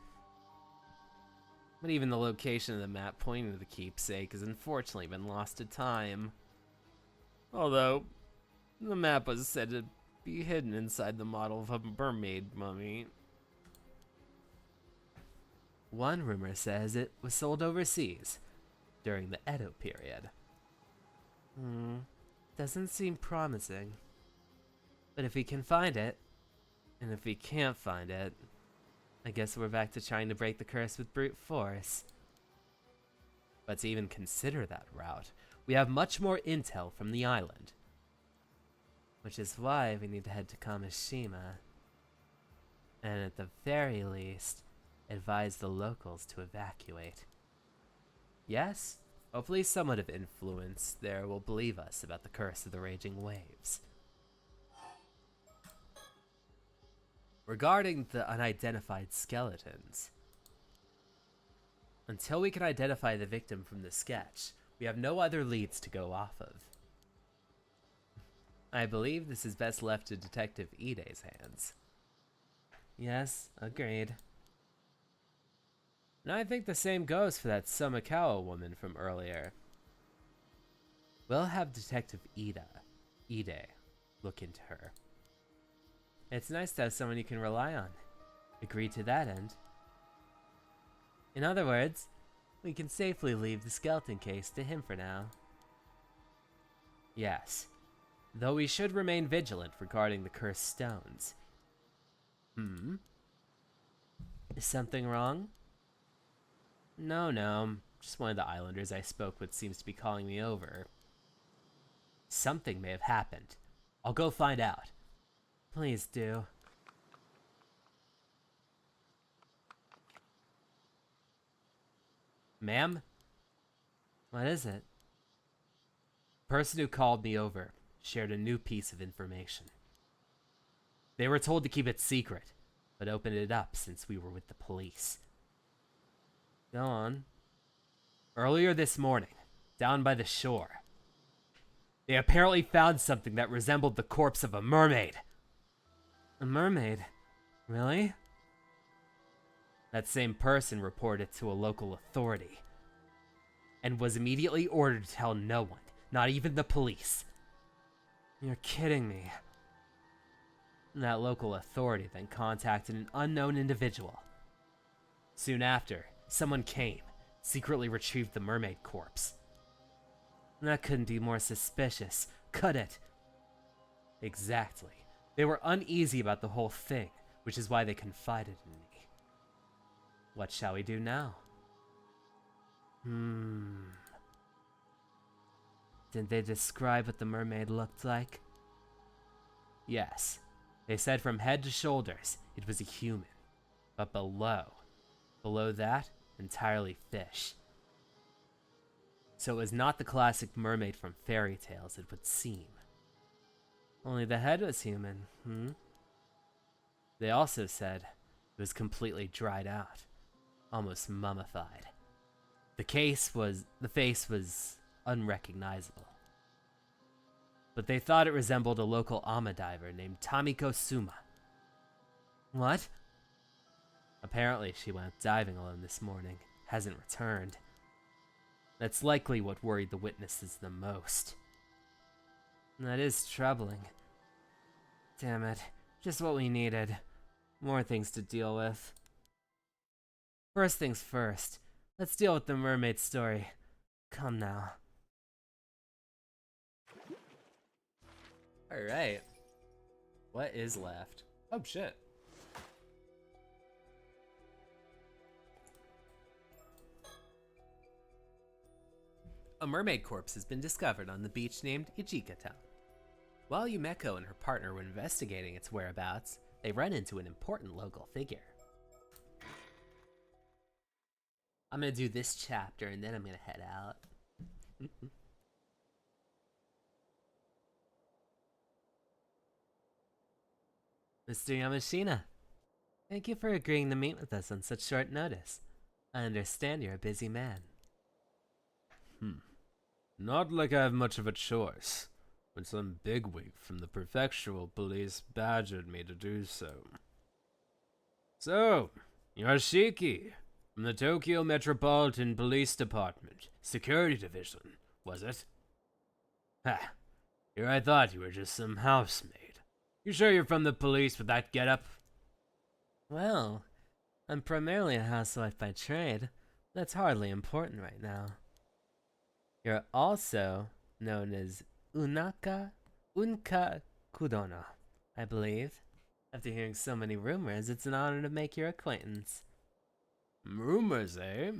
But even the location of the map pointing to the keepsake has unfortunately been lost to time. Although, the map was said to be hidden inside the model of a mermaid mummy. One rumor says it was sold overseas during the Edo period. Doesn't seem promising. But if we can find it, and if we can't find it, I guess we're back to trying to break the curse with brute force. But to even consider that route, we have much more intel from the island. Which is why we need to head to Kamishima. And at the very least, advise the locals to evacuate. Yes, hopefully somewhat of influence there will believe us about the curse of the raging waves. Regarding the unidentified skeletons, until we can identify the victim from the sketch, we have no other leads to go off of. I believe this is best left to Detective Ide's hands. Yes, agreed. And I think the same goes for that Somikawa woman from earlier. We'll have Detective Ide, look into her. It's nice to have someone you can rely on. Agree to that end. In other words, we can safely leave the skeleton case to him for now. Yes, though we should remain vigilant regarding the cursed stones. Is something wrong? No, just one of the islanders I spoke with seems to be calling me over. Something may have happened. I'll go find out. Please do. Ma'am? What is it? The person who called me over shared a new piece of information. They were told to keep it secret, but opened it up since we were with the police. Go on. Earlier this morning, down by the shore, they apparently found something that resembled the corpse of a mermaid. A mermaid? Really? That same person reported to a local authority, and was immediately ordered to tell no one, not even the police. You're kidding me. That local authority then contacted an unknown individual. Soon after, someone came, secretly retrieved the mermaid corpse. That couldn't be more suspicious, could it? Exactly. They were uneasy about the whole thing, which is why they confided in me. What shall we do now? Did they describe what the mermaid looked like? Yes. They said from head to shoulders, it was a human. But below that, entirely fish. So it was not the classic mermaid from fairy tales, it would seem. Only the head was human, They also said it was completely dried out, almost mummified. The face was unrecognizable. But they thought it resembled a local ama diver named Tamiko Suma. What? Apparently she went diving alone this morning, hasn't returned. That's likely what worried the witnesses the most. That is troubling. Damn it, just what we needed. More things to deal with. First things first, let's deal with the mermaid story. Come now. Alright. What is left? Oh shit. A mermaid corpse has been discovered on the beach named Ijika Town. While Yumeko and her partner were investigating its whereabouts, they run into an important local figure. I'm gonna do this chapter and then I'm gonna head out. Mr. Yamashina, thank you for agreeing to meet with us on such short notice. I understand you're a busy man. Not like I have much of a choice, when some bigwig from the prefectural police badgered me to do so. So, Yoshiki, from the Tokyo Metropolitan Police Department, Security Division, was it? Ha! Here I thought you were just some housemaid. You sure you're from the police with that getup? Well, I'm primarily a housewife by trade. That's hardly important right now. You're also known as Unka Kudono, I believe. After hearing so many rumors, it's an honor to make your acquaintance. Rumors, eh?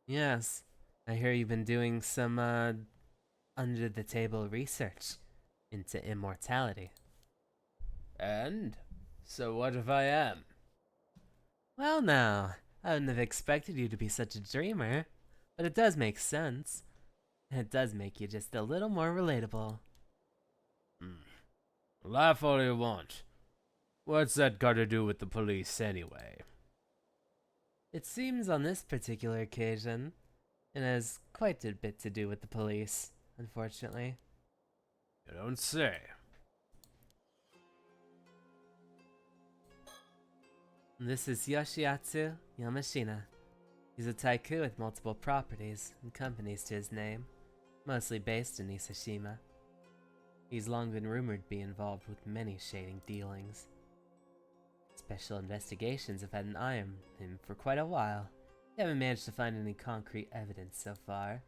Yes, I hear you've been doing some, under the table research into immortality. And? So what if I am? Well, now, I wouldn't have expected you to be such a dreamer, but it does make sense. It does make you just a little more relatable. Laugh all you want. What's that got to do with the police anyway? It seems on this particular occasion, it has quite a bit to do with the police, unfortunately. You don't say. This is Yoshiatsu Yamashina. He's a tycoon with multiple properties and companies to his name, mostly based in Isashima. He's long been rumored to be involved with many shading dealings. Special investigations have had an eye on him for quite a while. They haven't managed to find any concrete evidence so far.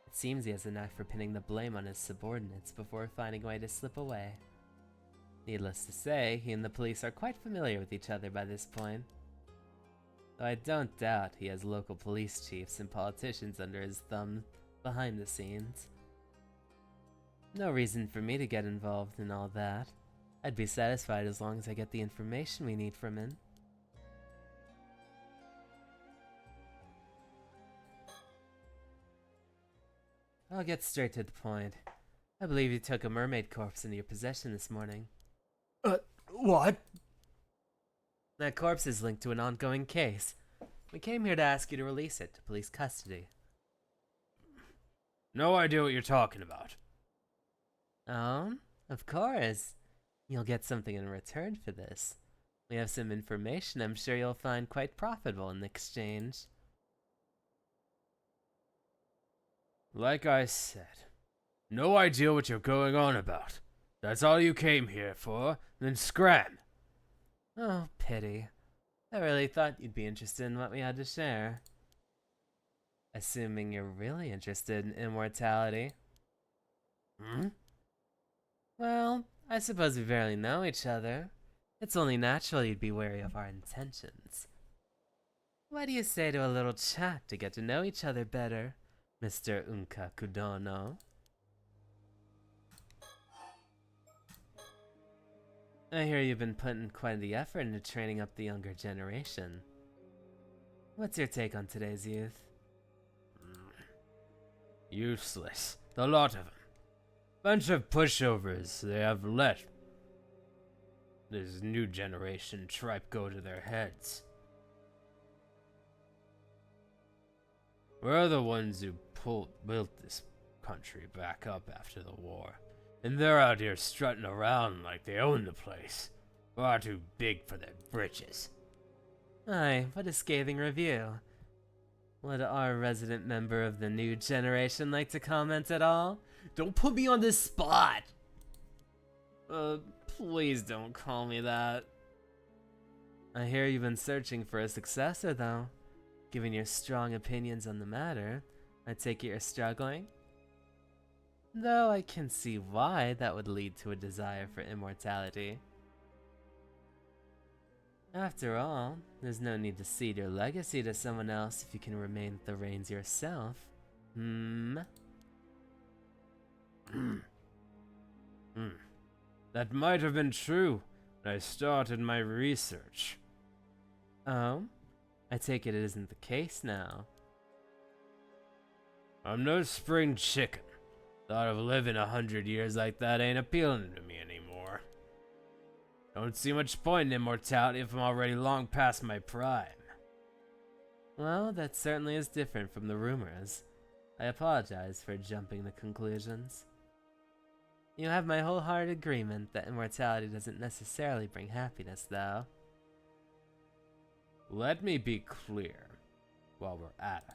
It seems he has a knack for pinning the blame on his subordinates before finding a way to slip away. Needless to say, he and the police are quite familiar with each other by this point. Though I don't doubt he has local police chiefs and politicians under his thumb behind the scenes. No reason for me to get involved in all that. I'd be satisfied as long as I get the information we need from him. I'll get straight to the point. I believe you took a mermaid corpse into your possession this morning. What? That corpse is linked to an ongoing case. We came here to ask you to release it to police custody. No idea what you're talking about. Oh, of course. You'll get something in return for this. We have some information I'm sure you'll find quite profitable in exchange. Like I said, no idea what you're going on about. That's all you came here for, then scram. Oh, pity. I really thought you'd be interested in what we had to share. Assuming you're really interested in immortality. Well, I suppose we barely know each other. It's only natural you'd be wary of our intentions. What do you say to a little chat to get to know each other better, Mr. Unka Kudono? I hear you've been putting quite the effort into training up the younger generation. What's your take on today's youth? Useless. The lot of them. Bunch of pushovers they have let this new generation tripe go to their heads. We're the ones who built this country back up after the war. And they're out here strutting around like they own the place. Far too big for their britches. Aye, what a scathing review. Would our resident member of the new generation like to comment at all? Don't put me on the spot! Please don't call me that. I hear you've been searching for a successor, though. Given your strong opinions on the matter, I take it you're struggling? Though I can see why that would lead to a desire for immortality. After all, there's no need to cede your legacy to someone else if you can remain at the reins yourself. That might have been true when I started my research. Oh? I take it isn't the case now. I'm no spring chicken. Thought of living 100 years like that ain't appealing to me anymore. Don't see much point in immortality if I'm already long past my prime. Well, that certainly is different from the rumors. I apologize for jumping to conclusions. You have my wholehearted agreement that immortality doesn't necessarily bring happiness, though. Let me be clear while we're at it.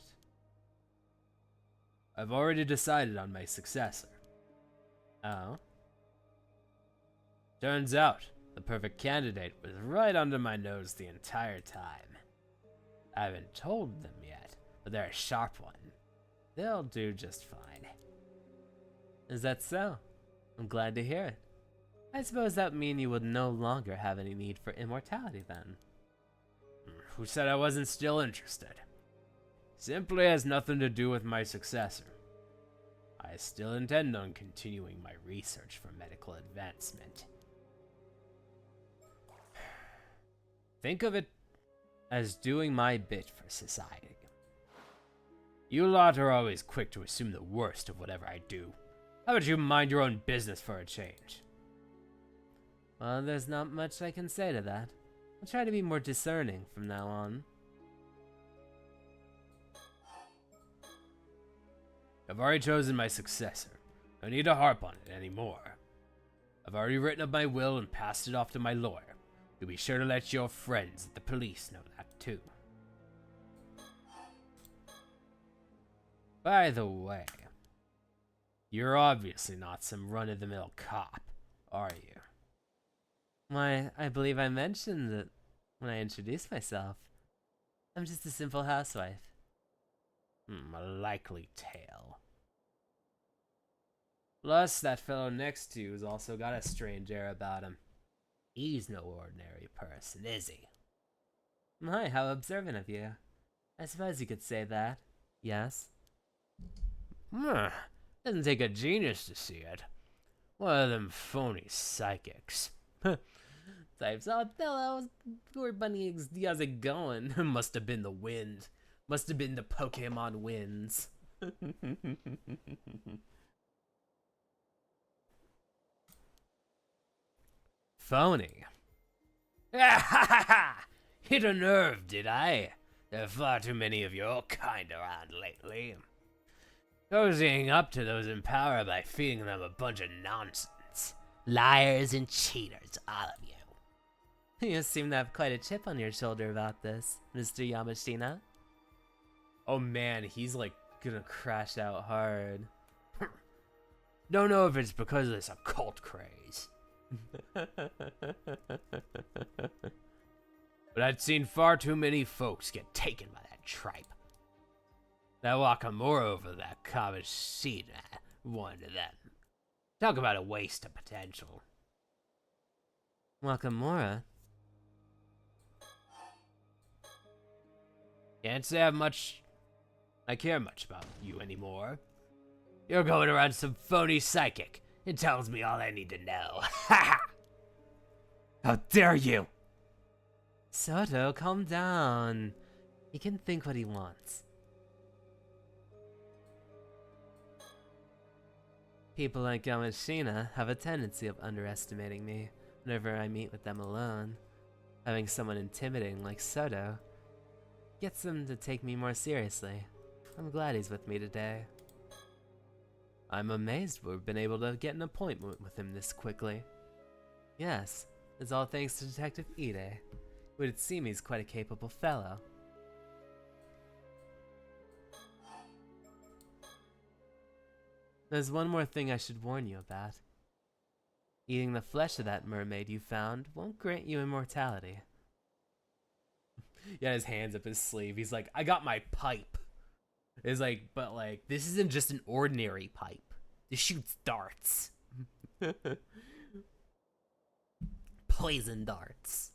I've already decided on my successor. Oh? Turns out, the perfect candidate was right under my nose the entire time. I haven't told them yet, but they're a sharp one. They'll do just fine. Is that so? I'm glad to hear it. I suppose that mean you would no longer have any need for immortality then. Who said I wasn't still interested? Simply has nothing to do with my successor. I still intend on continuing my research for medical advancement. Think of it as doing my bit for society. You lot are always quick to assume the worst of whatever I do. How about you mind your own business for a change? Well, there's not much I can say to that. I'll try to be more discerning from now on. I've already chosen my successor. No need to harp on it anymore. I've already written up my will and passed it off to my lawyer. You'll be sure to let your friends at the police know that too. By the way, you're obviously not some run-of-the-mill cop, are you? Why, I believe I mentioned it when I introduced myself. I'm just a simple housewife. A likely tale. Plus, that fellow next to you has also got a strange air about him. He's no ordinary person, is he? My, how observant of you. I suppose you could say that. Yes? Doesn't take a genius to see it. One of them phony psychics. Types, oh, hello, poor bunny, how's it going? Must have been the wind. Must have been the Pokemon winds. Phony. Hit a nerve, did I? There are far too many of your kind around lately. Cozying up to those in power by feeding them a bunch of nonsense. Liars and cheaters, all of you. You seem to have quite a chip on your shoulder about this, Mr. Yamashina. Oh man, he's like gonna crash out hard. Don't know if it's because of this occult craze. But I'd seen far too many folks get taken by that tripe. That Wakamura over that Kawashita, one of them. Talk about a waste of potential. Wakamura? Can't say I care much about you anymore. You're going around some phony psychic. It tells me all I need to know. Ha! How dare you! Soto, calm down. He can think what he wants. People like Yamashina have a tendency of underestimating me whenever I meet with them alone. Having someone intimidating like Soto gets them to take me more seriously. I'm glad he's with me today. I'm amazed we've been able to get an appointment with him this quickly. Yes, it's all thanks to Detective Ide. It would seem he's quite a capable fellow. There's one more thing I should warn you about. Eating the flesh of that mermaid you found won't grant you immortality. Yeah, his hands up his sleeve. He's like, I got my pipe. It's like, but like, this isn't just an ordinary pipe. This shoots darts. Poison darts.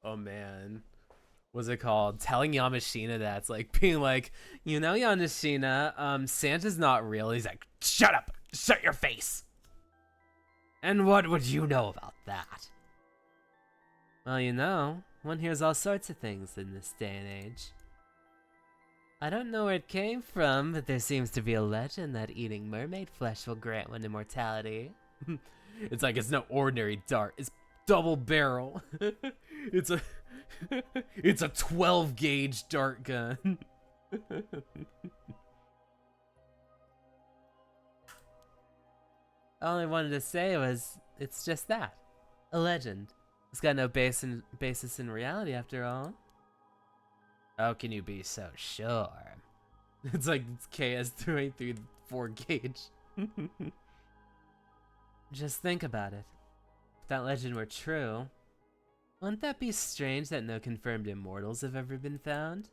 Oh man. What's it called? Telling Yamashina that's like being like, you know, Yamashina, Santa's not real. He's like, shut up! Shut your face! And what would you know about that? Well, you know, one hears all sorts of things in this day and age. I don't know where it came from, but there seems to be a legend that eating mermaid flesh will grant one immortality. It's like, it's no ordinary dart. It's double barrel. It's a 12 gauge dart gun. All I wanted to say was, it's just that. A legend. It's got no basis in reality after all. How can you be so sure? It's like it's KS 334 gauge. Just think about it. If that legend were true, wouldn't that be strange that no confirmed immortals have ever been found?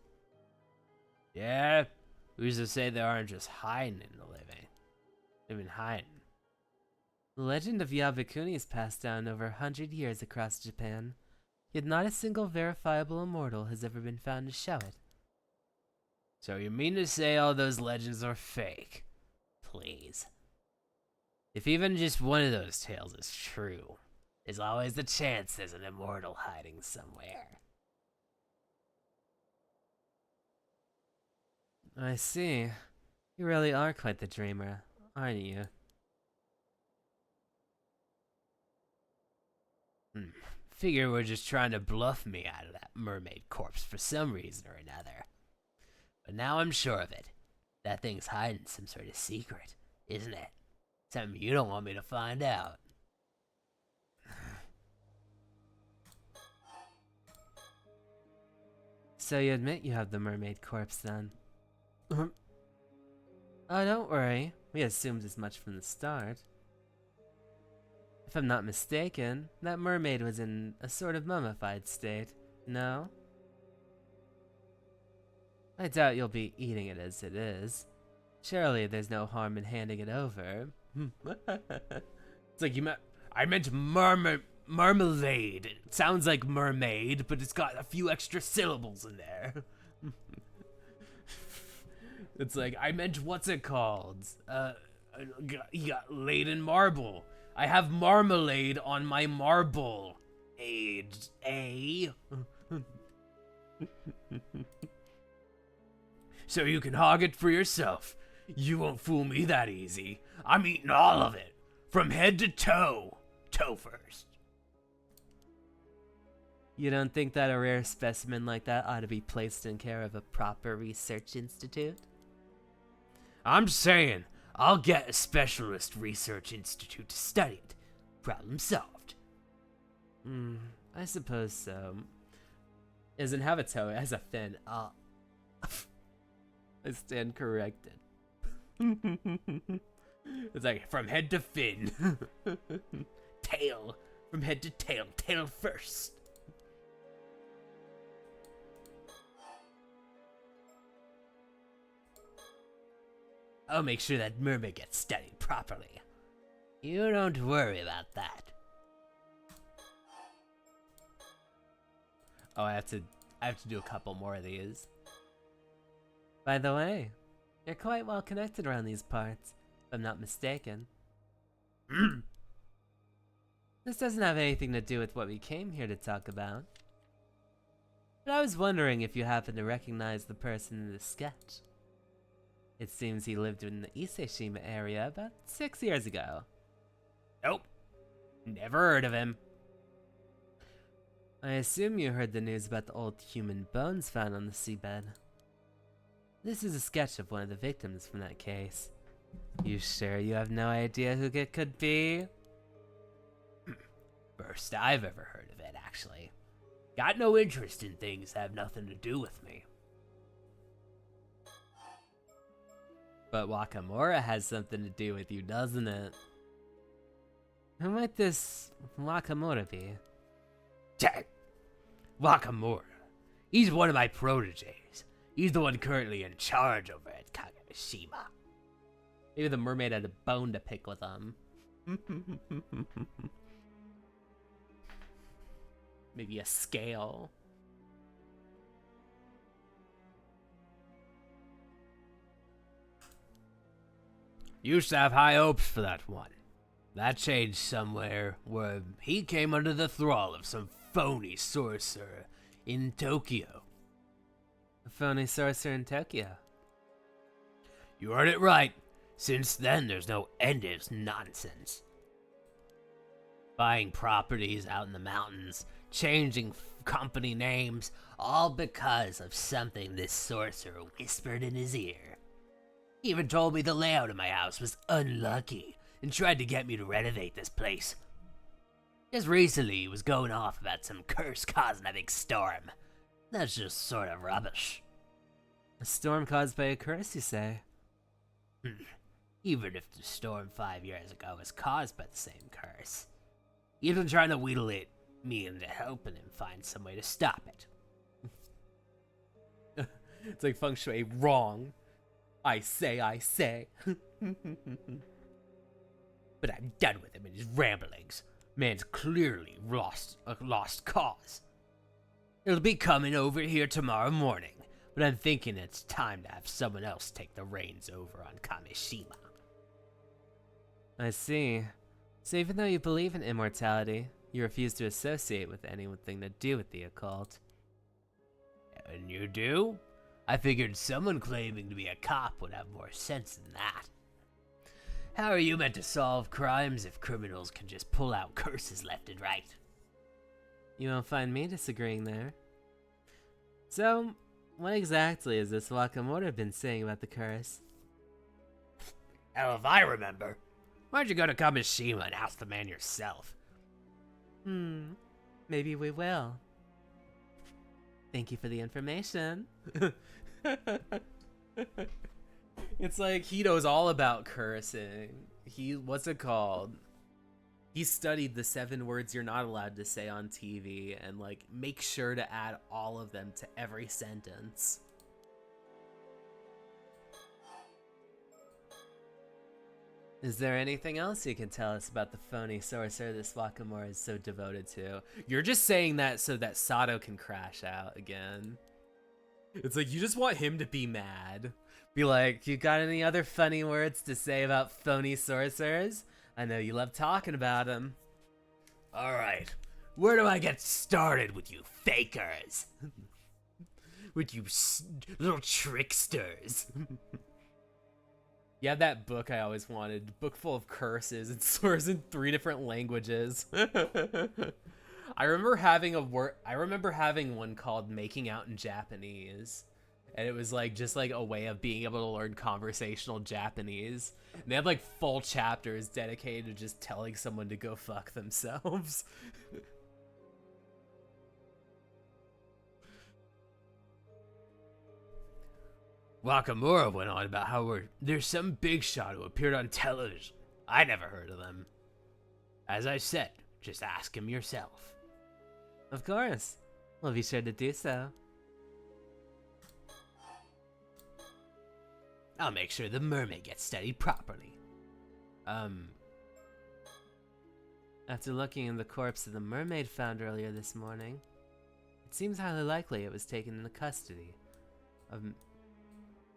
Yeah? Who's to say they aren't just hiding in the living? They've been hiding. The legend of Yabakuni is passed down over 100 years across Japan, yet not a single verifiable immortal has ever been found to show it. So you mean to say all those legends are fake? Please. If even just one of those tales is true, there's always the chance there's an immortal hiding somewhere. I see. You really are quite the dreamer, aren't you? Figure we're just trying to bluff me out of that mermaid corpse for some reason or another. But now I'm sure of it. That thing's hiding some sort of secret, isn't it? Something you don't want me to find out. So you admit you have the mermaid corpse then? Oh, don't worry. We assumed as much from the start. If I'm not mistaken, that mermaid was in a sort of mummified state, no? I doubt you'll be eating it as it is. Surely there's no harm in handing it over. It's like I meant marmalade. It sounds like mermaid, but it's got a few extra syllables in there. It's like, I meant what's it called? You got laid in marble. I have marmalade on my marble. Age, eh? So you can hog it for yourself. You won't fool me that easy. I'm eating all of it. From head to toe. Toe first. You don't think that a rare specimen like that ought to be placed in care of a proper research institute? I'm saying, I'll get a specialist research institute to study it. Problem solved. I suppose so. It doesn't have a toe, it has a fin. I stand corrected. It's like from head to fin. Tail. From head to tail. Tail first. I'll make sure that mermaid gets studied properly. You don't worry about that. Oh, I have to do a couple more of these. By the way, you're quite well connected around these parts, if I'm not mistaken. This doesn't have anything to do with what we came here to talk about. But I was wondering if you happen to recognize the person in the sketch. It seems he lived in the Iseshima area about 6 years ago. Nope. Never heard of him. I assume you heard the news about the old human bones found on the seabed. This is a sketch of one of the victims from that case. You sure you have no idea who it could be? First I've ever heard of it, actually. Got no interest in things that have nothing to do with me. But Wakamura has something to do with you, doesn't it? Who might this Wakamura be? Wakamura. He's one of my proteges. He's the one currently in charge over at Kagoshima. Maybe the mermaid had a bone to pick with him. Maybe a scale. Used to have high hopes for that one. That changed somewhere where he came under the thrall of some phony sorcerer in Tokyo. A phony sorcerer in Tokyo. You heard it right. Since then, there's no end to his nonsense. Buying properties out in the mountains, changing company names, all because of something this sorcerer whispered in his ear. He even told me the layout of my house was unlucky and tried to get me to renovate this place. Just recently, he was going off about some curse causing a big storm. That's just sort of rubbish. A storm caused by a curse, you say? even if the storm 5 years ago was caused by the same curse. He's been trying to wheedle me into helping him find some way to stop it. It's like feng shui wrong. I say. But I'm done with him and his ramblings. Man's clearly a lost cause. He'll be coming over here tomorrow morning, but I'm thinking it's time to have someone else take the reins over on Kamishima. I see. So even though you believe in immortality, you refuse to associate with anything to do with the occult. And you do? I figured someone claiming to be a cop would have more sense than that. How are you meant to solve crimes if criminals can just pull out curses left and right? You won't find me disagreeing there. So, what exactly has this Wakamura been saying about the curse? Hell if I remember. Why'd you go to Kamishima and ask the man yourself? Maybe we will. Thank you for the information. It's like he knows all about cursing. What's it called? He studied the 7 words you're not allowed to say on TV and like make sure to add all of them to every sentence. Is there anything else you can tell us about the phony sorcerer this Wakamura is so devoted to? You're just saying that so that Sato can crash out again. It's like you just want him to be mad. Be like, you got any other funny words to say about phony sorcerers? I know you love talking about them. Alright, where do I get started with you fakers? With you little tricksters? You have that book I always wanted, book full of curses and swears in 3 different languages. I remember having one called Making Out in Japanese. And it was like just like a way of being able to learn conversational Japanese. And they had like full chapters dedicated to just telling someone to go fuck themselves. Wakamura went on about how there's some big shot who appeared on television. I never heard of them. As I said, just ask him yourself. Of course. We'll be sure to do so. I'll make sure the mermaid gets studied properly. After looking in the corpse of the mermaid found earlier this morning, it seems highly likely it was taken into custody of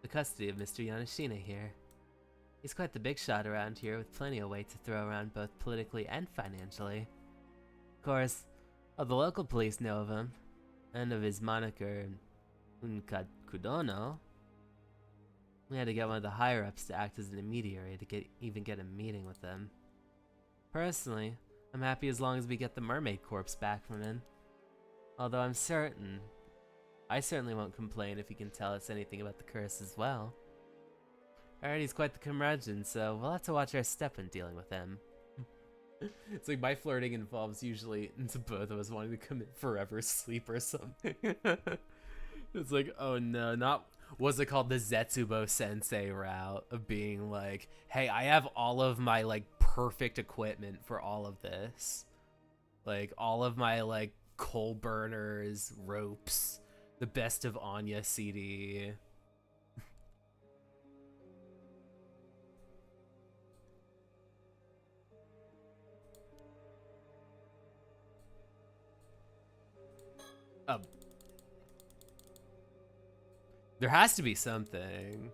Mr. Yanashina here. He's quite the big shot around here with plenty of weight to throw around both politically and financially. Of course, all the local police know of him, and of his moniker, Unkakudono. We had to get one of the higher-ups to act as an intermediary to even get a meeting with them. Personally, I'm happy as long as we get the mermaid corpse back from him. Although I certainly won't complain if he can tell us anything about the curse as well. Alright, he's quite the curmudgeon, so we'll have to watch our step when dealing with him. It's like my flirting involves usually both of us wanting to commit forever sleep or something. It's like, oh no, not... What's it called? The Zetsubo Sensei route of being like, hey, I have all of my like perfect equipment for all of this. Like all of my like coal burners, ropes, the Best of Anya CD. There has to be something.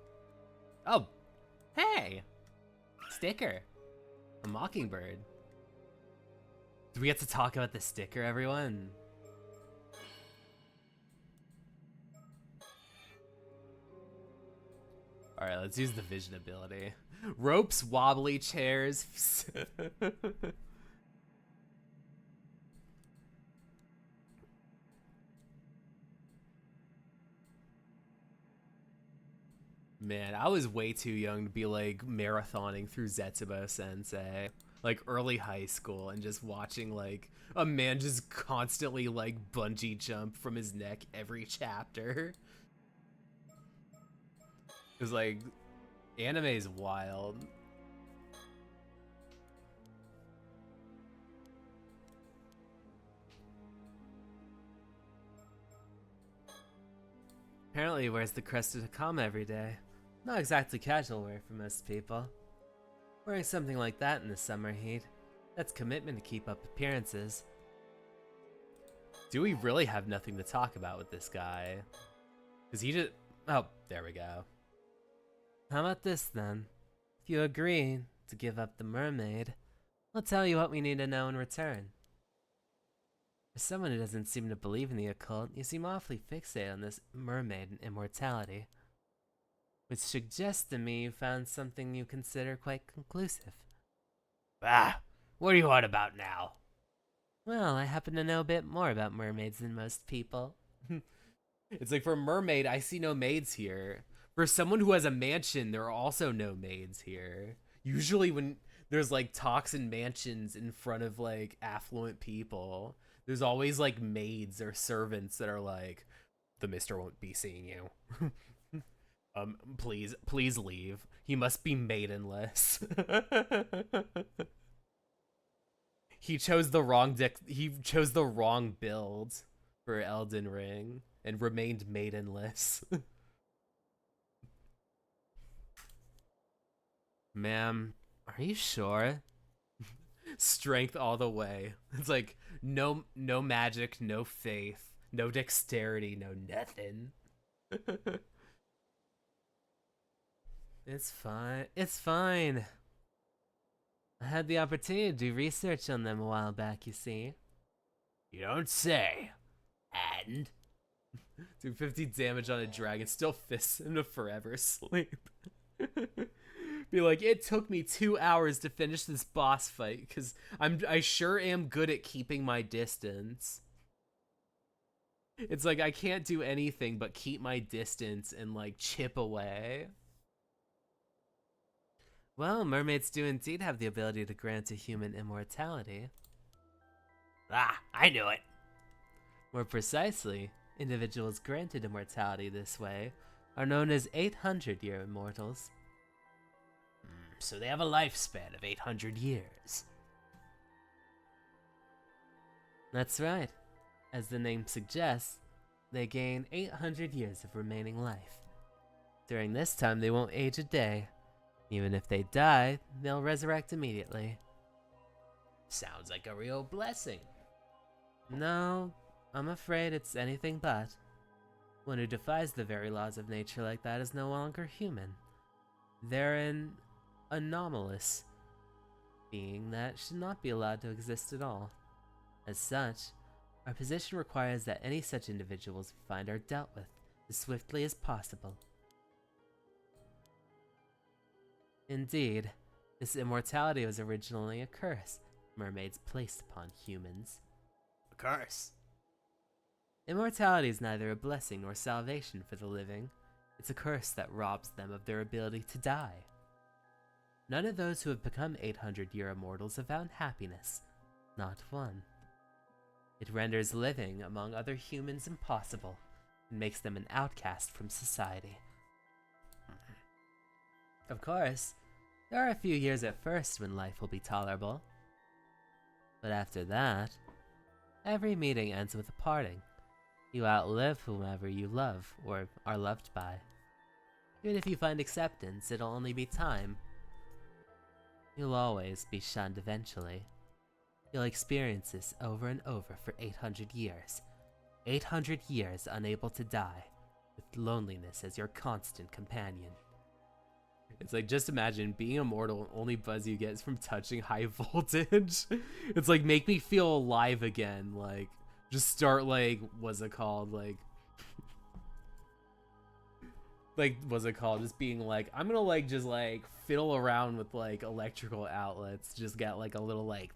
Oh, hey, sticker, a mockingbird. Do we get to talk about the sticker, everyone? All right, let's use the vision ability. Ropes, wobbly chairs. Man, I was way too young to be like marathoning through Zetsubo Sensei, like early high school, and just watching like a man just constantly like bungee jump from his neck every chapter. It was like, anime is wild. Apparently he wears the crest of Takama every day. Not exactly casual wear for most people. Wearing something like that in the summer heat, that's commitment to keep up appearances. Do we really have nothing to talk about with this guy? Because he just... Oh, there we go. How about this then? If you agree to give up the mermaid, I'll tell you what we need to know in return. For someone who doesn't seem to believe in the occult, you seem awfully fixated on this mermaid and immortality. Which suggests to me you found something you consider quite conclusive. Ah, what are you on about now? Well, I happen to know a bit more about mermaids than most people. It's like, for a mermaid, I see no maids here. For someone who has a mansion, there are also no maids here. Usually when there's like talks in mansions in front of like affluent people, there's always like maids or servants that are like, the mister won't be seeing you. Please leave. He must be maidenless. He chose the wrong build for Elden Ring and remained maidenless. Ma'am, are you sure? Strength all the way. It's like no magic, no faith, no dexterity, no nothing. It's fine. It's fine. I had the opportunity to do research on them a while back, you see. You don't say. And? Do 50 damage on a dragon, still fists him to forever sleep. Be like, it took me 2 hours to finish this boss fight, because I sure am good at keeping my distance. It's like, I can't do anything but keep my distance and, like, chip away. Well, mermaids do indeed have the ability to grant a human immortality. Ah, I knew it! More precisely, individuals granted immortality this way are known as 800-year immortals. So they have a lifespan of 800 years. That's right. As the name suggests, they gain 800 years of remaining life. During this time, they won't age a day. Even if they die, they'll resurrect immediately. Sounds like a real blessing. No, I'm afraid it's anything but. One who defies the very laws of nature like that is no longer human. They're an anomalous being that should not be allowed to exist at all. As such, our position requires that any such individuals we find are dealt with as swiftly as possible. Indeed, this immortality was originally a curse mermaids placed upon humans. A curse? Immortality is neither a blessing nor salvation for the living. It's a curse that robs them of their ability to die. None of those who have become 800-year immortals have found happiness. Not one. It renders living among other humans impossible, and makes them an outcast from society. Of course, there are a few years at first when life will be tolerable. But after that, every meeting ends with a parting. You outlive whomever you love, or are loved by. Even if you find acceptance, it'll only be time. You'll always be shunned eventually. You'll experience this over and over for 800 years. 800 years unable to die, with loneliness as your constant companion. It's like, just imagine being immortal and only buzz you get is from touching high voltage. It's like, make me feel alive again. Like, just start like, what's it called? Like, what's it called? Just being like, I'm gonna like, just like fiddle around with like electrical outlets. Just get like a little like,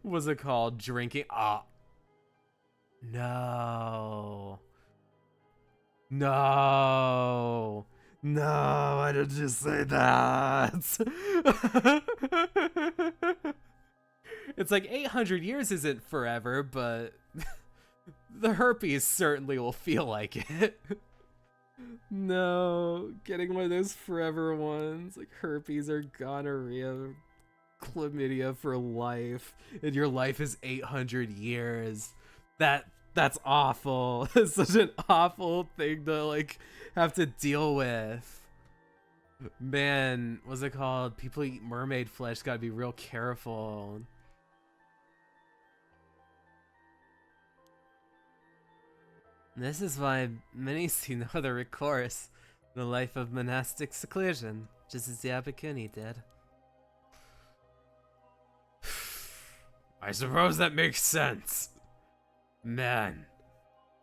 what's it called? Drinking. Ah. No. No. No, why did you say that? It's like 800 years isn't forever, but the herpes certainly will feel like it. No, getting one of those forever ones, like herpes or gonorrhea, chlamydia for life, and your life is 800 years. That's awful. It's such an awful thing to like have to deal with. Man, what's it called? People eat mermaid flesh, gotta be real careful. This is why many see no other recourse in a life of monastic seclusion, just as the Abakuni did. I suppose that makes sense. Man,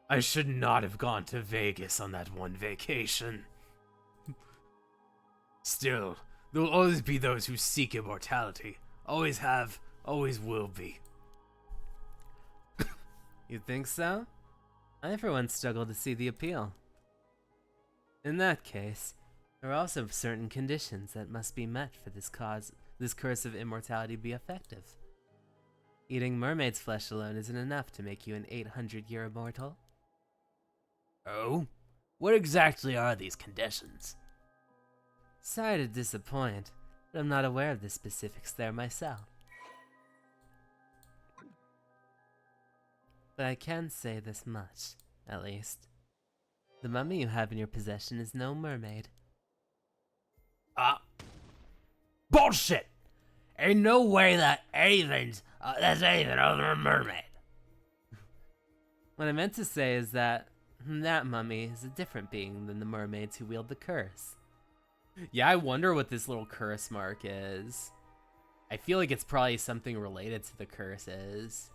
I should not have gone to Vegas on that one vacation. Still, there will always be those who seek immortality. Always have, always will be. You think so? I for one struggle to see the appeal. In that case, there are also certain conditions that must be met for this curse of immortality to be effective. Eating mermaid's flesh alone isn't enough to make you an 800-year immortal. Oh? What exactly are these conditions? Sorry to disappoint, but I'm not aware of the specifics there myself. But I can say this much, at least. The mummy you have in your possession is no mermaid. Bullshit! Ain't no way that that's anything other than a mermaid. What I meant to say is that mummy is a different being than the mermaids who wield the curse. Yeah, I wonder what this little curse mark is. I feel like it's probably something related to the curses.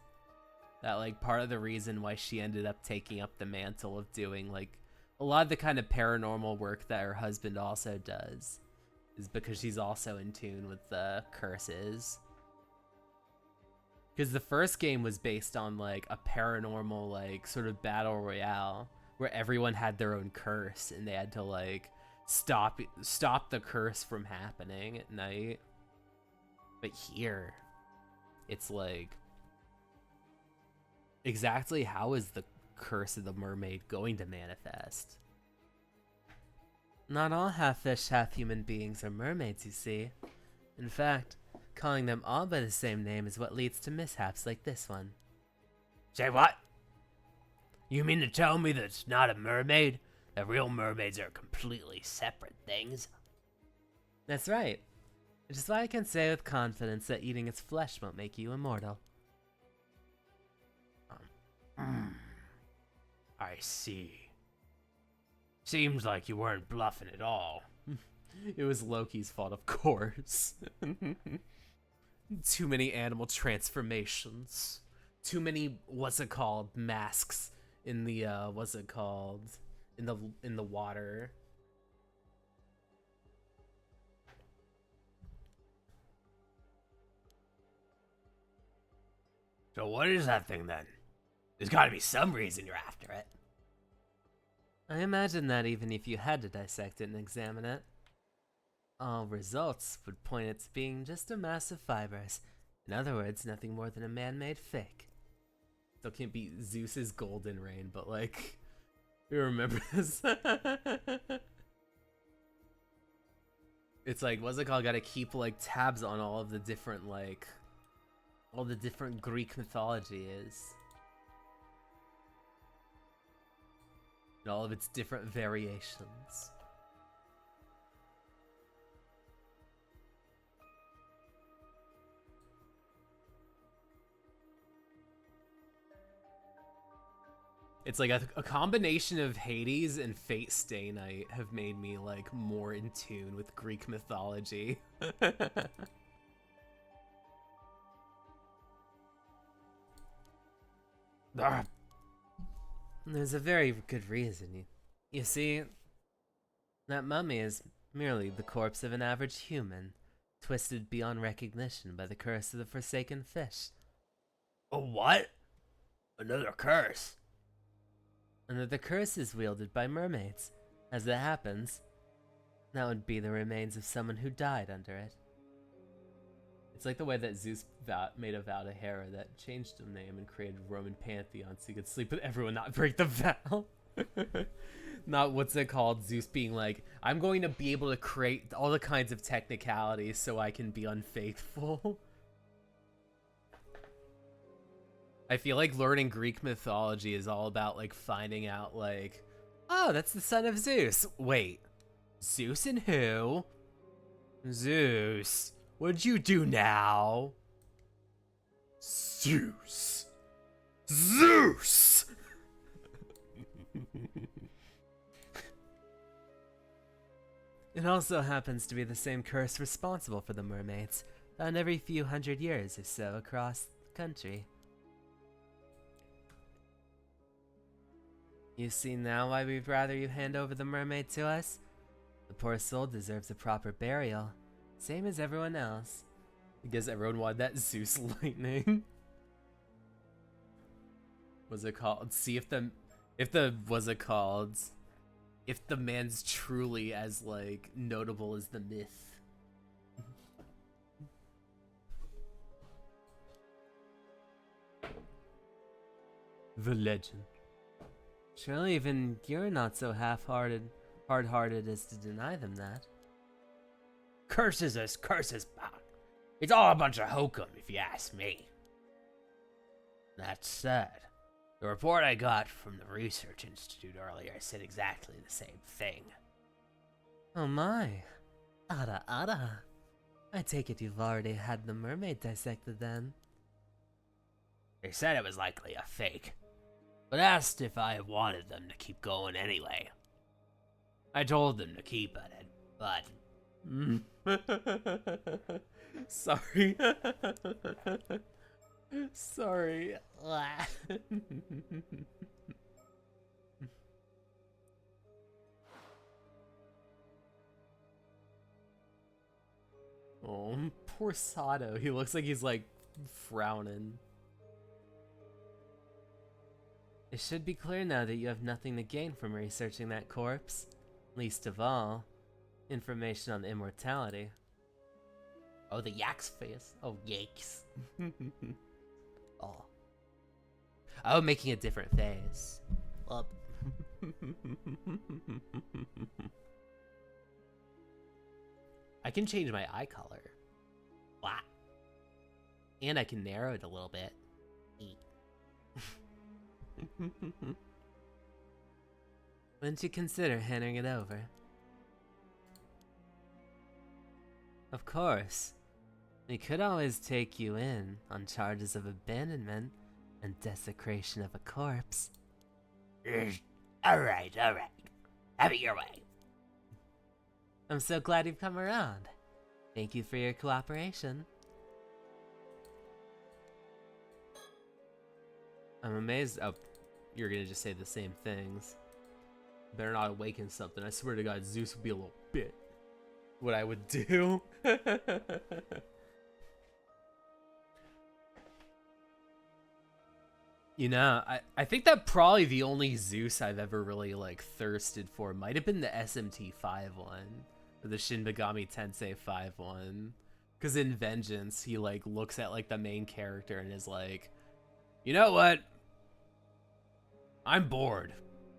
That, like, part of the reason why she ended up taking up the mantle of doing, like, a lot of the kind of paranormal work that her husband also does is because she's also in tune with the curses. Because the first game was based on, like, a paranormal, like, sort of battle royale where everyone had their own curse and they had to, like, stop the curse from happening at night. But here, it's like, exactly how is the curse of the mermaid going to manifest? Not all half-fish, half-human beings are mermaids, you see. In fact, calling them all by the same name is what leads to mishaps like this one. Say what? You mean to tell me that it's not a mermaid? That real mermaids are completely separate things? That's right. Which is why I can say with confidence that eating its flesh won't make you immortal. I see. Seems like you weren't bluffing at all. It was Loki's fault, of course. Too many animal transformations. Too many, masks in the, in the water. So what is that thing then? There's gotta be some reason you're after it. I imagine that even if you had to dissect it and examine it, all results would point it to being just a mass of fibers. In other words, nothing more than a man-made fake. Still can't be Zeus's golden rain, but like, you remember this? It's like, what's it called? Gotta keep like tabs on all of the different like, all the different Greek mythology is. And all of its different variations. It's like a combination of Hades and Fate Stay Night have made me like more in tune with Greek mythology. There's a very good reason. You see, that mummy is merely the corpse of an average human, twisted beyond recognition by the curse of the forsaken fish. A what? Another curse? Another curse is wielded by mermaids. As it happens, that would be the remains of someone who died under it. It's like the way that Zeus made a vow to Hera that changed the name and created Roman pantheon so he could sleep with everyone, not break the vow. Not what's it called, Zeus being like, I'm going to be able to create all the kinds of technicalities so I can be unfaithful. I feel like learning Greek mythology is all about like finding out like, oh, that's the son of Zeus. Wait, Zeus and who? Zeus. What'd you do now? Zeus. Zeus! It also happens to be the same curse responsible for the mermaids, found every few hundred years or so across the country. You see now why we'd rather you hand over the mermaid to us? The poor soul deserves a proper burial, same as everyone else. I guess everyone wanted that Zeus lightning. What's it called? See if the what's it called? If the man's truly as like notable as the myth. The legend. Surely even you're not so hard-hearted as to deny them that. Curses us, curses back. It's all a bunch of hokum, if you ask me. That said, the report I got from the Research Institute earlier said exactly the same thing. Oh my. Ada. I take it you've already had the mermaid dissected then. They said it was likely a fake, but asked if I wanted them to keep going anyway. I told them to keep at it, but... Sorry. Sorry. Oh, poor Sato. He looks like he's like frowning. It should be clear now that you have nothing to gain from researching that corpse. Least of all, information on immortality. Oh, the yak's face. Oh, yikes. Oh, making a different face. Up. I can change my eye color. What? And I can narrow it a little bit. Wouldn't you consider handing it over? Of course. We could always take you in on charges of abandonment and desecration of a corpse. Alright. Have it your way. I'm so glad you've come around. Thank you for your cooperation. I'm amazed. Oh, you're gonna just say the same things. Better not awaken something. I swear to God, Zeus would be a little bit. What I would do. You know, I think that probably the only Zeus I've ever really like thirsted for might have been the SMT5 one, or the Shin Megami Tensei 5 one. Because in Vengeance, he like looks at like the main character and is like, you know what? I'm bored.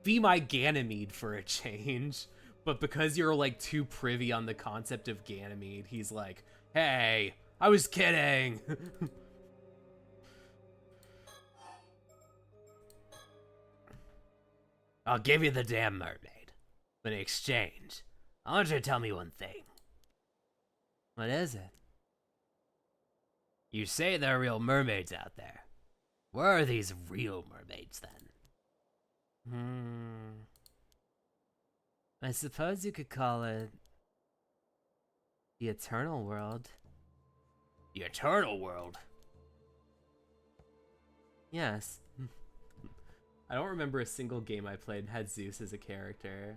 Be my Ganymede for a change. But because you're like too privy on the concept of Ganymede, he's like, hey, I was kidding. I'll give you the damn mermaid. But in exchange, I want you to tell me one thing. What is it? You say there are real mermaids out there. Where are these real mermaids then? I suppose you could call it the eternal world. The eternal world? Yes. I don't remember a single game I played and had Zeus as a character.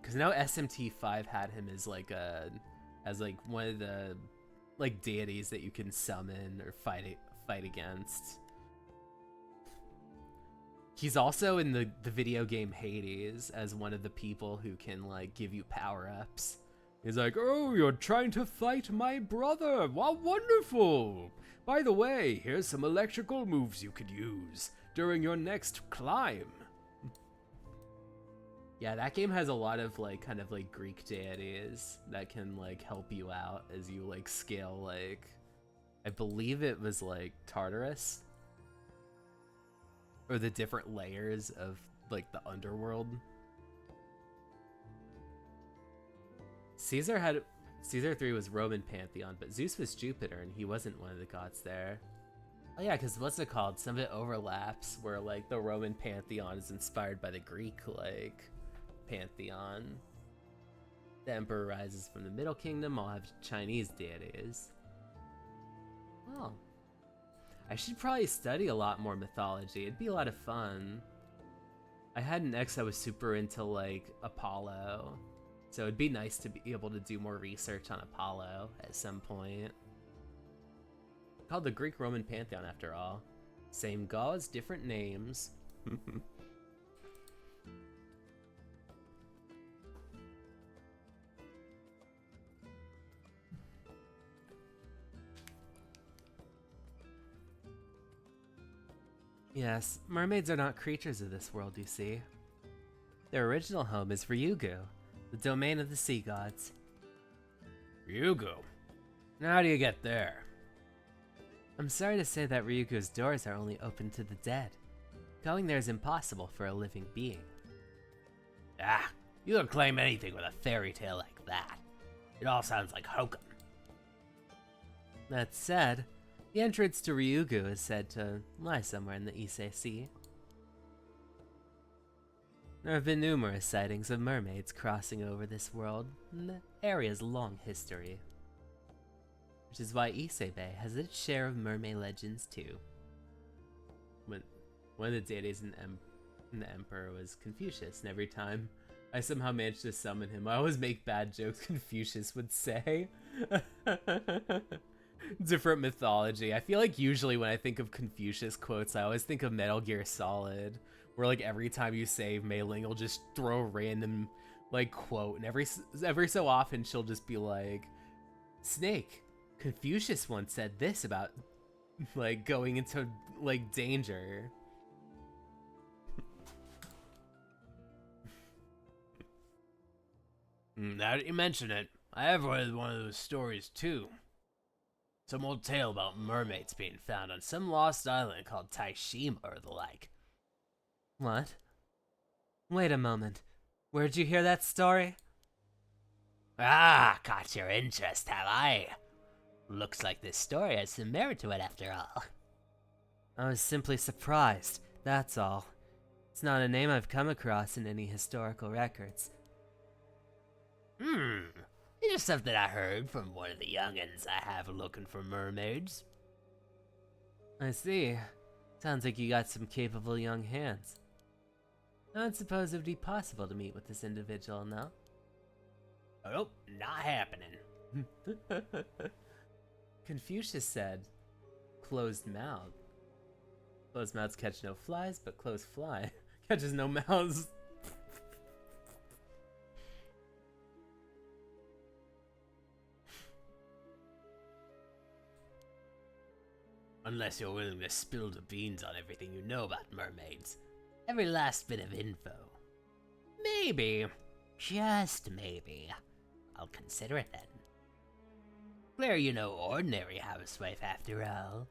Because now SMT5 had him as like one of the like deities that you can summon or fight against. He's also in the video game Hades as one of the people who can like give you power-ups. He's like, oh, you're trying to fight my brother. Wow, wonderful. By the way, here's some electrical moves you could use during your next climb. Yeah, that game has a lot of like kind of like Greek deities that can like help you out as you like scale like I believe it was like Tartarus, or the different layers of like the underworld. Caesar 3 was Roman pantheon, but Zeus was Jupiter, and he wasn't one of the gods there. Oh yeah, because what's it called? Some of it overlaps, where like the Roman pantheon is inspired by the Greek like pantheon. The emperor rises from the Middle Kingdom. I'll have Chinese deities. Oh, I should probably study a lot more mythology. It'd be a lot of fun. I had an ex that was super into like Apollo, so it'd be nice to be able to do more research on Apollo at some point. Called the Greek-Roman pantheon, after all. Same gods, different names. Yes, mermaids are not creatures of this world, you see. Their original home is Ryugu, the domain of the sea gods. Ryugu? Now how do you get there? I'm sorry to say that Ryugu's doors are only open to the dead. Going there is impossible for a living being. Ah, you don't claim anything with a fairy tale like that. It all sounds like hokum. That said, the entrance to Ryugu is said to lie somewhere in the Ise Sea. There have been numerous sightings of mermaids crossing over this world in the area's long history. Which is why Ise Bay has its share of mermaid legends too. One of the deities in the Emperor was Confucius, and every time I somehow managed to summon him, I always make bad jokes Confucius would say. Different mythology. I feel like usually when I think of Confucius quotes, I always think of Metal Gear Solid, where like every time you save, Mei Ling will just throw a random like quote, and every so often she'll just be like, Snake, Confucius once said this about like going into like danger. Now that you mention it, I have read one of those stories too. Some old tale about mermaids being found on some lost island called Taishima or the like. What? Wait a moment. Where'd you hear that story? Ah, caught your interest, have I? Looks like this story has some merit to it after all. I was simply surprised, that's all. It's not a name I've come across in any historical records. It's just something I heard from one of the youngins I have looking for mermaids. I see. Sounds like you got some capable young hands. I don't suppose it would be possible to meet with this individual, no? Nope, not happening. Confucius said, closed mouth. Closed mouths catch no flies, but closed fly catches no mouths. Unless you're willing to spill the beans on everything you know about mermaids. Every last bit of info. Maybe, just maybe, I'll consider it then. Clear you're no ordinary housewife after all.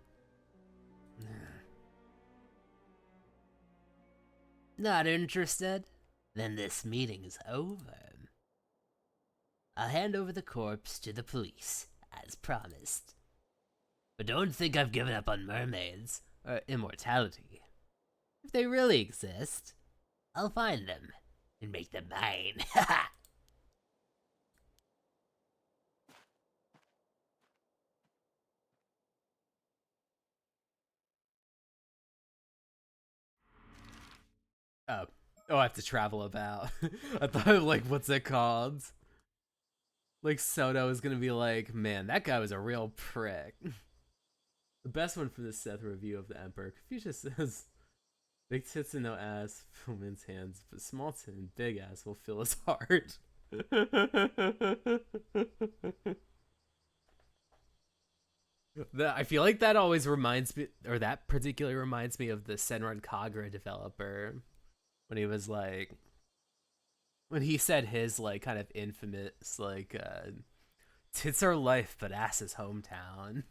Not interested? Then this meeting's over. I'll hand over the corpse to the police, as promised. But don't think I've given up on mermaids, or immortality. If they really exist, I'll find them, and make them mine. Oh, I have to travel about. I thought, like, what's it called? Like, Soto is gonna be like, man, that guy was a real prick. The best one from the Seth review of the Emperor. Confucius says, big tits and no ass fill men's hands, but small tit and big ass will fill his heart. I feel like that always reminds me, or that particularly reminds me of the Senran Kagura developer. When he was like, when he said his like kind of infamous like, tits are life but ass is hometown.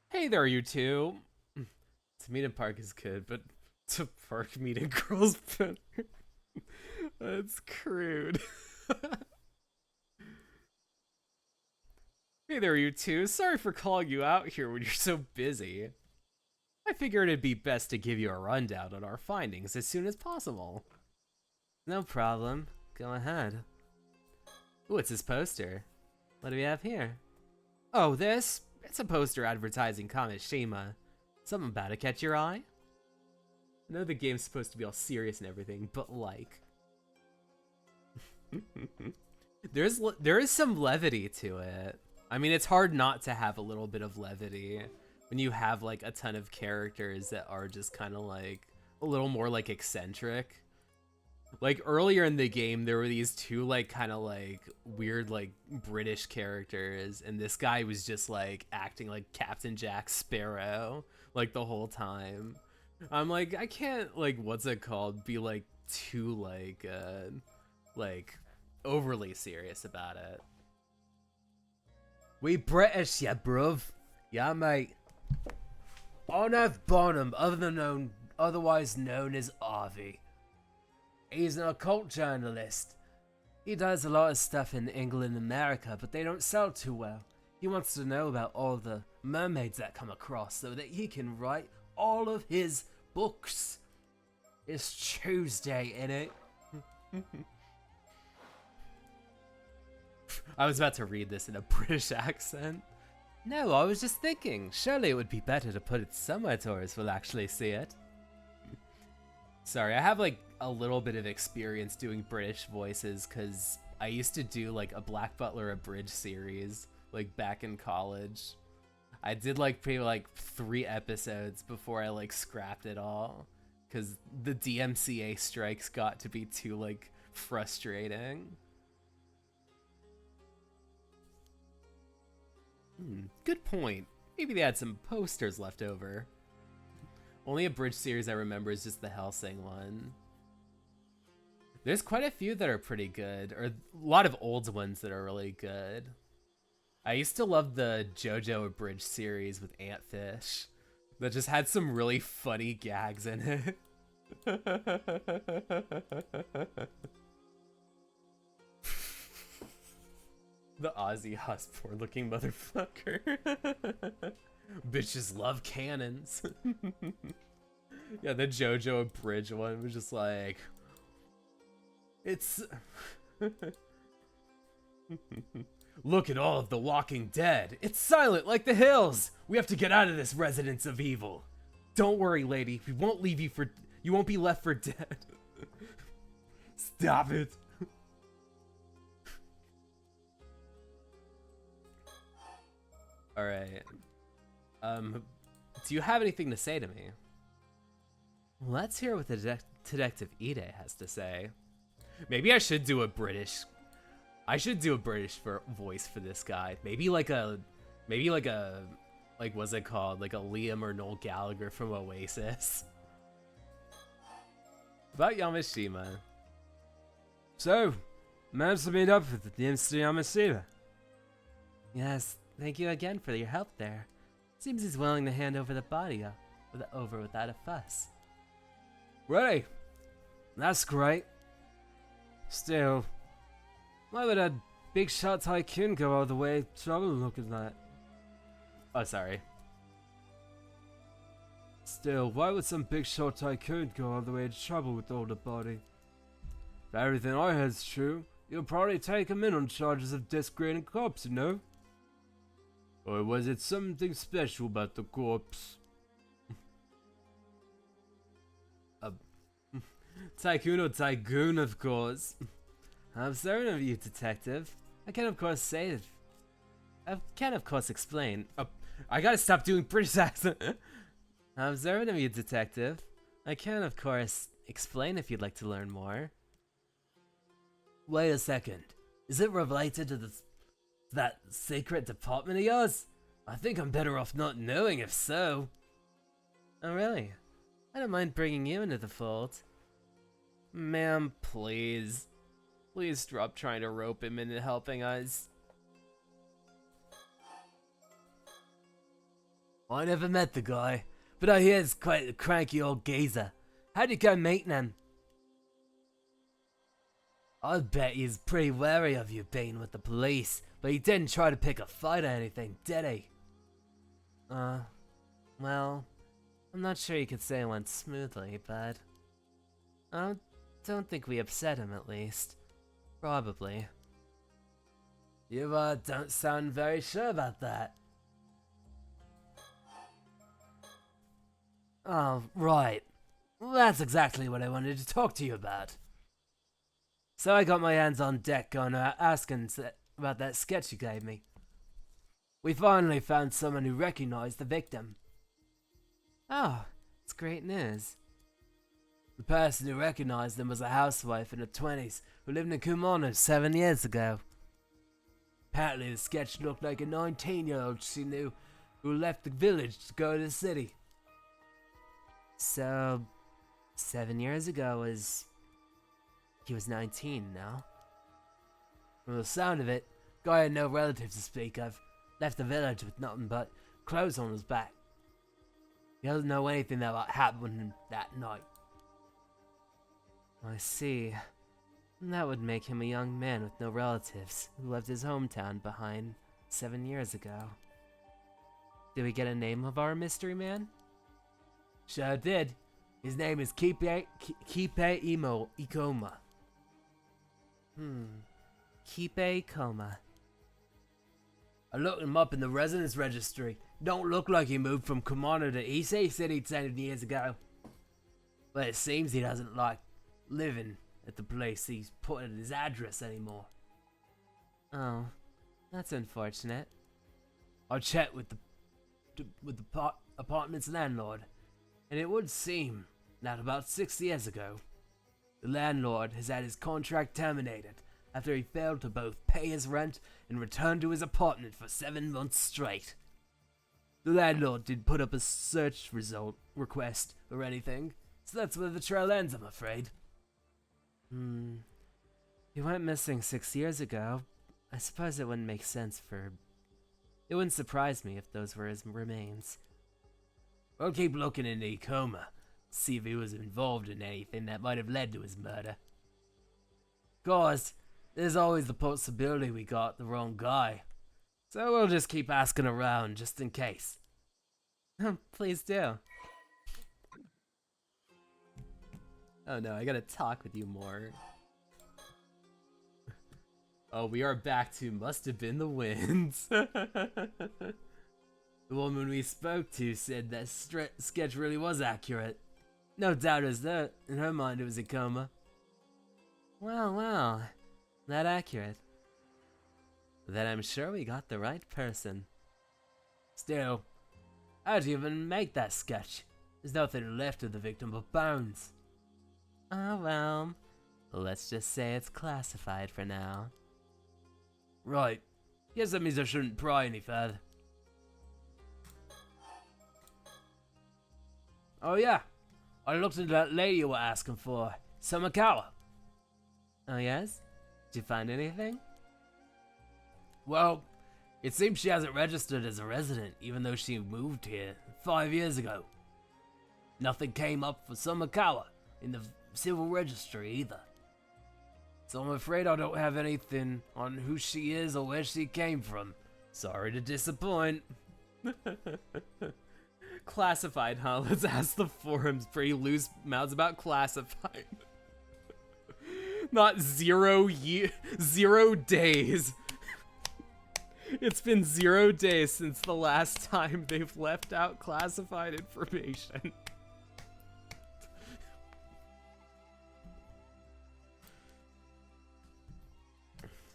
Hey there, you two. To meet in park is good, but to park meet in girls better. That's crude. Hey there, you two. Sorry for calling you out here when you're so busy. I figured it'd be best to give you a rundown on our findings as soon as possible. No problem. Go ahead. Ooh, it's this poster. What do we have here? Oh, this? It's a poster advertising Kamishima. Something about to catch your eye? I know the game's supposed to be all serious and everything, but like... there is some levity to it. I mean, it's hard not to have a little bit of levity when you have like a ton of characters that are just kind of like a little more like eccentric. Like earlier in the game, there were these two like kind of like weird like British characters, and this guy was just like acting like Captain Jack Sparrow like the whole time. I'm like, I can't like what's it called be like too like overly serious about it. We British, yeah, bruv. Yeah, mate. Arnav Barnum, otherwise known as Arvy. He's an occult journalist. He does a lot of stuff in England and America, but they don't sell too well. He wants to know about all the mermaids that come across so that he can write all of his books. It's Tuesday, innit? I was about to read this in a British accent. No, I was just thinking, surely it would be better to put it somewhere tourists will actually see it. Sorry, I have like a little bit of experience doing British voices because I used to do like a Black Butler Abridged series like back in college. I did like maybe like 3 episodes before I like scrapped it all because the DMCA strikes got to be too like frustrating. Good point. Maybe they had some posters left over. Only a bridge series I remember is just the Hellsing one. There's quite a few that are pretty good, or a lot of old ones that are really good. I used to love the JoJo Abridged series with Antfish. That just had some really funny gags in it. The Ozzy Osbourne looking motherfucker. Bitches love cannons. Yeah, the JoJo Abridged one was just like... It's... Look at all of the Walking Dead. It's silent like the hills. We have to get out of this residence of evil. Don't worry, lady. We won't leave you for... You won't be left for dead. Stop it. Alright. Do you have anything to say to me? Let's hear what the Detective Ide has to say. Maybe I should do a British... I should do a British voice for this guy. Maybe like a... Like, what's it called? Like a Liam or Noel Gallagher from Oasis. About Yamashima. So, managed to meet up with the MC Yamashita. Yes, thank you again for your help there. Seems he's willing to hand over the body over without a fuss. Really? That's great. Still, why would a big shot tycoon go all the way to trouble looking at? Oh, sorry. Still, why would some big shot tycoon go all the way to trouble with all the body? If everything I heard's true, you'll probably take him in on charges of desecrating corpse, you know? Or was it something special about the corpse? Tycoon or Tygoon, of course. I'm certain of you, detective. I can of course explain. I gotta stop doing British accent. I'm observant of you, detective. I can of course explain if you'd like to learn more. Wait a second. Is it related to that secret department of yours? I think I'm better off not knowing if so. Oh really? I don't mind bringing you into the fold. Ma'am, please. Please drop trying to rope him into helping us. I never met the guy, but I hear he's quite a cranky old geezer. How'd you go meeting him? I bet he's pretty wary of you being with the police, but he didn't try to pick a fight or anything, did he? Well, I'm not sure you could say it went smoothly, but I don't think we upset him, at least. Probably. You, don't sound very sure about that. Oh, right. Well, that's exactly what I wanted to talk to you about. So I got my hands on deck going asking about that sketch you gave me. We finally found someone who recognized the victim. Oh, it's great news. The person who recognized him was a housewife in her 20s who lived in Kumano 7 years ago. Apparently the sketch looked like a 19-year-old she knew who left the village to go to the city. So, 7 years ago he was 19 now. From the sound of it, guy had no relatives to speak of, left the village with nothing but clothes on his back. He doesn't know anything that happened that night. I see. That would make him a young man with no relatives who left his hometown behind 7 years ago. Did we get a name of our mystery man? Sure did. His name is Kipe Ikoma. Kipe Ikoma. I looked him up in the residence registry. Don't look like he moved from Kumano to Issei City 10 years ago. But it seems he doesn't like living at the place he's put in his address anymore. Oh, that's unfortunate. I checked with the apartment's landlord, and it would seem that about 6 years ago, the landlord has had his contract terminated after he failed to both pay his rent and return to his apartment for 7 months straight. The landlord didn't put up a search result request or anything, so that's where the trail ends, I'm afraid. He went missing 6 years ago. I suppose it wouldn't make sense for... It wouldn't surprise me if those were his remains. We'll keep looking into Ikoma, see if he was involved in anything that might have led to his murder. Of course, there's always the possibility we got the wrong guy. So we'll just keep asking around, just in case. Please do. Oh no, I gotta talk with you more. Oh, we are back to must have been the winds. The woman we spoke to said that sketch really was accurate. No doubt as that, in her mind it was Ikoma. Well, that accurate. Then I'm sure we got the right person. Still, how'd you even make that sketch? There's nothing left of the victim but bones. Oh well, let's just say it's classified for now. Right, guess that means I shouldn't pry any further. Oh yeah, I looked into that lady you were asking for, Samakawa. Oh yes? Did you find anything? Well, it seems she hasn't registered as a resident, even though she moved here 5 years ago. Nothing came up for Samakawa in the civil registry either. So I'm afraid I don't have anything on who she is or where she came from. Sorry to disappoint. Classified, huh? Let's ask the forums. Pretty loose mouths about classified. Not 0 days. It's been 0 days since the last time they've left out classified information.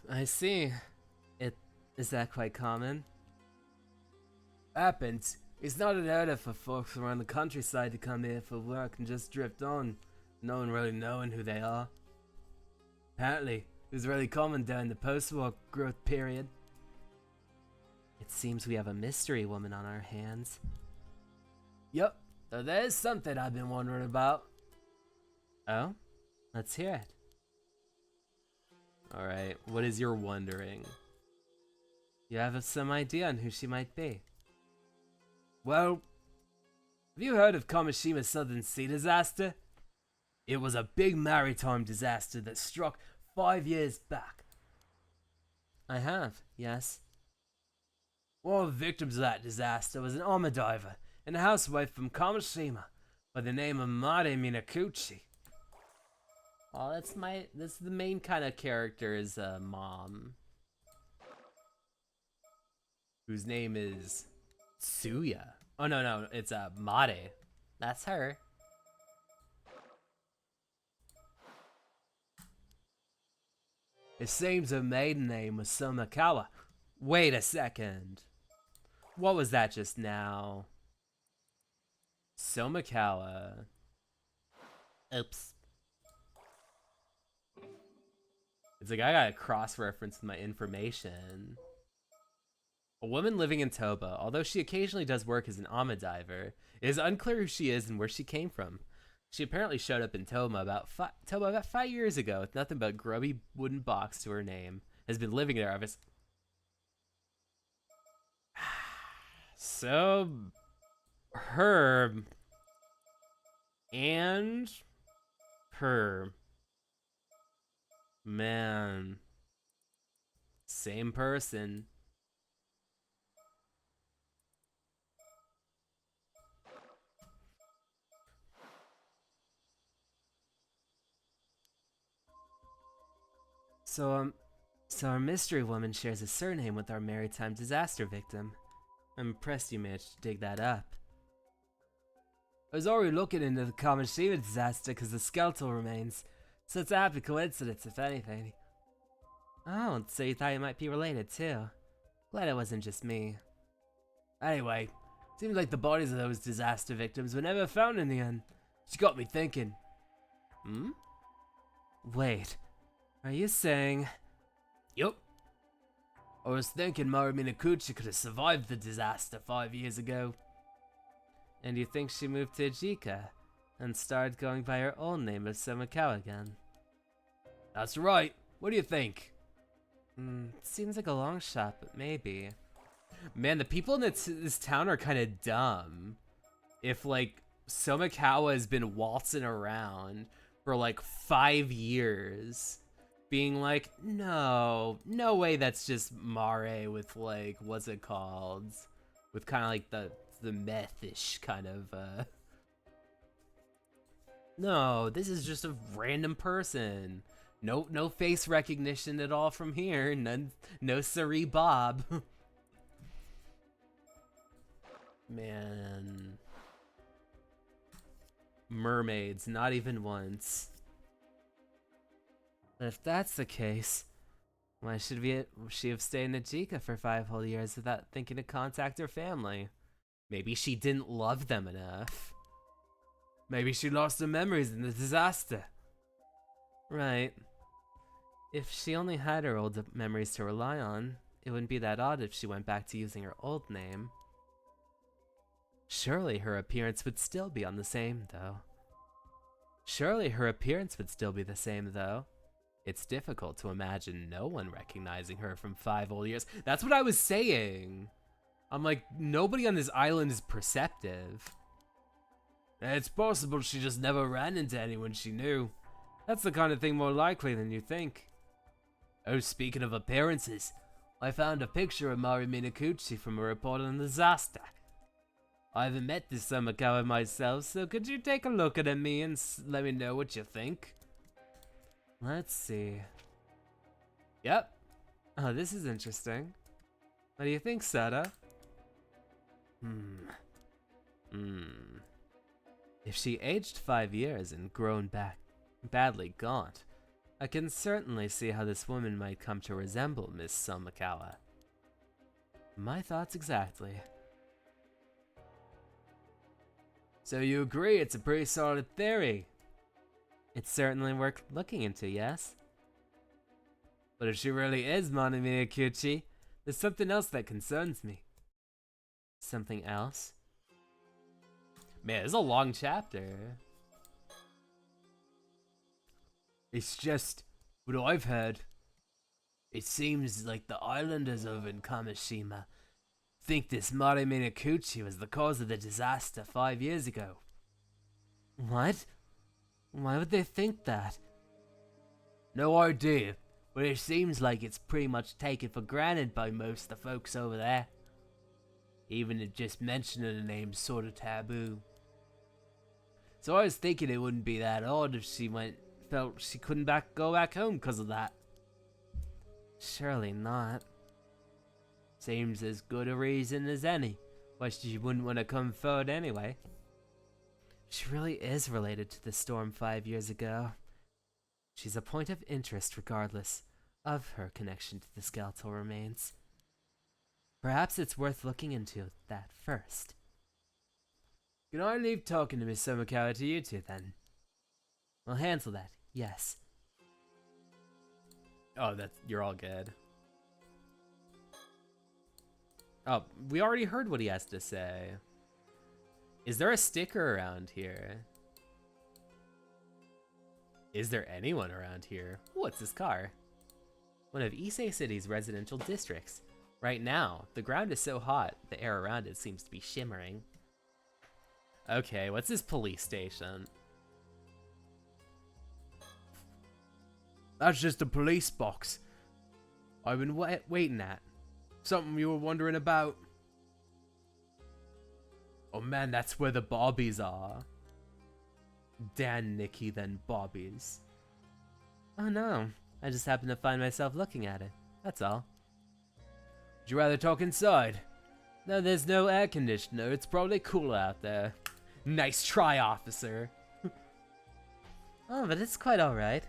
I see. Is that quite common? Happens. It's not unheard of for folks around the countryside to come here for work and just drift on, no one really knowing who they are. Apparently, it was really common during the post-war growth period. It seems we have a mystery woman on our hands. Yup, though there's something I've been wondering about. Oh? Let's hear it. Alright, what is your wondering? You have some idea on who she might be? Well, have you heard of Kamoshima's Southern Sea disaster? It was a big maritime disaster that struck 5 years back. I have, yes. One of the victims of that disaster was an armor diver and a housewife from Kamoshima by the name of Mare Minakuchi. Oh, that's the main kind of character's mom. Whose name is Tsuya. Oh no, it's Mare. That's her. It seems her maiden name was Somakawa. Wait a second. What was that just now? Somakawa. Oops. It's like I gotta cross-reference my information. A woman living in Toba, although she occasionally does work as an Ama diver, it is unclear who she is and where she came from. She apparently showed up in Toba about 5 years ago with nothing but a grubby wooden box to her name. Has been living there ever. So, her and her, man, same person. So our mystery woman shares a surname with our maritime disaster victim. I'm impressed you managed to dig that up. I was already looking into the Kamoshima disaster because the skeletal remains, so it's a happy coincidence if anything. Oh, so you thought you might be related too. Glad it wasn't just me. Anyway, seems like the bodies of those disaster victims were never found in the end. She got me thinking. Wait, are you saying... Yup. I was thinking Mari Minakuchi could have survived the disaster 5 years ago. And you think she moved to Ajika and started going by her old name of Somakawa again? That's right. What do you think? Seems like a long shot, but maybe. Man, the people in this town are kind of dumb. If, like, Somakawa has been waltzing around for, like, 5 years, being like, no way that's just Mare with, like, what's it called? With kind of, like, the meth-ish kind of, No, this is just a random person. No face recognition at all from here. No siree Bob. Man. Mermaids, not even once. But if that's the case, why should she have stayed in Ajika for 5 whole years without thinking to contact her family? Maybe she didn't love them enough. Maybe she lost her memories in the disaster. Right. If she only had her old memories to rely on, it wouldn't be that odd if she went back to using her old name. Surely her appearance would still be the same, though. It's difficult to imagine no one recognizing her from 5 whole years. That's what I was saying. I'm like, nobody on this island is perceptive. It's possible she just never ran into anyone she knew. That's the kind of thing more likely than you think. Oh, speaking of appearances, I found a picture of Mari Minakuchi from a report on the disaster. I haven't met this Somakawa myself, so could you take a look at me and let me know what you think? Let's see. Yep. Oh, this is interesting. What do you think, Sada? If she aged 5 years and grown back badly gaunt, I can certainly see how this woman might come to resemble Miss Somakawa. My thoughts exactly. So you agree it's a pretty solid theory? It's certainly worth looking into, yes? But if she really is Mari Minakuchi, there's something else that concerns me. Something else? Man, this is a long chapter. It's just what I've heard. It seems like the islanders over in Kamishima think this Mare Minakuchi was the cause of the disaster 5 years ago. What? Why would they think that? No idea, but it seems like it's pretty much taken for granted by most of the folks over there. Even if just mentioning the name's sort of taboo. So I was thinking it wouldn't be that odd if she felt she couldn't go back home because of that. Surely not. Seems as good a reason as any why she wouldn't want to come forward anyway. She really is related to the storm 5 years ago. She's a point of interest regardless of her connection to the skeletal remains. Perhaps it's worth looking into that first. Can I leave talking to Miss Somikawa to you two then? We'll handle that, yes. Oh, you're all good. Oh, we already heard what he has to say. Is there a sticker around here? Is there anyone around here? What's this car? One of Issei City's residential districts. Right now, the ground is so hot, the air around it seems to be shimmering. Okay, what's this police station? That's just a police box I've been waiting at. Something you were wondering about? Oh man, that's where the Bobbies are. Dan, Nikki, then Bobbies. Oh no, I just happened to find myself looking at it. That's all. Would you rather talk inside? No, there's no air conditioner. It's probably cooler out there. Nice try, officer. Oh, but it's quite alright.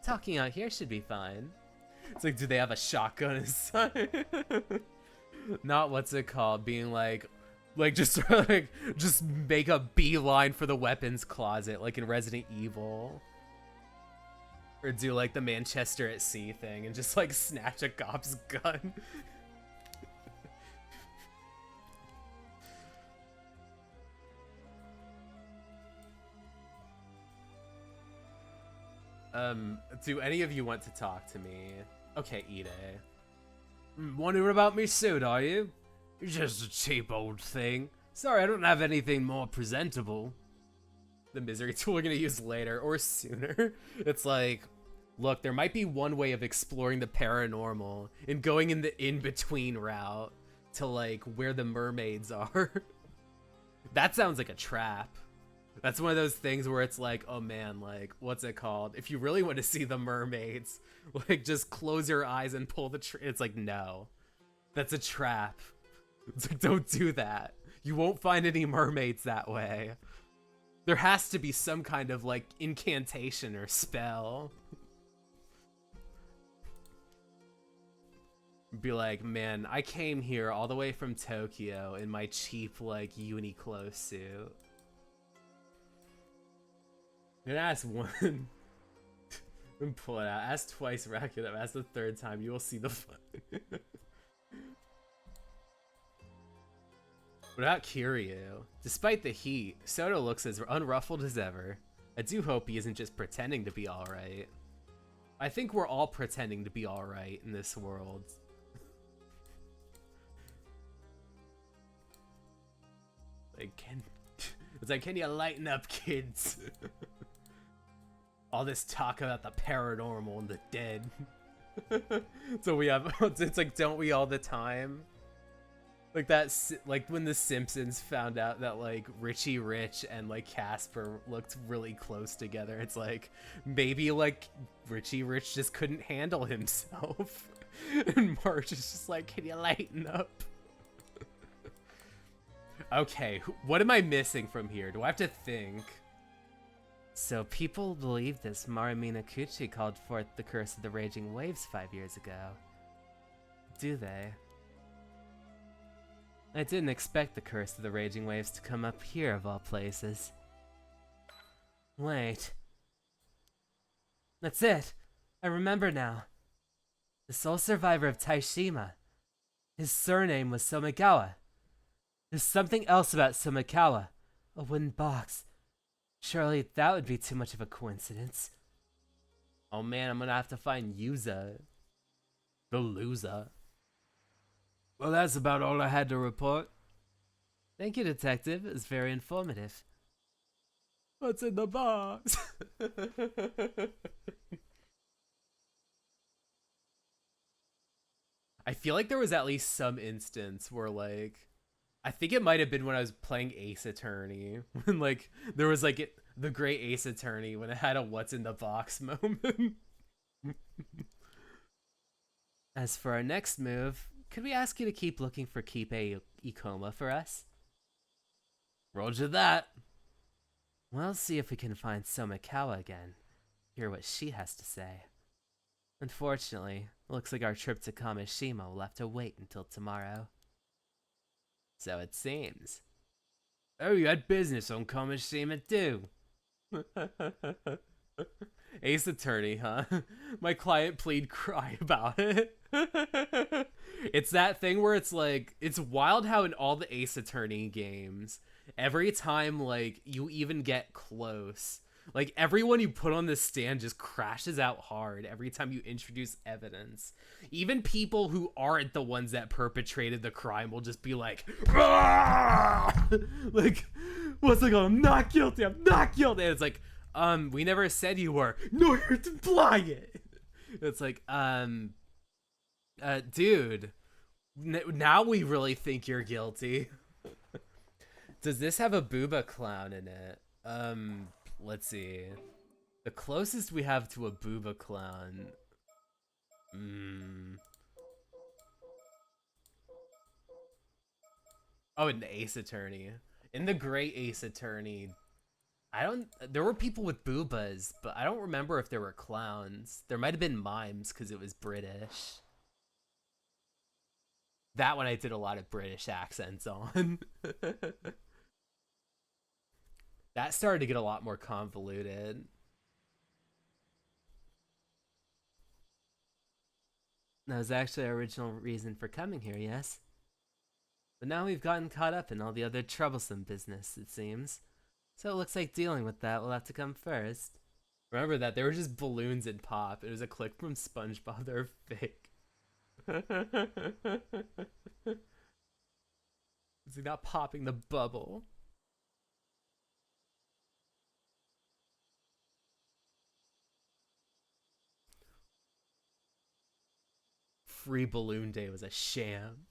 Talking out here should be fine. It's like, do they have a shotgun inside? Not what's it called, being like just just make a beeline for the weapons closet, like in Resident Evil, or do like the Manchester at Sea thing and just like snatch a cop's gun. Do any of you want to talk to me? Okay, Ide. Wondering about me suit, are you? It's just a cheap old thing. Sorry, I don't have anything more presentable. The misery tool we're gonna use later or sooner. It's like, look, there might be one way of exploring the paranormal and going in the in-between route to like where the mermaids are. That sounds like a trap. That's one of those things where it's like, oh man, like, what's it called? If you really want to see the mermaids, like, just close your eyes and pull the it's like, no. That's a trap. It's like, don't do that. You won't find any mermaids that way. There has to be some kind of, like, incantation or spell. Be like, man, I came here all the way from Tokyo in my cheap, like, Uniqlo suit. I'm gonna ask one and pull it out. Ask twice, rack it up. Ask the third time, you will see the fun. What about Kiryu? Despite the heat, Soto looks as unruffled as ever. I do hope he isn't just pretending to be alright. I think we're all pretending to be alright in this world. Like, it's like, can you lighten up, kids? All this talk about the paranormal and the dead. So we have, it's like, don't we all the time? Like that, like when the Simpsons found out that like Richie Rich and like Casper looked really close together. It's like, maybe like Richie Rich just couldn't handle himself. And Marge is just like, can you lighten up? Okay, what am I missing from here? Do I have to think? So people believe this Mare Minakuchi called forth the curse of the raging waves 5 years ago. Do they? I didn't expect the curse of the raging waves to come up here of all places. Wait. That's it! I remember now. The sole survivor of Taishima. His surname was Somigawa. There's something else about Somikawa. A wooden box. Surely that would be too much of a coincidence. Oh man, I'm gonna have to find Yuza. The loser. Well, that's about all I had to report. Thank you, Detective. It was very informative. What's in the box? I feel like there was at least some instance where, like, I think it might have been when I was playing Ace Attorney, when, like, there was, like, the great Ace Attorney, when it had a what's in the box moment. As for our next move, could we ask you to keep looking for Kipe Ikoma for us? Roger that. We'll see if we can find Somikawa again. Hear what she has to say. Unfortunately, it looks like our trip to Kamishima will have to wait until tomorrow. So it seems. Oh, you had business on Kamishima too. Ace Attorney, huh? My client plead cry about it. It's that thing where it's like, it's wild how in all the Ace Attorney games, every time, like, you even get close, like, everyone you put on the stand just crashes out hard every time you introduce evidence. Even people who aren't the ones that perpetrated the crime will just be like, like, what's it called? I'm not guilty. I'm not guilty. And it's like, we never said you were. No, you're implying it. It's like, dude, now we really think you're guilty. Does this have a booba clown in it? Let's see. The closest we have to a booba clown. Oh, in the Ace Attorney. In the Great Ace Attorney, there were people with boobas, but I don't remember if there were clowns. There might have been mimes because it was British. That one I did a lot of British accents on. That started to get a lot more convoluted. That was actually our original reason for coming here, yes? But now we've gotten caught up in all the other troublesome business, it seems. So it looks like dealing with that will have to come first. Remember that, they were just balloons in pop. It was a clip from SpongeBob, they're fake. It's like not popping the bubble. Free Balloon Day was a sham.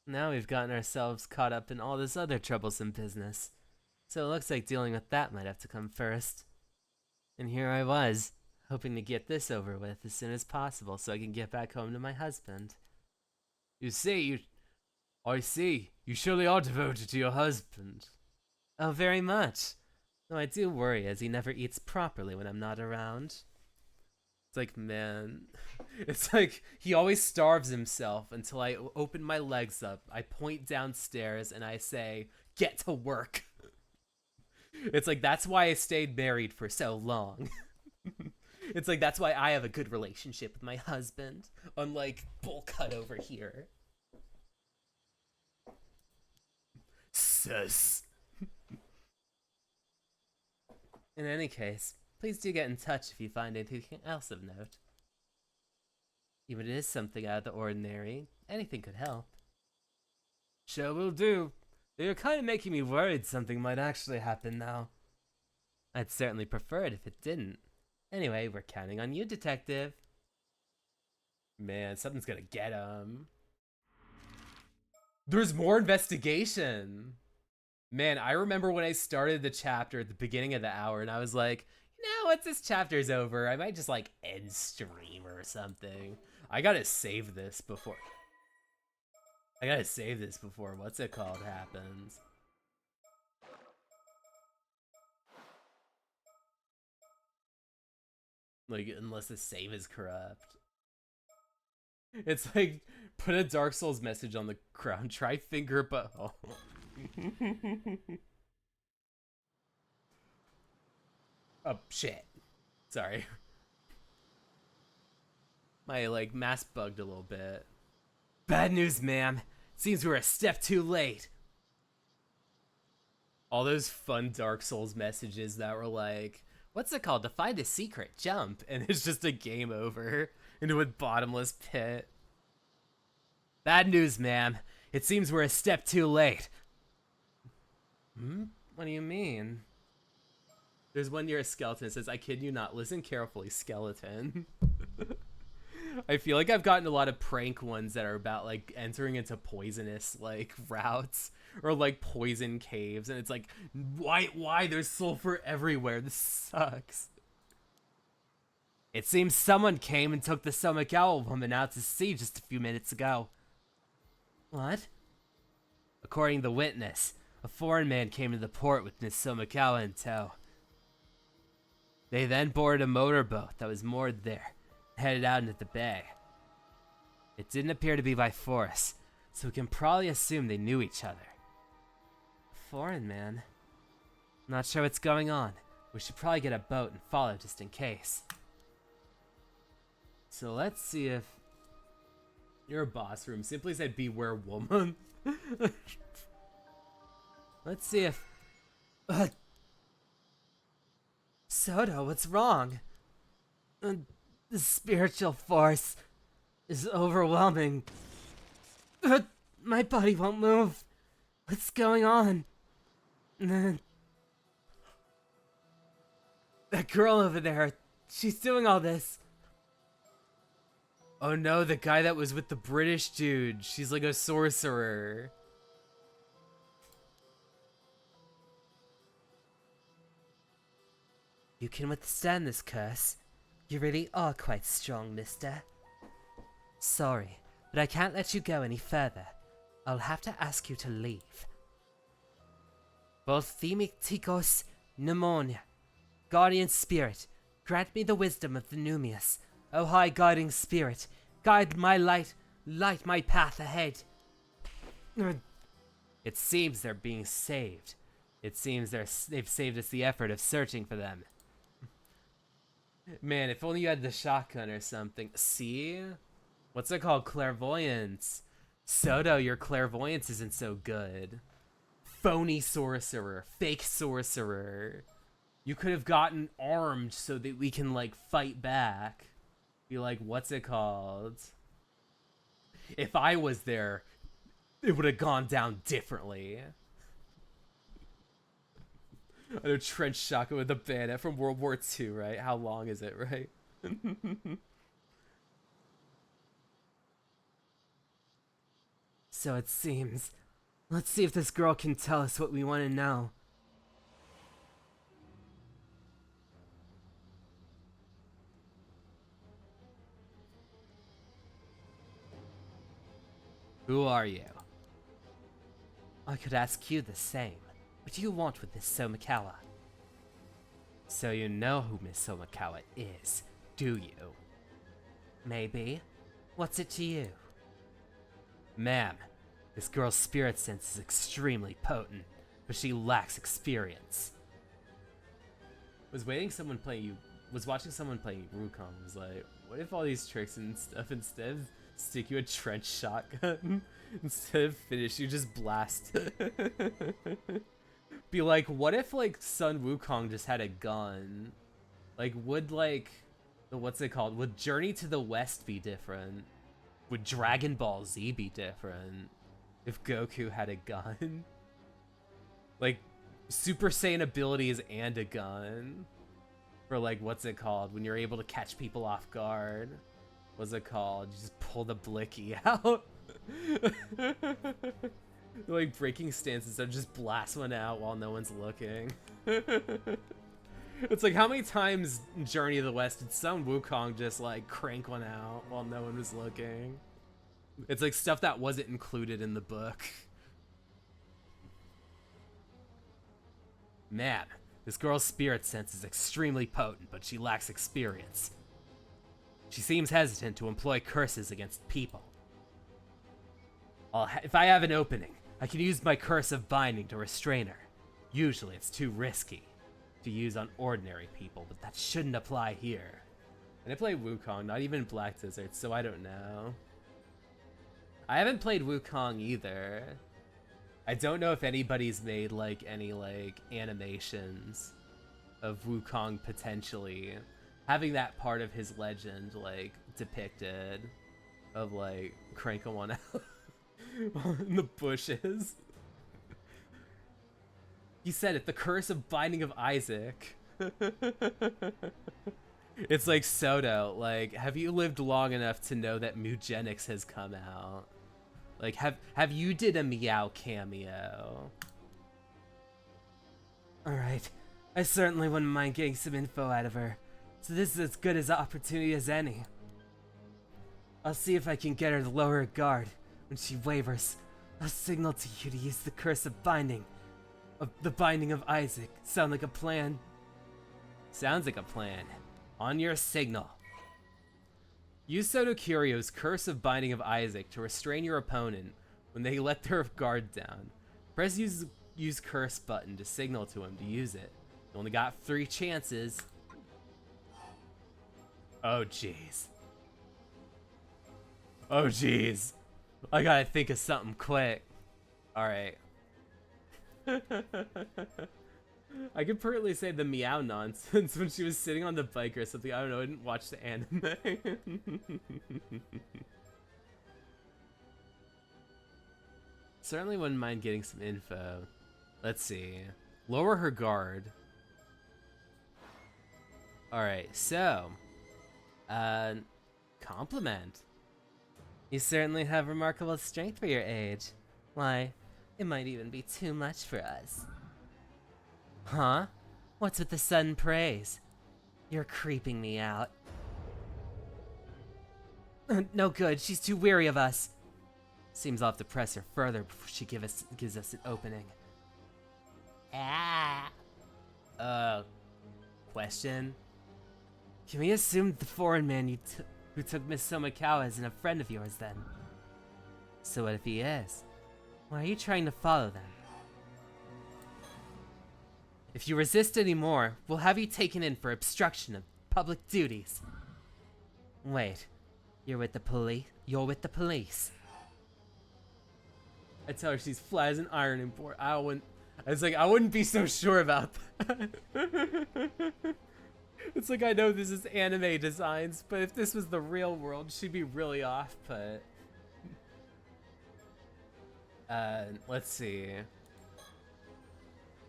Now we've gotten ourselves caught up in all this other troublesome business. So it looks like dealing with that might have to come first. And here I was, hoping to get this over with as soon as possible so I can get back home to my husband. I see. You surely are devoted to your husband. Oh, very much. Though I do worry as he never eats properly when I'm not around. It's like, man, it's like he always starves himself until I open my legs up, I point downstairs, and I say, get to work. It's like, that's why I stayed married for so long. It's like, that's why I have a good relationship with my husband, unlike Bullcut over here. Sus. In any case, please do get in touch if you find anything else of note. Even if it is something out of the ordinary, anything could help. Sure will do. You're kind of making me worried something might actually happen now. I'd certainly prefer it if it didn't. Anyway, we're counting on you, Detective. Man, something's gonna get him. There's more investigation. Man, I remember when I started the chapter at the beginning of the hour, and I was like, you know, once this chapter's over, I might just, like, end stream or something. I gotta save this before... what's it called happens. Like, unless the save is corrupt. It's like, put a Dark Souls message on the ground, try finger butthole. Oh, shit. Sorry. My, like, mouse bugged a little bit. Bad news, ma'am. Seems we're a step too late. All those fun Dark Souls messages that were like, what's it called? To find a secret, jump. And it's just a game over. into a bottomless pit. Bad news, ma'am. It seems we're a step too late. What do you mean? There's one near a skeleton that says, I kid you not, listen carefully, skeleton. I feel like I've gotten a lot of prank ones that are about like entering into poisonous like routes or like poison caves, and it's like, why there's sulfur everywhere? This sucks. It seems someone came and took the Somakawa woman out to sea just a few minutes ago. What? According to the witness, a foreign man came to the port with Miss Somakawa in tow. They then boarded a motorboat that was moored there, headed out into the bay. It didn't appear to be by force, so we can probably assume they knew each other. A foreign man? Not sure what's going on. We should probably get a boat and follow just in case. So let's see if your boss room simply said beware woman. Let's see if Soto, what's wrong? The spiritual force is overwhelming. My body won't move. What's going on? That girl over there, she's doing all this. Oh no, the guy that was with the British dude. She's like a sorcerer. You can withstand this curse. You really are quite strong, mister. Sorry, but I can't let you go any further. I'll have to ask you to leave. Both Themicticos Pneumonia, Guardian Spirit, grant me the wisdom of the Numius. O high guiding spirit, guide my light my path ahead. It seems they're being saved. It seems they've saved us the effort of searching for them. Man, if only you had the shotgun or something. See? What's it called? Clairvoyance. Soto, your clairvoyance isn't so good. Phony sorcerer. Fake sorcerer. You could have gotten armed so that we can, like, fight back. Be like, what's it called? If I was there, it would have gone down differently. A trench shotgun with a bayonet from World War II, right? How long is it, right? So it seems. Let's see if this girl can tell us what we want to know. Who are you? I could ask you the same. What do you want with Miss Somakawa? So you know who Miss Somakawa is, do you? Maybe. What's it to you? Ma'am, this girl's spirit sense is extremely potent, but she lacks experience. Was watching someone play Wukong. Was like, what if all these tricks and stuff, instead of stick you a trench shotgun, instead of finish you just blast? Be like, what if like Sun Wukong just had a gun? Like, would like what's it called? Would Journey to the West be different? Would Dragon Ball Z be different if Goku had a gun? Like, Super Saiyan abilities and a gun. For like, what's it called? When you're able to catch people off guard. What's it called? You just pull the blicky out. Like breaking stances and just blast one out while no one's looking. It's like, how many times in Journey to the West did Sun Wukong just like crank one out while no one was looking? It's like stuff that wasn't included in the book. Man, this girl's spirit sense is extremely potent, but she lacks experience. She seems hesitant to employ curses against people. If I have an opening, I can use my curse of binding to restrain her. Usually it's too risky to use on ordinary people, but that shouldn't apply here. And I play Wukong, not even Black Desert, so I don't know. I haven't played Wukong either. I don't know if anybody's made like any like animations of Wukong potentially. having that part of his legend like depicted, of like cranking one out in the bushes. He said it, the curse of binding of Isaac. It's like Soto, like, have you lived long enough to know that Mugenics has come out? Like, have you did a Meow cameo? Alright, I certainly wouldn't mind getting some info out of her. So this is as good as an opportunity as any. I'll see if I can get her to lower her guard. When she wavers, I'll signal to you to use the curse of binding. Of the binding of Isaac. Sound like a plan? Sounds like a plan. On your signal. Use Soto Curio's Curse of Binding of Isaac to restrain your opponent when they let their guard down. Press use curse button to signal to him to use it. You only got 3 chances. Oh jeez. Oh jeez. I gotta think of something quick. Alright. I could partly say the meow nonsense when she was sitting on the bike or something. I don't know, I didn't watch the anime. Certainly wouldn't mind getting some info. Let's see. Lower her guard. Alright, so. Compliment. You certainly have remarkable strength for your age. Why, it might even be too much for us. Huh? What's with the sudden praise? You're creeping me out. No good, she's too weary of us. Seems I'll have to press her further before she gives us an opening. Ah. Question? Can we assume the foreign man who took Miss Somikawa isn't a friend of yours then? So what if he is? Why are you trying to follow them? If you resist anymore, we'll have you taken in for obstruction of public duties. Wait, you're with the police? You're with the police? I tell her she's flat as an ironing board. I wouldn't be so sure about that. It's like, I know this is anime designs, but if this was the real world, she'd be really off put. Let's see.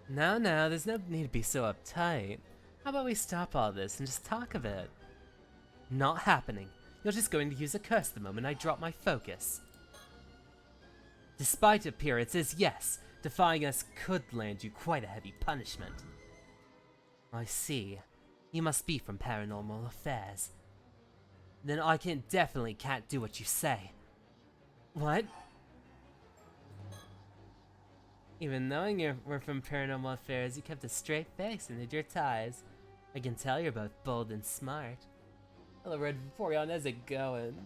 No, there's no need to be so uptight. How about we stop all this and just talk a bit? Not happening. You're just going to use a curse the moment I drop my focus. Despite appearances, yes, defying us could land you quite a heavy punishment. I see. You must be from Paranormal Affairs. Then I definitely can't do what you say. What? Even knowing we're from Paranormal Affairs, you kept a straight face and hid your ties. I can tell you're both bold and smart. Hello, Red Vaporeon, how's it going?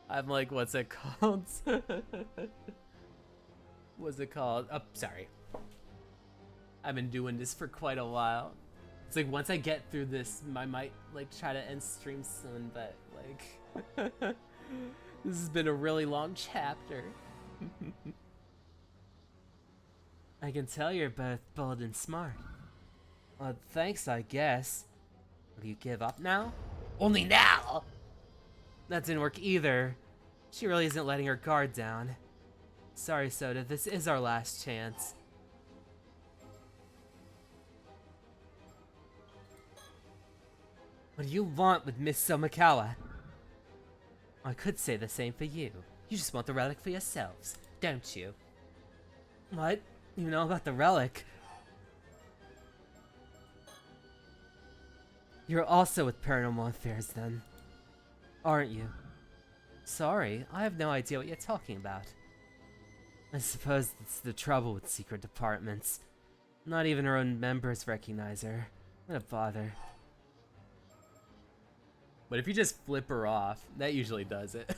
I'm like, what's it called? What's it called? Oh, sorry. I've been doing this for quite a while. It's like, once I get through this, I might, like, try to end stream soon, but, like... this has been a really long chapter. I can tell you're both bold and smart. Well, thanks, I guess. Will you give up now? Only now! That didn't work either. She really isn't letting her guard down. Sorry, Soda, this is our last chance. What do you want with Miss Somikawa? I could say the same for you. You just want the relic for yourselves, don't you? What? You know about the relic? You're also with Paranormal Affairs then, aren't you? Sorry, I have no idea what you're talking about. I suppose that's the trouble with secret departments. Not even her own members recognize her. What a bother. But if you just flip her off, that usually does it.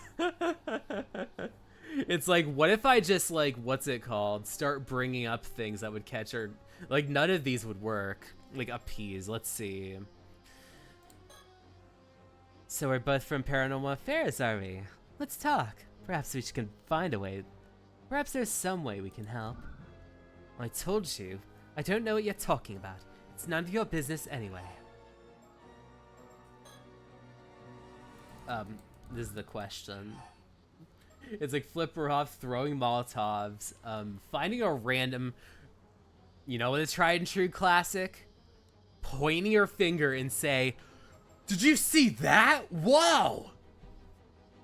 It's like, what if I just, like, what's it called? Start bringing up things that would catch her. Like, none of these would work. Like, appease. Let's see. So we're both from Paranormal Affairs, are we? Let's talk. Perhaps we can find a way. Perhaps there's some way we can help. I told you. I don't know what you're talking about. It's none of your business anyway. This is the question. It's like flip her off, throwing Molotovs, finding a random, you know, the tried and true classic, pointing her finger and say, "Did you see that? Whoa!"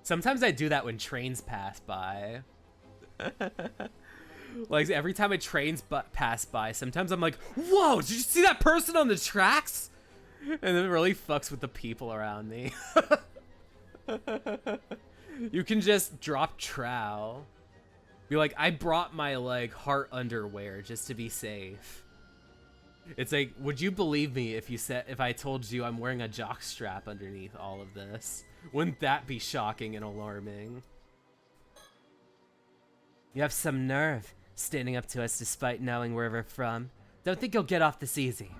Sometimes I do that when trains pass by. Like every time a train's pass by, sometimes I'm like, "Whoa! Did you see that person on the tracks?" And it really fucks with the people around me. You can just drop trowel. Be like, I brought my like heart underwear just to be safe. It's like, would you believe me if I told you I'm wearing a jock strap underneath all of this? Wouldn't that be shocking and alarming? You have some nerve standing up to us despite knowing where we're from. Don't think you'll get off this easy.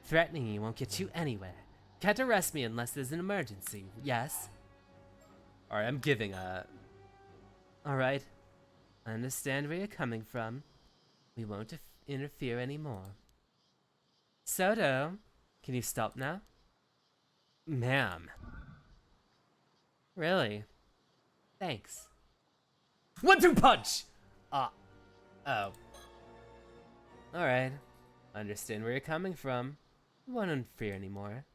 Threatening you won't get you anywhere. Can't arrest me unless there's an emergency, yes? Alright, I'm giving up. Alright, I understand where you're coming from. We won't interfere anymore. Soto, can you stop now? Ma'am. Really? Thanks. 1-2 punch! Oh. Alright, I understand where you're coming from. We won't interfere anymore.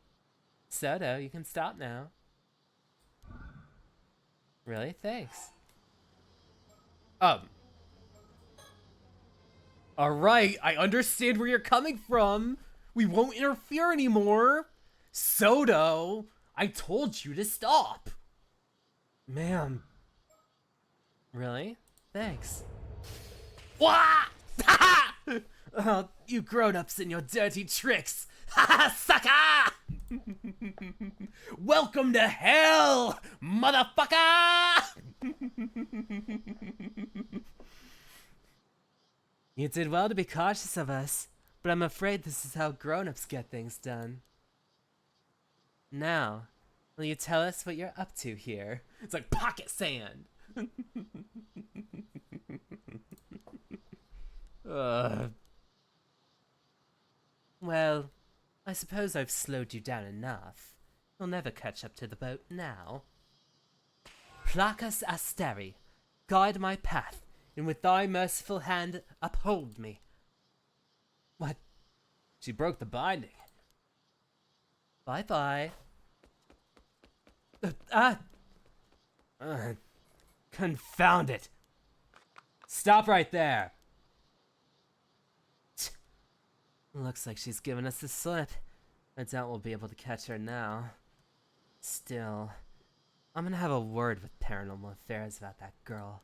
Soto, you can stop now. Really? Thanks. Alright, I understand where you're coming from. We won't interfere anymore. Soto, I told you to stop. Ma'am. Really? Thanks. Wah! Oh, you grown-ups and your dirty tricks. Ha sucker! Welcome to hell, motherfucker! You did well to be cautious of us, but I'm afraid this is how grown-ups get things done. Now, will you tell us what you're up to here? It's like pocket sand. Well, I suppose I've slowed you down enough. You'll never catch up to the boat now. Placus asteri, guide my path, and with thy merciful hand uphold me. What? She broke the binding. Bye-bye. Confound it. Stop right there. Looks like she's given us the slip. I doubt we'll be able to catch her now. Still, I'm gonna have a word with Paranormal Affairs about that girl.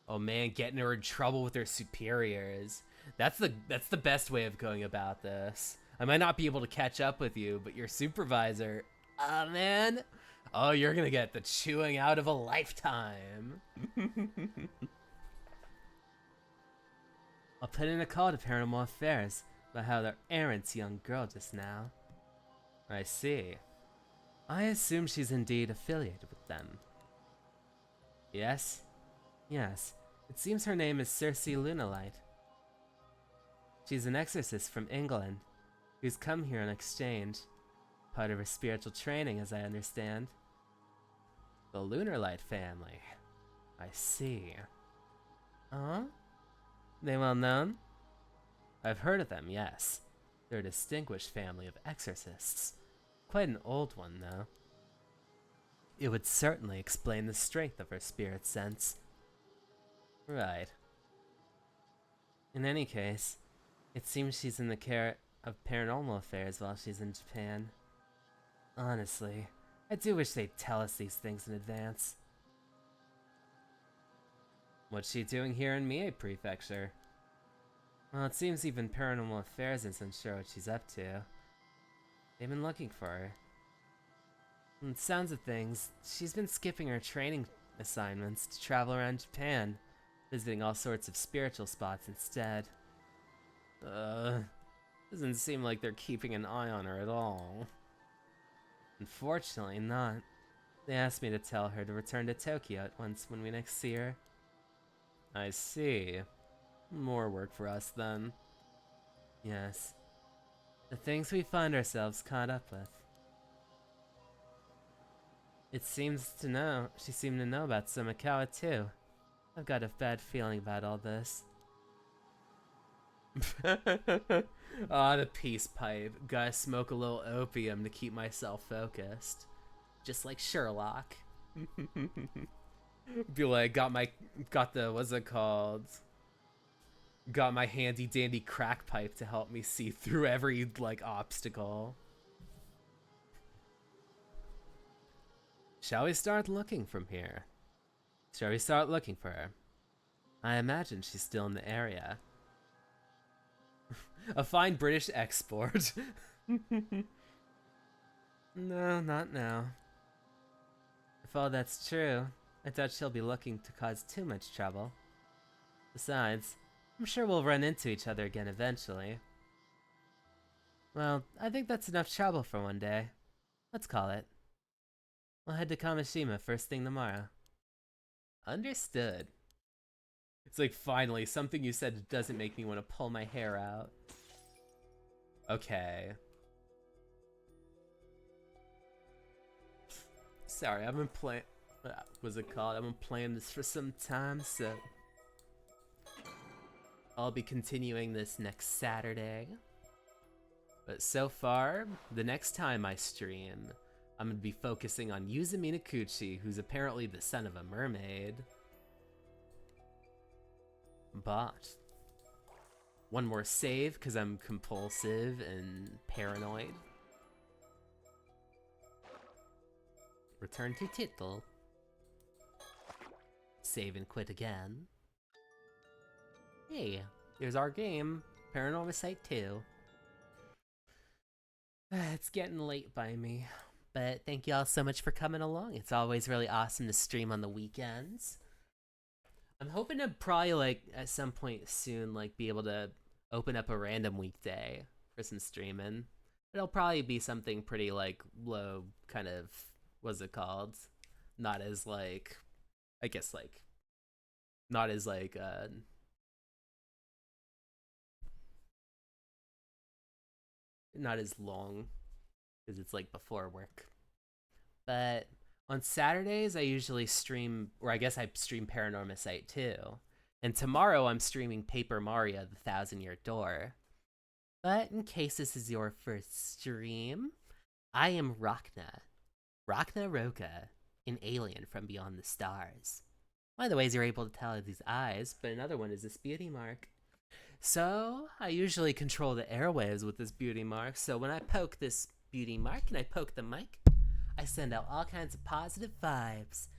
Oh man, getting her in trouble with her superiors. That's the best way of going about this. I might not be able to catch up with you, but your supervisor, oh man. Oh, you're gonna get the chewing out of a lifetime. I'll put in a call to Paranormal Affairs about how their errant young girl just now. I see. I assume she's indeed affiliated with them. Yes? Yes. It seems her name is Circe Lunalight. She's an exorcist from England, who's come here on exchange. Part of her spiritual training, as I understand. The Lunarlight family. I see. Huh? They well known? I've heard of them, yes. They're a distinguished family of exorcists. Quite an old one, though. It would certainly explain the strength of her spirit sense. Right. In any case, it seems she's in the care of Paranormal Affairs while she's in Japan. Honestly, I do wish they'd tell us these things in advance. What's she doing here in Mie Prefecture? Well, it seems even Paranormal Affairs isn't sure what she's up to. They've been looking for her. From the sounds of things, she's been skipping her training assignments to travel around Japan, visiting all sorts of spiritual spots instead. Doesn't seem like they're keeping an eye on her at all. Unfortunately not. They asked me to tell her to return to Tokyo at once when we next see her. I see. More work for us then. Yes. The things we find ourselves caught up with. It seems to know. She seemed to know about Sumikawa too. I've got a bad feeling about all this. Ah, the peace pipe. Gotta smoke a little opium to keep myself focused. Just like Sherlock. Be like, got the, what's it called? Got my handy dandy crack pipe to help me see through every, like, obstacle. Shall we start looking from here? Shall we start looking for her? I imagine she's still in the area. A fine British export. No, not now. If all that's true, I doubt she'll be looking to cause too much trouble. Besides, I'm sure we'll run into each other again eventually. Well, I think that's enough trouble for one day. Let's call it. We'll head to Kamishima first thing tomorrow. Understood. It's like, finally, something you said doesn't make me want to pull my hair out. Okay. Sorry, I've been playing... What was it called? I've been playing this for some time, so... I'll be continuing this next Saturday. But so far, the next time I stream, I'm gonna be focusing on Yuzu Minakuchi, who's apparently the son of a mermaid. But one more save, because I'm compulsive and paranoid. Return to title. Save and quit again. Hey, here's our game, Paranormasight 2. It's getting late by me, but thank you all so much for coming along. It's always really awesome to stream on the weekends. I'm hoping to probably, like, at some point soon, like, be able to open up a random weekday for some streaming. It'll probably be something pretty, like, low, kind of, what's it called? Not as, like, I guess, like, not as, like, not as long, because it's, like, before work. But on Saturdays, I usually stream, or I guess I stream Paranormasight too. And tomorrow I'm streaming Paper Mario: The Thousand-Year Door. But in case this is your first stream, I am Rachna Roka, an alien from beyond the stars. One of the ways you're able to tell are these eyes, but another one is this beauty mark. So I usually control the airwaves with this beauty mark, so when I poke this beauty mark and I poke the mic, I send out all kinds of positive vibes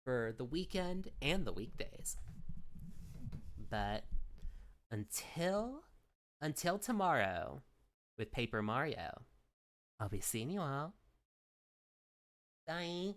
for the weekend and the weekdays. But until tomorrow with Paper Mario, I'll be seeing you all. Bye.